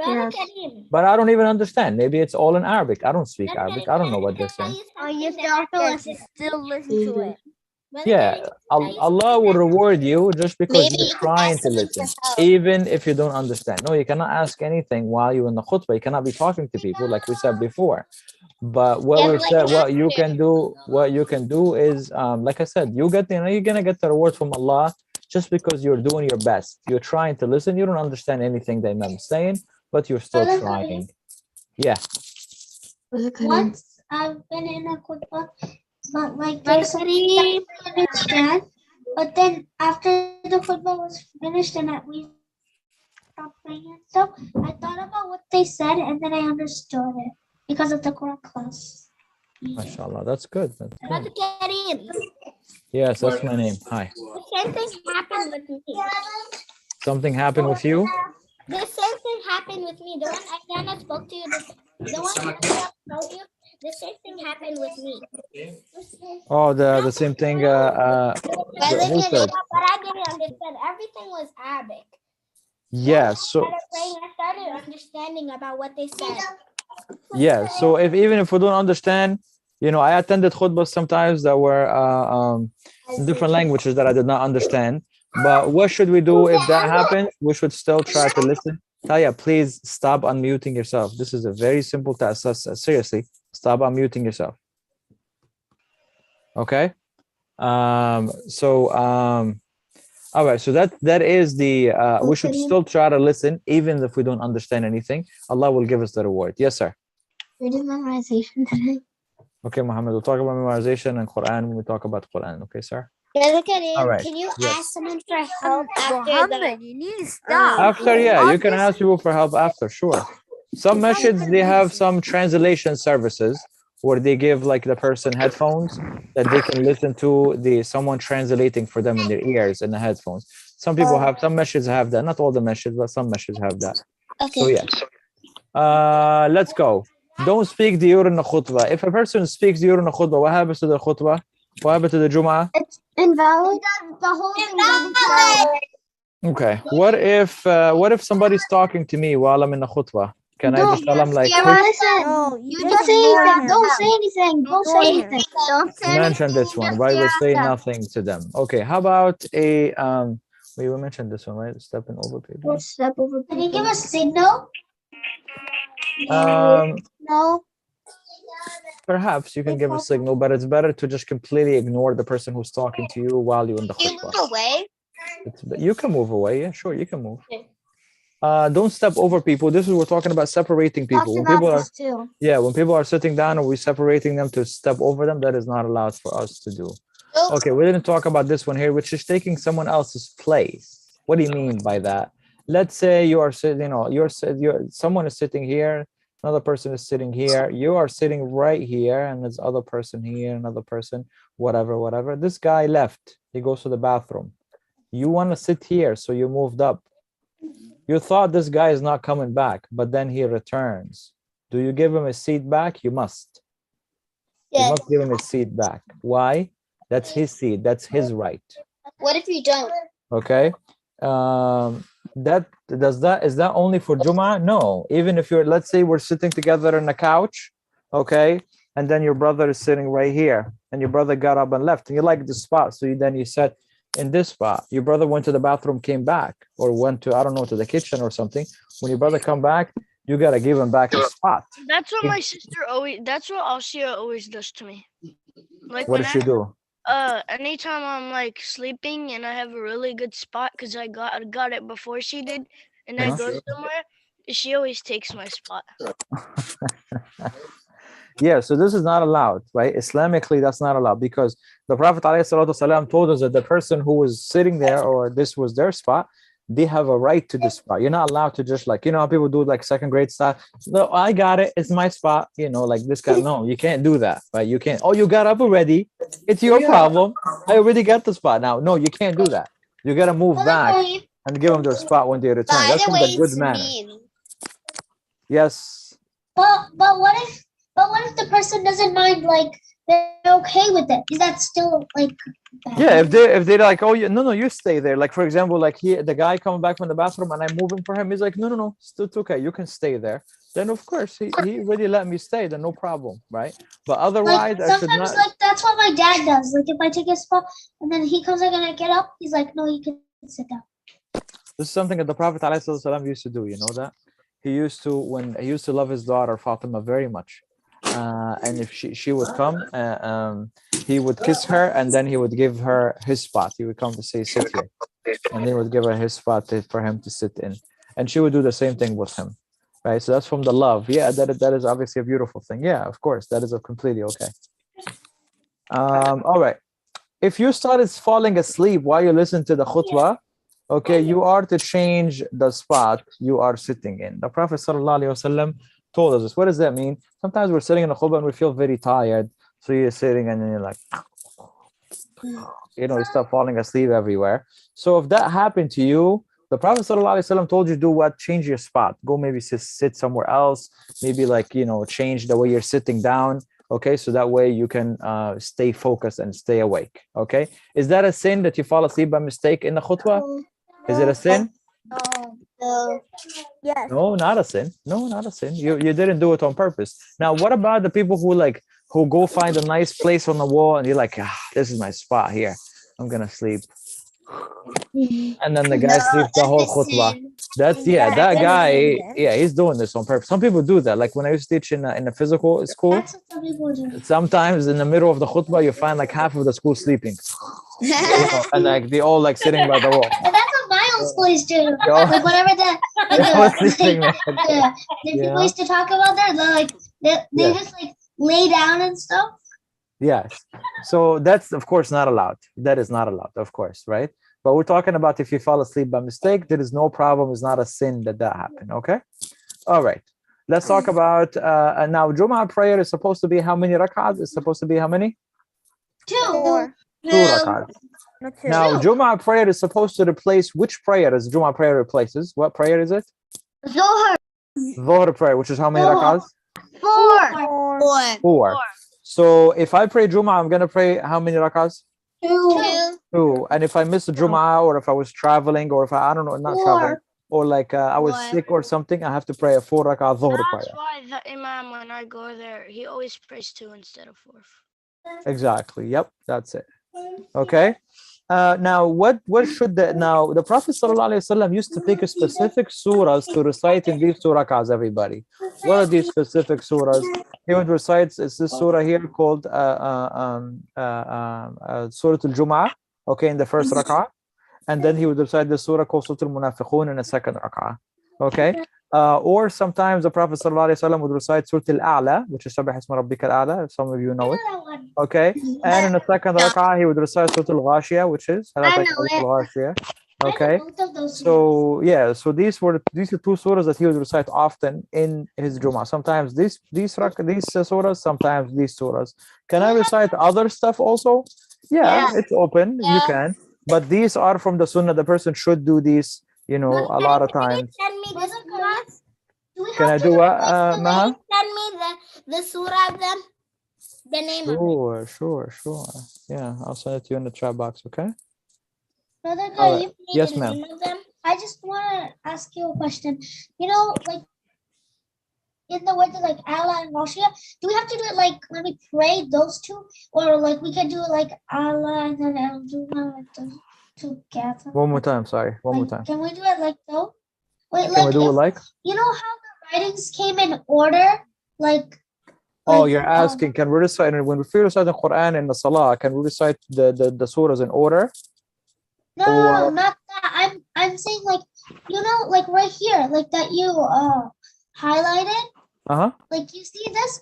Yes. But I don't even understand. Maybe it's all in Arabic. I don't speak Arabic. I don't know what they're saying. Oh, you still listen to it. Yeah, Allah will reward you just because you're trying to listen, even if you don't understand. No, you cannot ask anything while you're in the khutbah. You cannot be talking to people like we said before. But what we said, what you can do is, like I said, you're gonna get the reward from Allah just because you're doing your best. You're trying to listen. You don't understand anything the Imam is saying, but you're still trying. Yeah. Once I've been in a khutbah, but like there's something that I don't understand. But then after the khutbah was finished and we stopped praying and stuff, I thought about what they said and then I understood it because of the Quran class. MashaAllah, that's good. That's good. Yes, that's my name. Hi. The same thing happened with me. Something happened with you? The same thing happened with me. The one Ayana spoke to you, the one I told you, the same thing happened with me. Oh, the same thing. Who said? But I didn't understand. Everything was Arabic. Yeah. So. I started understanding about what they said. Yeah. So even if we don't understand, I attended khutbahs sometimes that were in different languages that I did not understand. But what should we do if that happens? We should still try to listen. Taya, please stop unmuting yourself. This is a very simple task. Seriously, stop unmuting yourself. Okay. All right. So that is the. We should still try to listen, even if we don't understand anything. Allah will give us the reward. Yes, sir. We did memorization today. Okay, Muhammad. We'll talk about memorization and Quran when we talk about Quran. Okay, sir. All right. Can you Yes. ask someone for help after Muhammad, you need to stop. After, yeah, you can ask people for help after, sure. Some masjids, they have some translation services where they give like the person headphones that they can listen to someone translating for them in their ears in the headphones. Some people have, some masjids have that. Not all the masjids, but some masjids have that. Okay. So yeah. Let's go. Don't speak during the khutbah. If a person speaks during the khutbah, what happens to the khutbah? What happened to the Jummah? It's invalid. The whole thing is Okay. What if somebody's talking to me while I'm in the khutbah? Can I just tell them like? No, you just say anything. Don't say anything. Don't say anything. Don't say Mention this one, right? We say nothing to them. Okay. How about a we mentioned this one, right? Stepping over people. Step over. Can you give a signal? No. Perhaps you can give a signal, but it's better to just completely ignore the person who's talking to you while you're in the khutbah. Move away. You can move away. Yeah, sure, you can move. Don't step over people. This is we're talking about separating people. When people are sitting down and we're separating them to step over them, that is not allowed for us to do. Okay, we didn't talk about this one here, which is taking someone else's place. What do you mean by that? Let's say you are sitting, someone is sitting here, another person is sitting here, you are sitting right here, and there's other person here, another person, whatever. This guy left. He goes to the bathroom. You want to sit here, so you moved up. You thought this guy is not coming back, but then he returns. Do you give him a seat back? You must. Yes. You must give him a seat back. Why? That's his seat. That's his right. What if you don't? Okay. Is that only for Jummah? No. Even if you're, let's say we're sitting together on a couch, okay, and then your brother is sitting right here, and your brother got up and left, and you like the spot, so then you said in this spot. Your brother went to the bathroom, came back, or went to, I don't know, to the kitchen or something. When your brother come back, you gotta give him back a spot. That's what my sister always. That's what Asia always does to me. Like what does she do? Anytime I'm like sleeping and I have a really good spot because I got it before she did, and I go somewhere, she always takes my spot. Yeah, so this is not allowed, right? Islamically, that's not allowed, because the Prophet ﷺ told us that the person who was sitting there, or this was their spot, they have a right to this spot. You're not allowed to just like, how people do like second grade stuff. No, I got it. It's my spot. Like this guy. No, you can't do that, right? You can't. Oh, you got up already. It's your problem. I already got the spot now. No, you can't do that. You got to move back and give them their spot when they return. That's from the good manner. Yes. But what if the person doesn't mind like they're okay with it. Is that still like bad? Yeah, if they're like, oh, no, you stay there. Like for example, like the guy coming back from the bathroom and I'm moving for him. He's like, no, it's okay. You can stay there. Then of course he really let me stay. Then no problem, right? But otherwise, Like I should sometimes, not. like that's what my dad does. Like if I take a spot and then he comes like and I get up, he's like, no, you can sit down. This is something that the Prophet ﷺ used to do. You know that he used to love his daughter Fatima very much, and if she would come, he would kiss her and then he would give her his spot. He would come to say sit here, and he would give her his spot for him to sit in, and she would do the same thing with him, right? So that's from the love. Yeah, that is obviously a beautiful thing. Yeah, of course, that is completely okay. All right. If you started falling asleep while you listen to the khutbah, okay, you are to change the spot you are sitting in. The Prophet ﷺ told us this. What does that mean? Sometimes we're sitting in the khutbah and we feel very tired. So you're sitting and then you're like, you start falling asleep everywhere. So if that happened to you, the Prophet ﷺ told you do what? Change your spot. Go maybe sit somewhere else. Maybe change the way you're sitting down. Okay, so that way you can stay focused and stay awake. Okay, is that a sin that you fall asleep by mistake in the khutbah? Is it a sin? Yes. No, not a sin. No, not a sin. You didn't do it on purpose. Now, what about the people who go find a nice place on the wall and you're like, this is my spot here. I'm gonna sleep. And then the guy sleeps the whole khutbah. That guy, he's doing this on purpose. Some people do that. Like when I used to teach in a physical school, That's what some people do. sometimes in the middle of the khutbah, you find like half of the school sleeping. And like they all like sitting by the wall. But that's what my old school used to do. Yo. Like whenever the Yeah. people used to talk about that, they're like they just like lay down and stuff. Yes. So that's of course not allowed. That is not allowed, of course, right? But we're talking about if you fall asleep by mistake, there is no problem. It's not a sin that happened. Okay. All right. Let's talk about now. Jummah prayer is supposed to be how many rak'ahs? It's supposed to be how many? 2. 2 rak'ahs. Now, Jummah prayer is supposed to replace which prayer? Is Jummah prayer replaces? What prayer is it? Zohar. Dhuhr prayer, which is how many rak'ahs? 4. 4. So if I pray Jummah, I'm gonna pray how many rak'ahs? 2. 2. And if I miss the Jummah, or if I was traveling, or if I don't know, not traveling, or like I was sick or something, I have to pray a 4 rak'ah dhuhr prayer. That's why the imam, when I go there, he always prays 2 instead of 4. Exactly. Yep. That's it. Okay. Now, what should the Prophet ﷺ used to pick specific surahs to recite in these 2 rak'ahs, everybody. What are these specific surahs? He would recite this surah here called Surah Al-Jum'ah, okay, in the first rak'ah. And then he would recite the surah called Surah Al-Munafiqun in the second rak'ah. Okay. Or sometimes the Prophet ﷺ would recite Surah Al-A'la, which is Sabbih Isma Rabbika Al-A'la, if some of you know it. Okay. And in the second rak'ah, he would recite Surah Al-Ghashiyah, which is Al-Ghashiyah. Okay. So yeah, so these are 2 surahs that he would recite often in his Jummah. Sometimes these surahs, sometimes these surahs. Can I recite other stuff also? Yeah, it's open. You can. But these are from the Sunnah. The person should do these, a lot of times. Send me the surahs. Can I do what, Maha? Send me the surah of them. The name of it. Sure. Yeah, I'll send it to you in the chat box, okay? Brother, All right. you need Yes, the ma'am. name of them. I just want to ask you a question. Like in the words of like Allah and Rashia, do we have to do it like when we pray those 2, or like we can do it like Allah and then Al-Jum'ah like those together? One more time, sorry. One more time. Can we do it like though? Wait, Can we do it like? You know how the writings came in order? Oh, you're asking, can we recite, when we recite the Quran in the Salah, can we recite the surahs in order? No, not that. I'm saying like, like right here, like that you highlighted. Like you see this?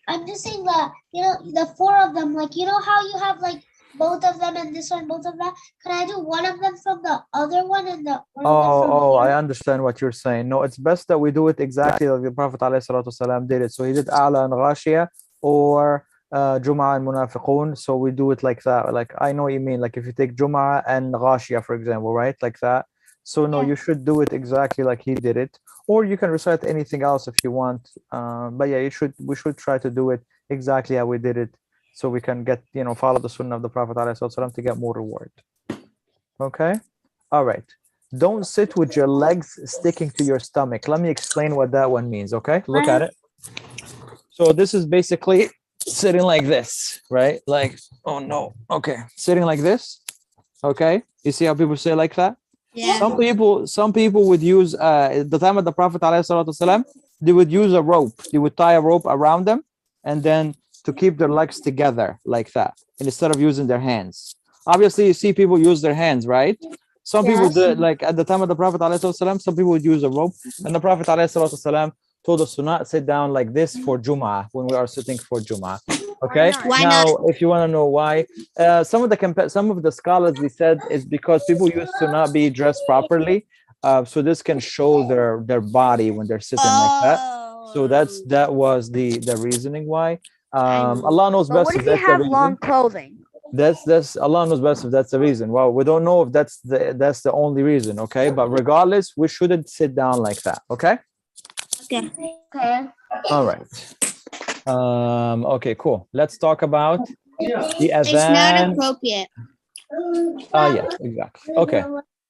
I'm just saying that, the 4 of them, like, how you have like both of them and this one, both of that. Can I do one of them from the other one and the I understand what you're saying. No, it's best that we do it exactly like the Prophet ﷺ did it. So he did A'la and Ghashiyah, or Jummah and Munafiqun. So we do it like that. Like, I know what you mean. Like if you take Jummah and Ghashiyah, for example, right? Like that. So no, you should do it exactly like he did it. Or you can recite anything else if you want. But yeah, we should try to do it exactly how we did it. so we can get, follow the sunnah of the Prophet ﷺ to get more reward. Okay? All right. Don't sit with your legs sticking to your stomach. Let me explain what that one means, okay? Look at it. So this is basically sitting like this, right? Like, oh no, okay. Sitting like this, okay? You see how people say like that? Yeah. Some people would use, at the time of the Prophet ﷺ, they would use a rope. They would tie a rope around them and then to keep their legs together like that, and instead of using their hands. Obviously, you see people use their hands, right? Some people did, like at the time of the Prophet ﷺ, some people would use a rope, and the Prophet ﷺ told us to not sit down like this for Jummah when we are sitting for Jummah. Okay. Why now, not? if you want to know why, some of the scholars, they said it's because people used to not be dressed properly, so this can show their body when they're sitting like that. So that was the reasoning why. Allah knows But best what if if you that's the have reason. long clothing? That's Allah knows best if that's the reason. Well, we don't know if that's the only reason. Okay, but regardless, we shouldn't sit down like that. Okay. Okay. All right. Okay, cool. Let's talk about the It's not adhan. appropriate. Yeah, exactly. Okay.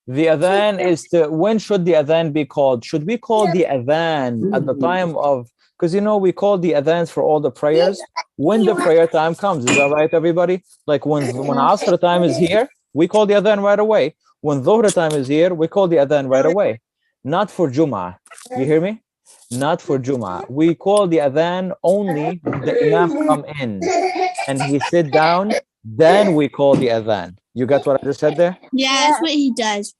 The adhan is when should the adhan be called? Should we call the adhan at the time of, because we call the adhans for all the prayers when the prayer time comes. Is that right, everybody? Like when Asr time is here, we call the adhan right away. When Dhuhr time is here, we call the adhan right away. Not for Jummah. You hear me? Not for Jummah. We call the adhan only when the Imam come in and he sit down, then we call the adhan. You got what I just said there? Yeah, that's what he does.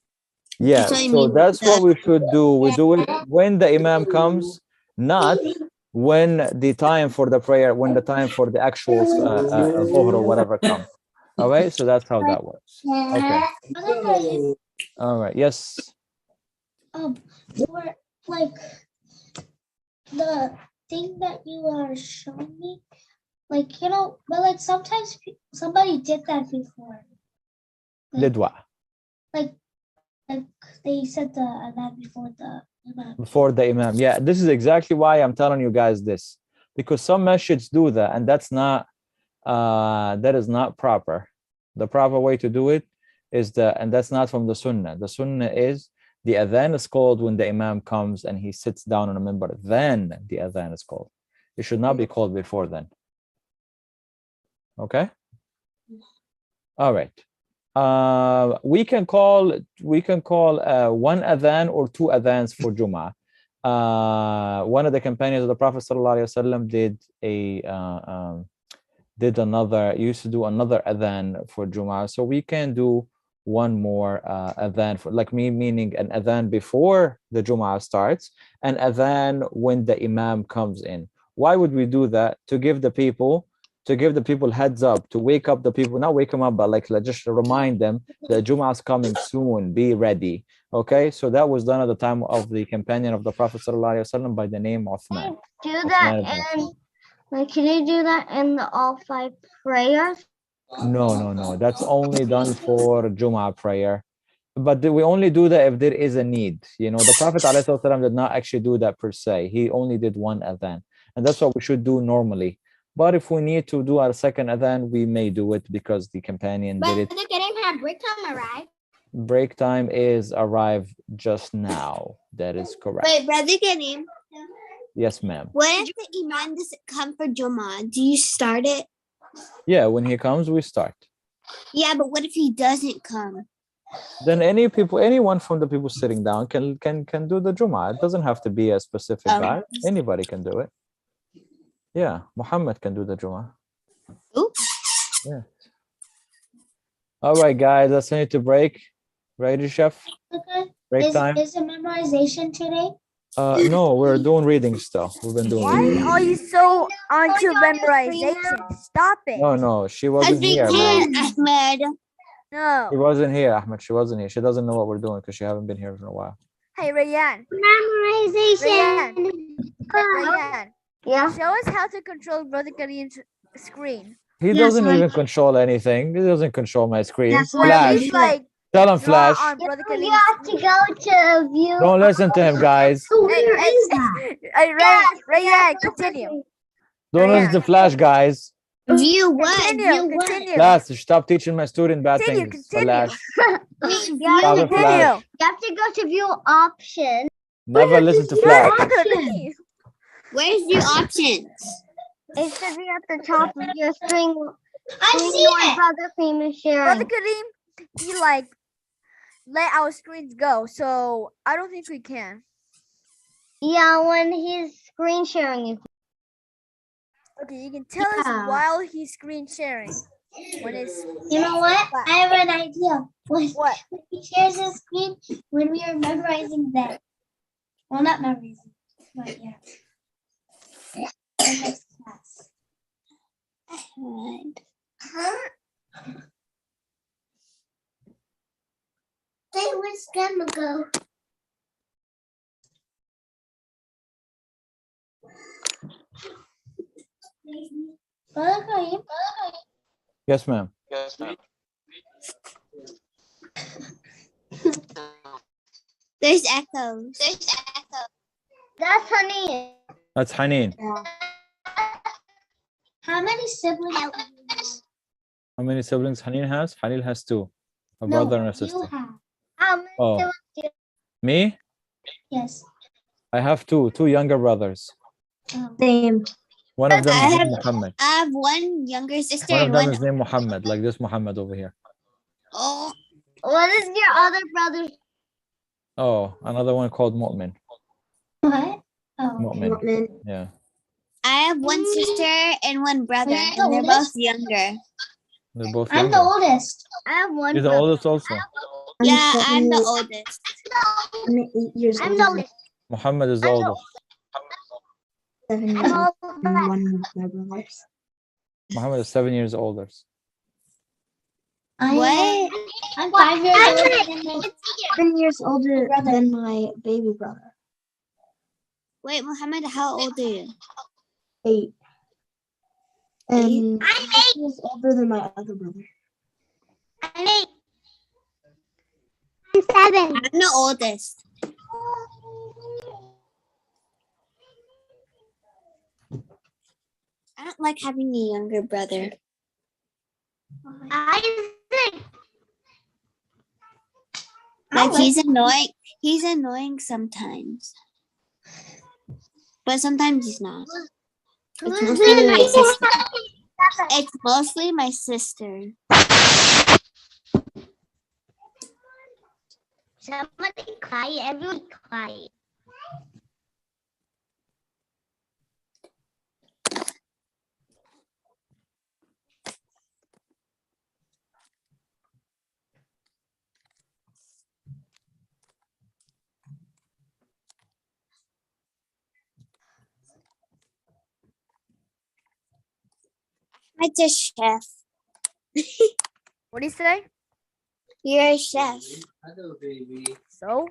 Yeah, That's what he so means that's by what we should do. We do it when the Imam comes, not when the time for the prayer, when the time for the actual Dhuhr or whatever comes. All right, so that's how that works. Okay. All right, yes. For like the thing that you are showing me, like but like sometimes somebody did that before. Lidwa. Like they said the adhan before the imam. Before the Imam. Yeah, this is exactly why I'm telling you guys this. Because some masjids do that, and that is not proper. The proper way to do it is and that's not from the Sunnah. The Sunnah is the adhan is called when the Imam comes and he sits down on a minbar. Then the adhan is called. It should not be called before then. Okay? All right. We can call one adhan or two adhans for Jummah. One of the companions of the Prophet ﷺ used to do another adhan for Jummah. So we can do one more adhan for, like me, meaning an adhan before the Jummah starts, and adhan when the Imam comes in. Why would we do that? To give the people heads up, to wake up the people, not wake them up, but like just to remind them that Jummah is coming soon, be ready. Okay, so that was done at the time of the companion of the Prophet ﷺ by the name of Uthman. Can you do that in all 5 prayers? No. That's only done for Jummah prayer. But we only do that if there is a need. The Prophet ﷺ did not actually do that per se. He only did one adhan. And that's what we should do normally. But if we need to do our second adhan, we may do it because the companion did it. But they didn't have break time arrive. Break time is arrived just now. That is correct. Wait, Brother Kareem. Yes, ma'am. What if the imam doesn't come for Jummah? Do you start it? Yeah, when he comes, we start. Yeah, but what if he doesn't come? Then anyone from the people sitting down can do the Jummah. It doesn't have to be a specific guy. Anybody can do it. Yeah, Muhammad can do the Jummah. Oops. Yeah. All right, guys, let's need to break. Ready, Chef? Okay. Break time. Is it memorization today? No, we're doing reading still. We've been doing Why reading. are you so onto memorization? Stop it. No, she wasn't here. Ahmed. No. She wasn't here, Ahmed. She wasn't here. She doesn't know what we're doing because she haven't been here in a while. Hey, Rayan. Memorization. Rayan. Yeah. Show us how to control Brother Kareem's screen. He doesn't even control anything. He doesn't control my screen. Well, Flash. like, Tell him, Flash. on Brother You Kareem's have to go to view. Don't listen to him, guys. Rayan, continue. Don't listen to Flash, guys. View what? Continue. Class, stop teaching my student bad things. Continue. Flash. You Stop it, Flash. have to go to view options. Never listen to Flash. Where's view options? It should be at the top of your screen. I see it. Brother Kareem is sharing. Brother Kareem, he like let our screens go, so I don't think we can. Yeah, when he's screen sharing. Okay, you can tell us while he's screen sharing. When it's You know what? I have an idea. When What? he shares his screen, when we are memorizing that. Well, not memorizing, but yeah. The next class. Right. Hey, where's Grandma go? Brother Kareem? Yes, ma'am. There's echoes. That's honey. That's Haneen. How many siblings do you have? How many siblings Haneen has? Haneen has 2. A brother and a sister. You have. Oh. Me? Yes. I have 2 younger brothers. Same. One of them is named Muhammad. I have one younger sister One of and them one. is named Muhammad, like this Muhammad over here. Oh. What is your other brother? Oh, another one called Mu'min. What? Oh. Mu'min. Yeah. I have one sister and one brother, and they're both younger. They're both I'm younger. the oldest. I have one. You're the oldest also. Yeah, I'm the oldest. I'm 8 years I'm old. the oldest. Muhammad is the oldest. 7 years old. And one of my brothers. Muhammad is 7 years older. What? I'm 5 years old. 7 years older than my baby brother. Wait, Muhammad, how old are you? 8. And 6 years older than my other brother. I'm 8. I'm 7. I'm the oldest. I don't like having a younger brother. Like he's annoying. He's annoying sometimes. But sometimes he's not. It's mostly my sister. It's mostly my sister. Somebody quiet, everyone quiet. I'm a chef. What do you say? You're a chef. Hello, baby. So?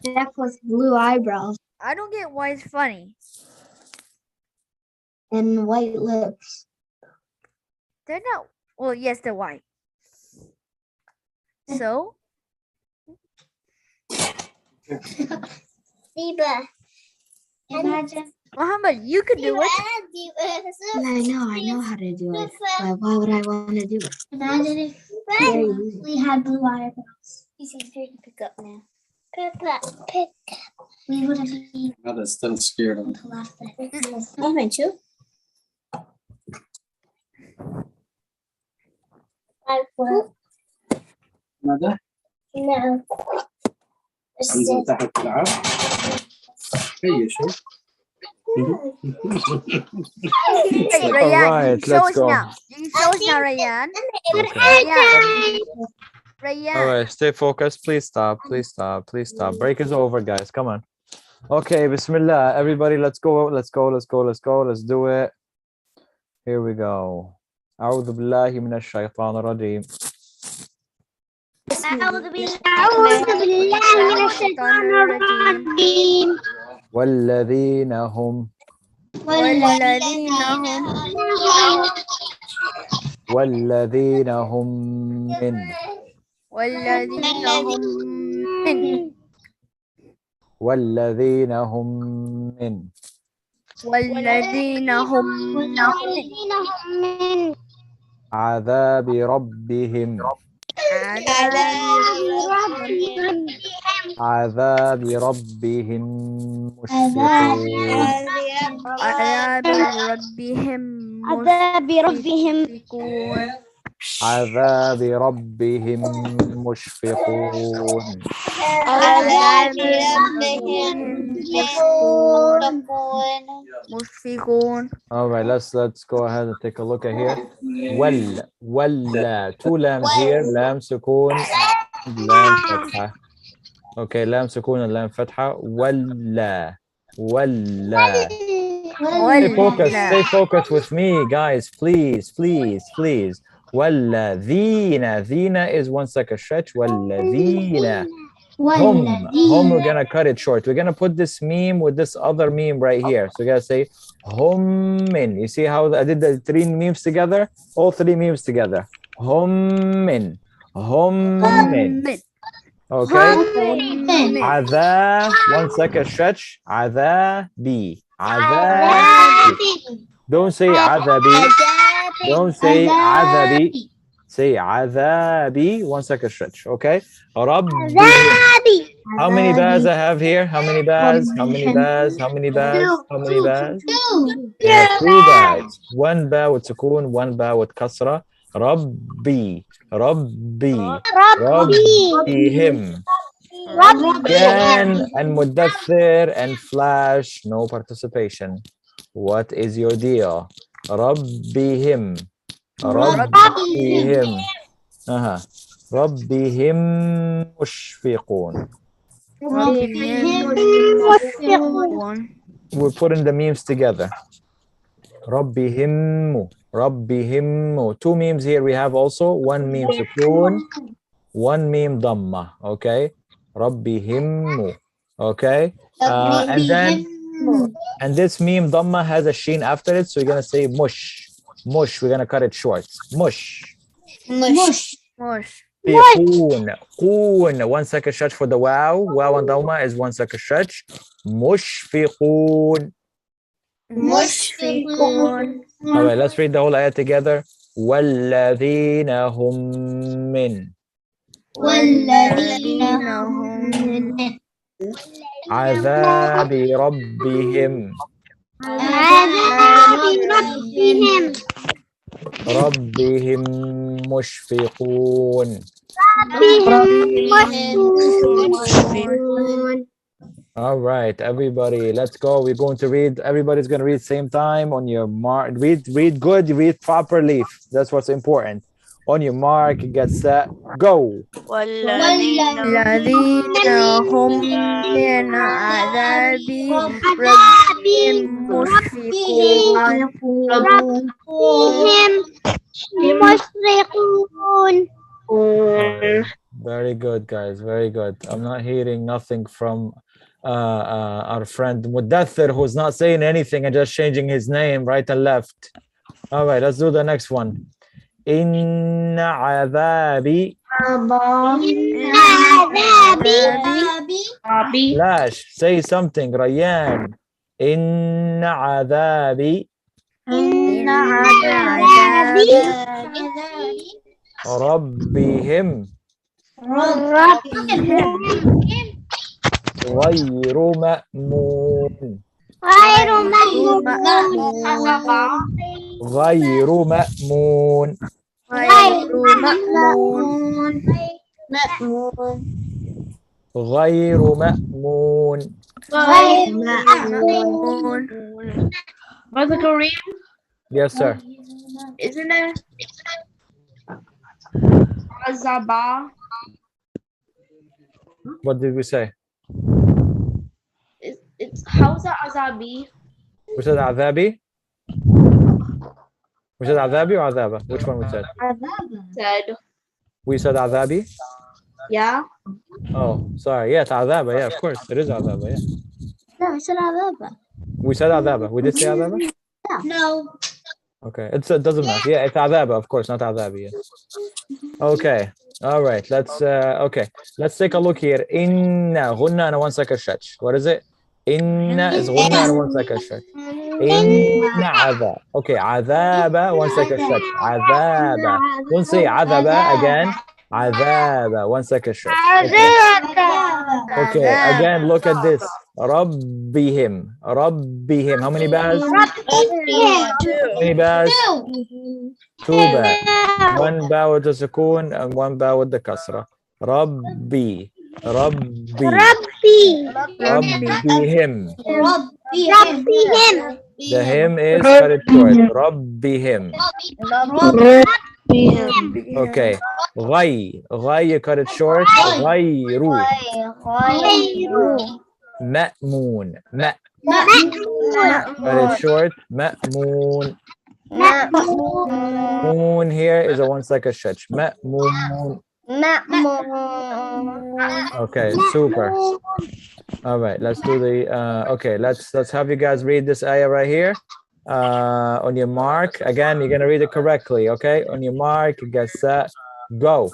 Chef with blue eyebrows I don't get why it's funny. and white lips. They're not. Well, yes, they're white. So? Zebra. Imagine. Muhammad, you could do it. I know how to do it. But why would I want to do it? Imagine if Very easy. we had blue eyebrows. He's easier to pick up now. Pick up. We would have been Mother's still scared of him. to laugh at it. I'm meant to. ماذا؟ No. أنت تحت تلعب؟ هي شو؟ Hey, Rayan, Alright, you show let's us go. now. You show us now, Rayan. Rayan. All right, stay focused. Please stop. Please stop. Please stop. Break is over, guys. Come on. Okay, Bismillah. Everybody, let's go. Let's go. Let's go. Let's go. Let's do it. Here we go. أعوذ بالله من الشيطان الرجيم. أعوذ بالله من الشيطان الرجيم. والذين هم والذين هم من والذين هم من والذين هم من والذين هم من عذاب ربهم عذاب عذاب ربهم مشفقون عذاب ربهم عذاب ربهم مشفقون عذاب ربهم مشفقون عذاب ربهم مشفقون. All right, let's go ahead and take a look at here. ولا two lambs here, lam sukun, lam fatha. Okay, lam sukun and lam fatha. ولا Stay focused with me, guys. Please. Thina is one second stretch. Thina. Hum, we're gonna cut it short. We're gonna put this meme with this other meme right here. So we gotta say hummin. You see how I did the three memes together? All three memes together. Hummin. Okay. Adha, one second stretch. Adhabi. Don't say adhabi. Don't say adhabi. Say adhabi. One second stretch. Okay. Rabbi. How many bas I have here? How many bas? Yeah, 3 bas. 1 ba with sukoon, 1 ba with kasra. Rabbi. Him. Again, and Muddathir and Flash, no participation. What is your deal? Rabbihim. Rabbihim mushfiqun. We're putting the memes together. Rabbihim. 2 memes here we have also. 1 meme sukoon, 1 meme dhamma. Okay. Rabbihim. Okay. And this meme dhamma has a sheen after it, so we're gonna say mush. We're gonna cut it short. Mush. Qun. 1 second stretch for the wow. Wow and dhamma is 1 second stretch. Mushfiqun. All right, let's read the whole ayah together. وَالَّذِينَ هُمْ مِنْ عَذَابِ رَبِّهِمْ مُشْفِقُونَ. All right, everybody, let's go. We're going to read. Everybody's going to read same time on your mark. Read good, read properly. That's what's important. On your mark, get set, go. والذين هم من عذاب ربهم مشفقون. Very good, guys. Very good. I'm not hearing nothing from our friend Muddathir, who's not saying anything and just changing his name right and left. All right, let's do the next one. Inna adhabi. Flash, say something. Rayyan. Inna adhabi. Rabbihim. غير مأمون. غير مأمون. غير مأمون. Brother Kareem? Yes, sir. Isn't it Azaba? What did we say? It's how's that Azabi? We said Adhabi? We said Adhabi or Adhaba? Which one we said? Said. We said Adhabi? Yeah. Oh, sorry. Yeah, it's Adhaba. Yeah, of course. It is Adhaba. Yeah. No, I said Adhaba. We said Adhaba. We did say Adhaba? No. Okay. It doesn't matter. Yeah, it's Adhaba, of course, not Adhabi. Yeah. Okay. All right. Let's take a look here. Inna, ghunna and 1 second stretch. What is it? Inna is ghunna and 1 second stretch. إن عذاب. Okay, عذاب. One second stretch. عذاب. Don't say عذاب again. عذاب. One second stretch. Okay, again, look at this. ربهم. ربهم. How many bars? How many bars? Two bars. One bar with the sukoon and one bar with the kasra. ربي. ربي. ربهم. The him is cut it short. ربهم. Okay. غي. غي you cut it short. غيرو. مأمون. Cut it short. مأمون. Moon here is a 1 second stretch. مأمون. Okay, super. All right, let's do the okay, let's have you guys read this ayah right here. On your mark. Again, you're gonna read it correctly, okay? On your mark, get set, go.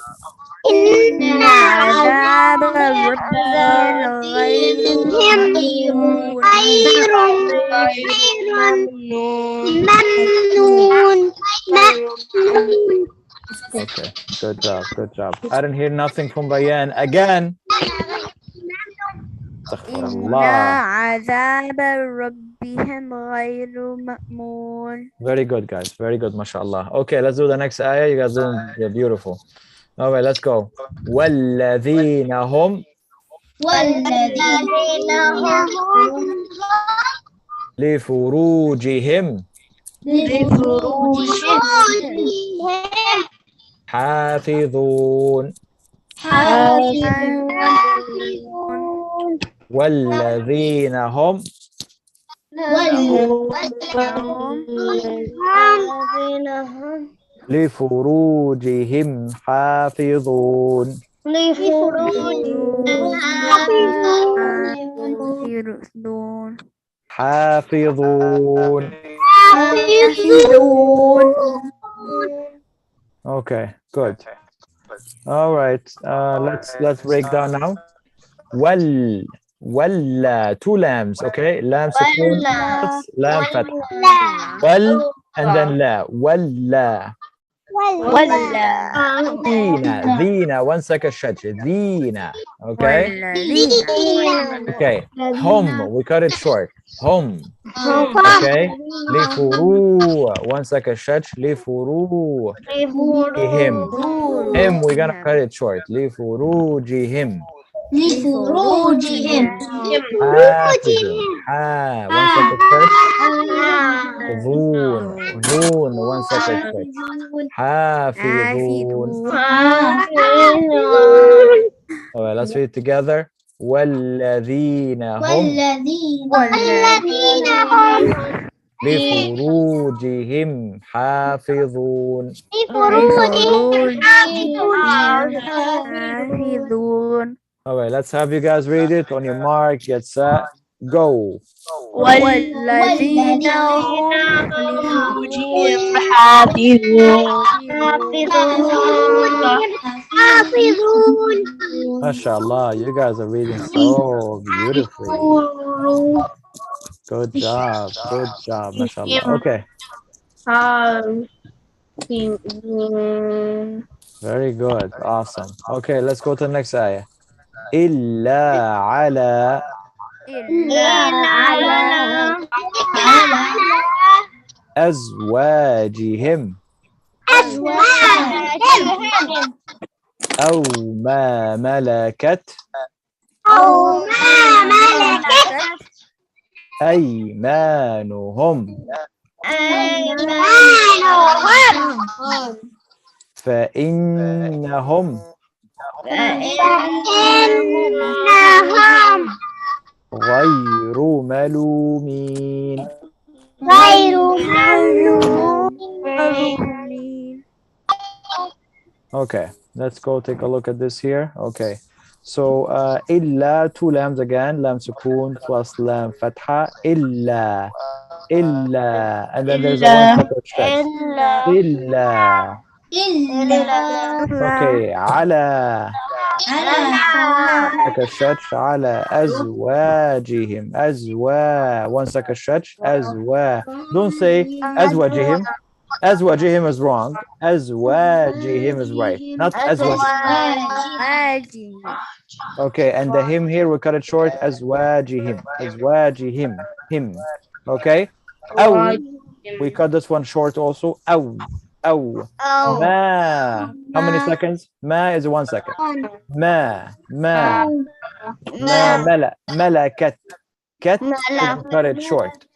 Okay, good job, good job. I didn't hear nothing from Bayan. Again. Very good, guys. Very good, mashallah. Okay, let's do the next ayah. You guys doing beautiful. All right, let's go. وَالَّذِينَ هُمْ لِفُرُوجِهِمْ حافظون والذين هم لفروجهم حافظون حافظون. Okay, good. All right, let's break down now. Wal, two lambs, okay? Lam sukun, lam fatha. Wal and then la. Walla. Dina, 1 second stretch. Dina, okay? Okay, hum, we cut it short. Hum, okay? Lifuru, 1 second stretch. Lifuru, him, we're gonna cut it short. Lifurujihim. لفروجهم Ha, 1 second stretch. Zoon, 1 second stretch. Hafizun. All right, let's read it together. والذين هم لفروجهم حافظون. All right, let's have you guys read it. On your mark, get set, go. والذين هم لفروجهم حافظون. MashaAllah, you guys are reading so beautifully. Good job, MashaAllah. Okay. Very good, awesome. Okay, let's go to the next ayah. إلا على أزواجهم أو ما ملكت أيمانهم فإنهم غير ملومين. Okay, let's go take a look at this here. Okay, so illa, two lambs again, lam sukun plus lam fatha, illa, and then there's a 1 second stretch. Illa. Okay, ala, Second stretch على أزواجهم. One second stretch. Don't say أزواجهم. أزواجهم is wrong. أزواجهم is right. Not أزواجهم. Okay, and the him here we cut it short. أزواجهم. Him. Okay. أو we cut this one short also. أو ما. How many seconds? ما is 1 second. ما ملكت. Cat. Cut it short.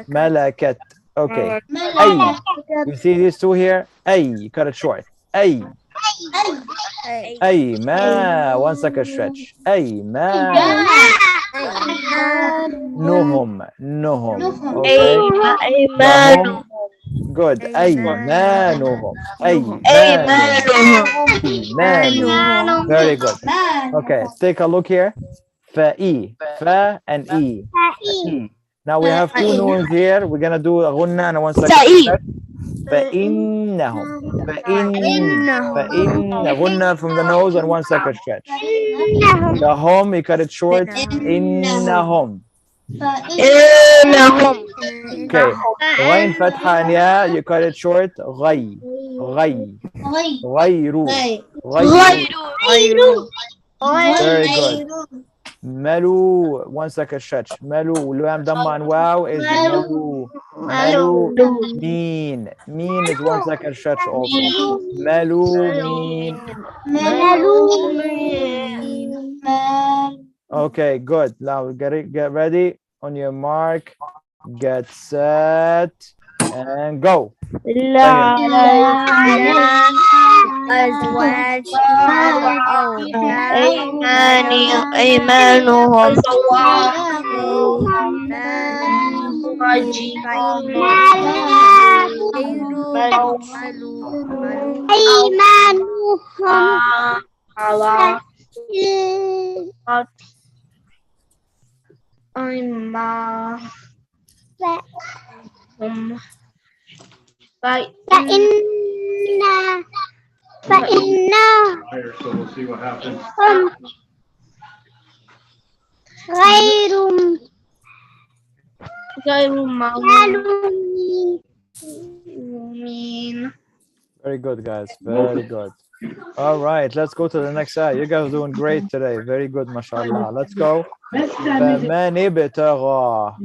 ملكت. Okay. أي. You see these two here? أي. Cut it short. أي ما. 1 second stretch. أي ما. نهم. Okay. Good. أيمانهم. Very good. Okay, take a look here. Fa and E. Now we have two noons here. We're gonna do a ghunna and 1 second. فإنهم. Ghunna from the nose and 1 second stretch. The home, you cut it short. إنهم. Okay. غين فتحة and ya, you cut it short. غيرو. Very good. ملو. 1 second stretch. ملو. لام ضمة and wow is ملو. مين is 1 second stretch also. ملومين. Okay, good. Now get ready. On your mark, get set, and go. أيمانهم Very good, guys. Very good. All right, let's go to the next side. You guys are doing great today. Very good, mashallah. Let's go. فَمَنِ ابْتَغَى.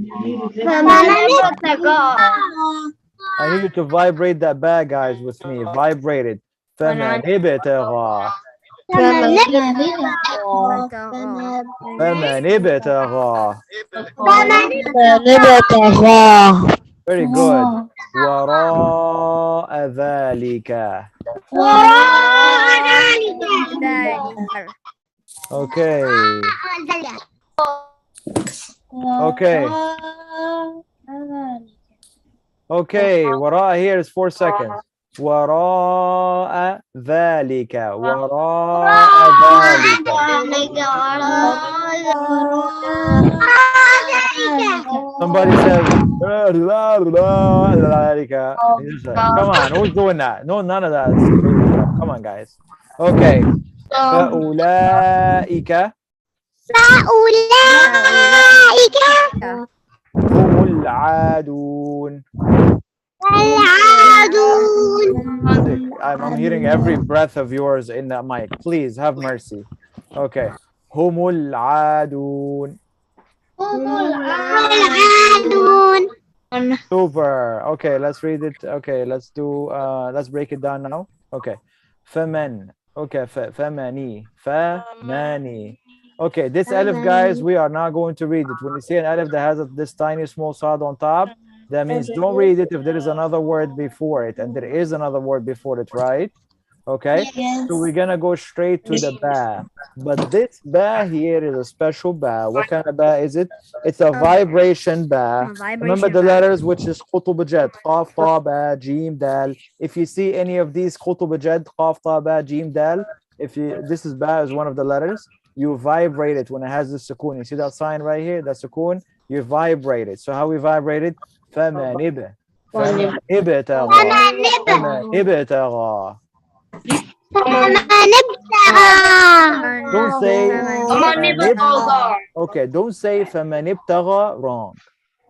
I need you to vibrate that bag, guys, with me. Vibrate it. فَمَنِ ابْتَغَى. Very good. وراء ذلك. Okay. وراء here is 4 seconds. وراء ذلك. Somebody says, come on, who's doing that? No, none of that. Come on, guys. Okay. فأولئك هم العادون. I'm hearing every breath of yours in that mic. Please have mercy. Okay. هم العادون. Super. Okay, let's read it. Okay, let's break it down now. Okay. فمن. Okay, فماني. Okay, this alif, guys, we are not going to read it. When you see an alif that has this tiny small sad on top, that means don't read it if there is another word before it, and there is another word before it, right? Okay, so we're gonna go straight to the ba. But this ba here is a special ba. What kind of ba is it? It's a vibration ba. Remember the letters, which is qutub jad, qaf, ta, ba, jim, dal. If you see any of these qutub jad, qaf, ta, ba, jim, dal, this is ba is one of the letters, you vibrate it when it has the sukoon. You see that sign right here, that sukoon, you vibrate it. So how we vibrate it? فَمَنِبْ ابْتَغَى. Don't say فمن ابتغى. okay, don't say فمن ابتغى wrong.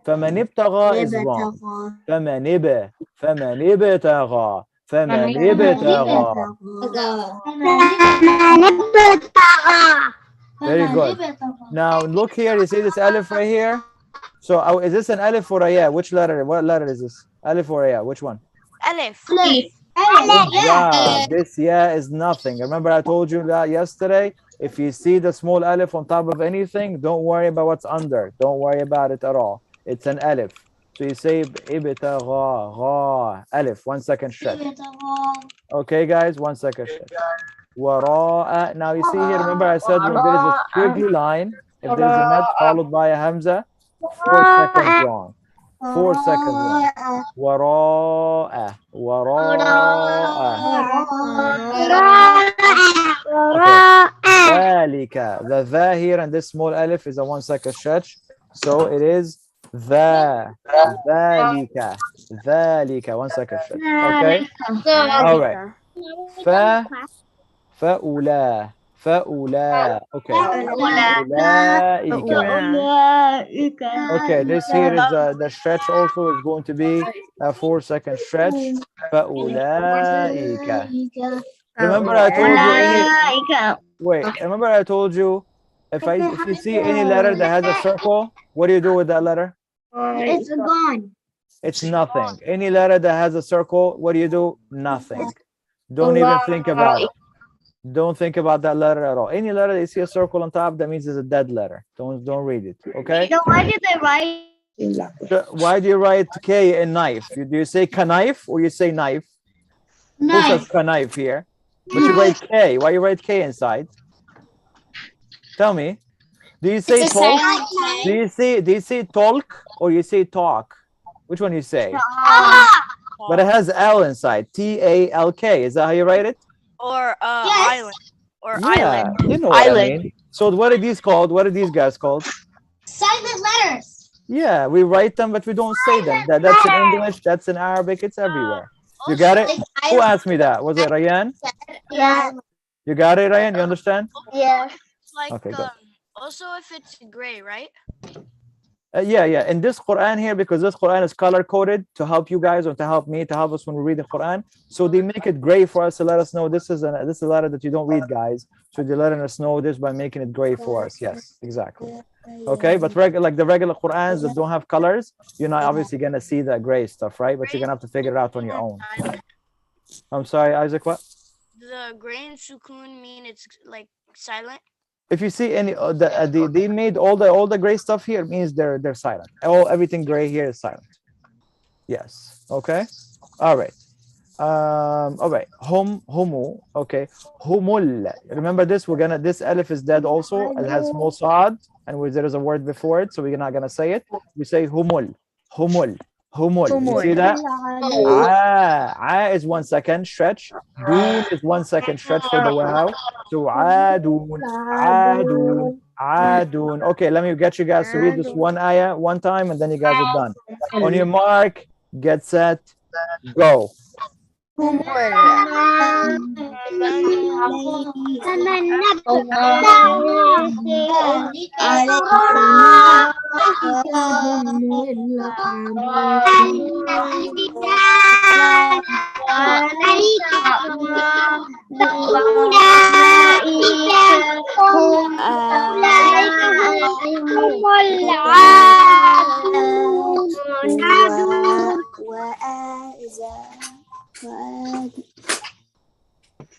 فمن ابتغى is wrong. فمن ابتغى فمن ابتغى. Very good. Now look here, you see this alif right here? So is this an alif or a ya? Which letter? What letter is this? Alif or a ya? Which one? Alif. Yeah, this ya is nothing. Remember I told you that yesterday? If you see the small alif on top of anything, don't worry about what's under. Don't worry about it at all. It's an alif. So you say ibtagha, gha, alif. 1 second stretch. Okay, guys, 1 second stretch. Wara'a. Now you see here, remember I said when there is a squiggly line, if there is a med followed by a hamza, 4 seconds wrong. 4 seconds wrong. Wara'a. Wara'a. Dhalika. The tha here and this small alif is a 1 second stretch. So it is tha. Dhalika. Dhalika. 1 second stretch. Okay? All right. Fa. فأولى فأولى okay أولئك. Okay, this here is the stretch also is going to be a 4 second stretch. فأولئك. Remember I told you remember I told you if you see any letter that has a circle, what do you do with that letter? It's gone. It's nothing. Any letter that has a circle, what do you do? Nothing. Don't even think about it. Don't think about that letter at all. Any letter that you see a circle on top, that means it's a dead letter. Don't read it. Okay? Why did they write? Why do you write K in knife? Do you say knife or you say knife? Who says knife here? But you write K. Why you write K inside? Tell me. Do you say talk? Do you say talk or you say talk? Which one you say? But it has L inside. T-A-L-K. Is that how you write it? Or island. Or yeah, island. you know what I mean. So what are these called? What are these guys called? Silent letters. Yeah, we write them, but we don't say them. That's in English. That's in Arabic. It's everywhere. You got it? Who asked me that? Was it Ryan? Yeah. You got it, Ryan? You understand? Yeah. Like, okay, good. Also, if it's gray, right? Yeah. In this Quran here, because this Quran is color coded to help you guys or to help me, to help us when we read the Quran. So they make it gray for us to let us know this is a letter that you don't read, guys. So they're letting us know this by making it gray for us. Yes, exactly. Okay, but like the regular Qurans that don't have colors, you're not obviously gonna see that gray stuff, right? But you're gonna have to figure it out on your own. I'm sorry, Isaac. What? The gray and sukun mean it's like silent. If you see any, they made all the gray stuff here means they're silent. Everything gray here is silent. Yes. Okay. All right. All right. Humu. Okay. Humul. Remember this? This alif is dead also. It has small sad, and there is a word before it, so we're not gonna say it. We say humul. Humul. Humul. You see that? A is 1 second stretch. Dun is 1 second stretch for the wow. So adun. Okay, let me get you guys to read this one ayah one time, and then you guys are done. On your mark, get set, go.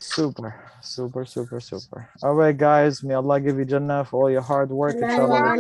Super. All right, guys. May Allah give you Jannah for all your hard work. Inshallah.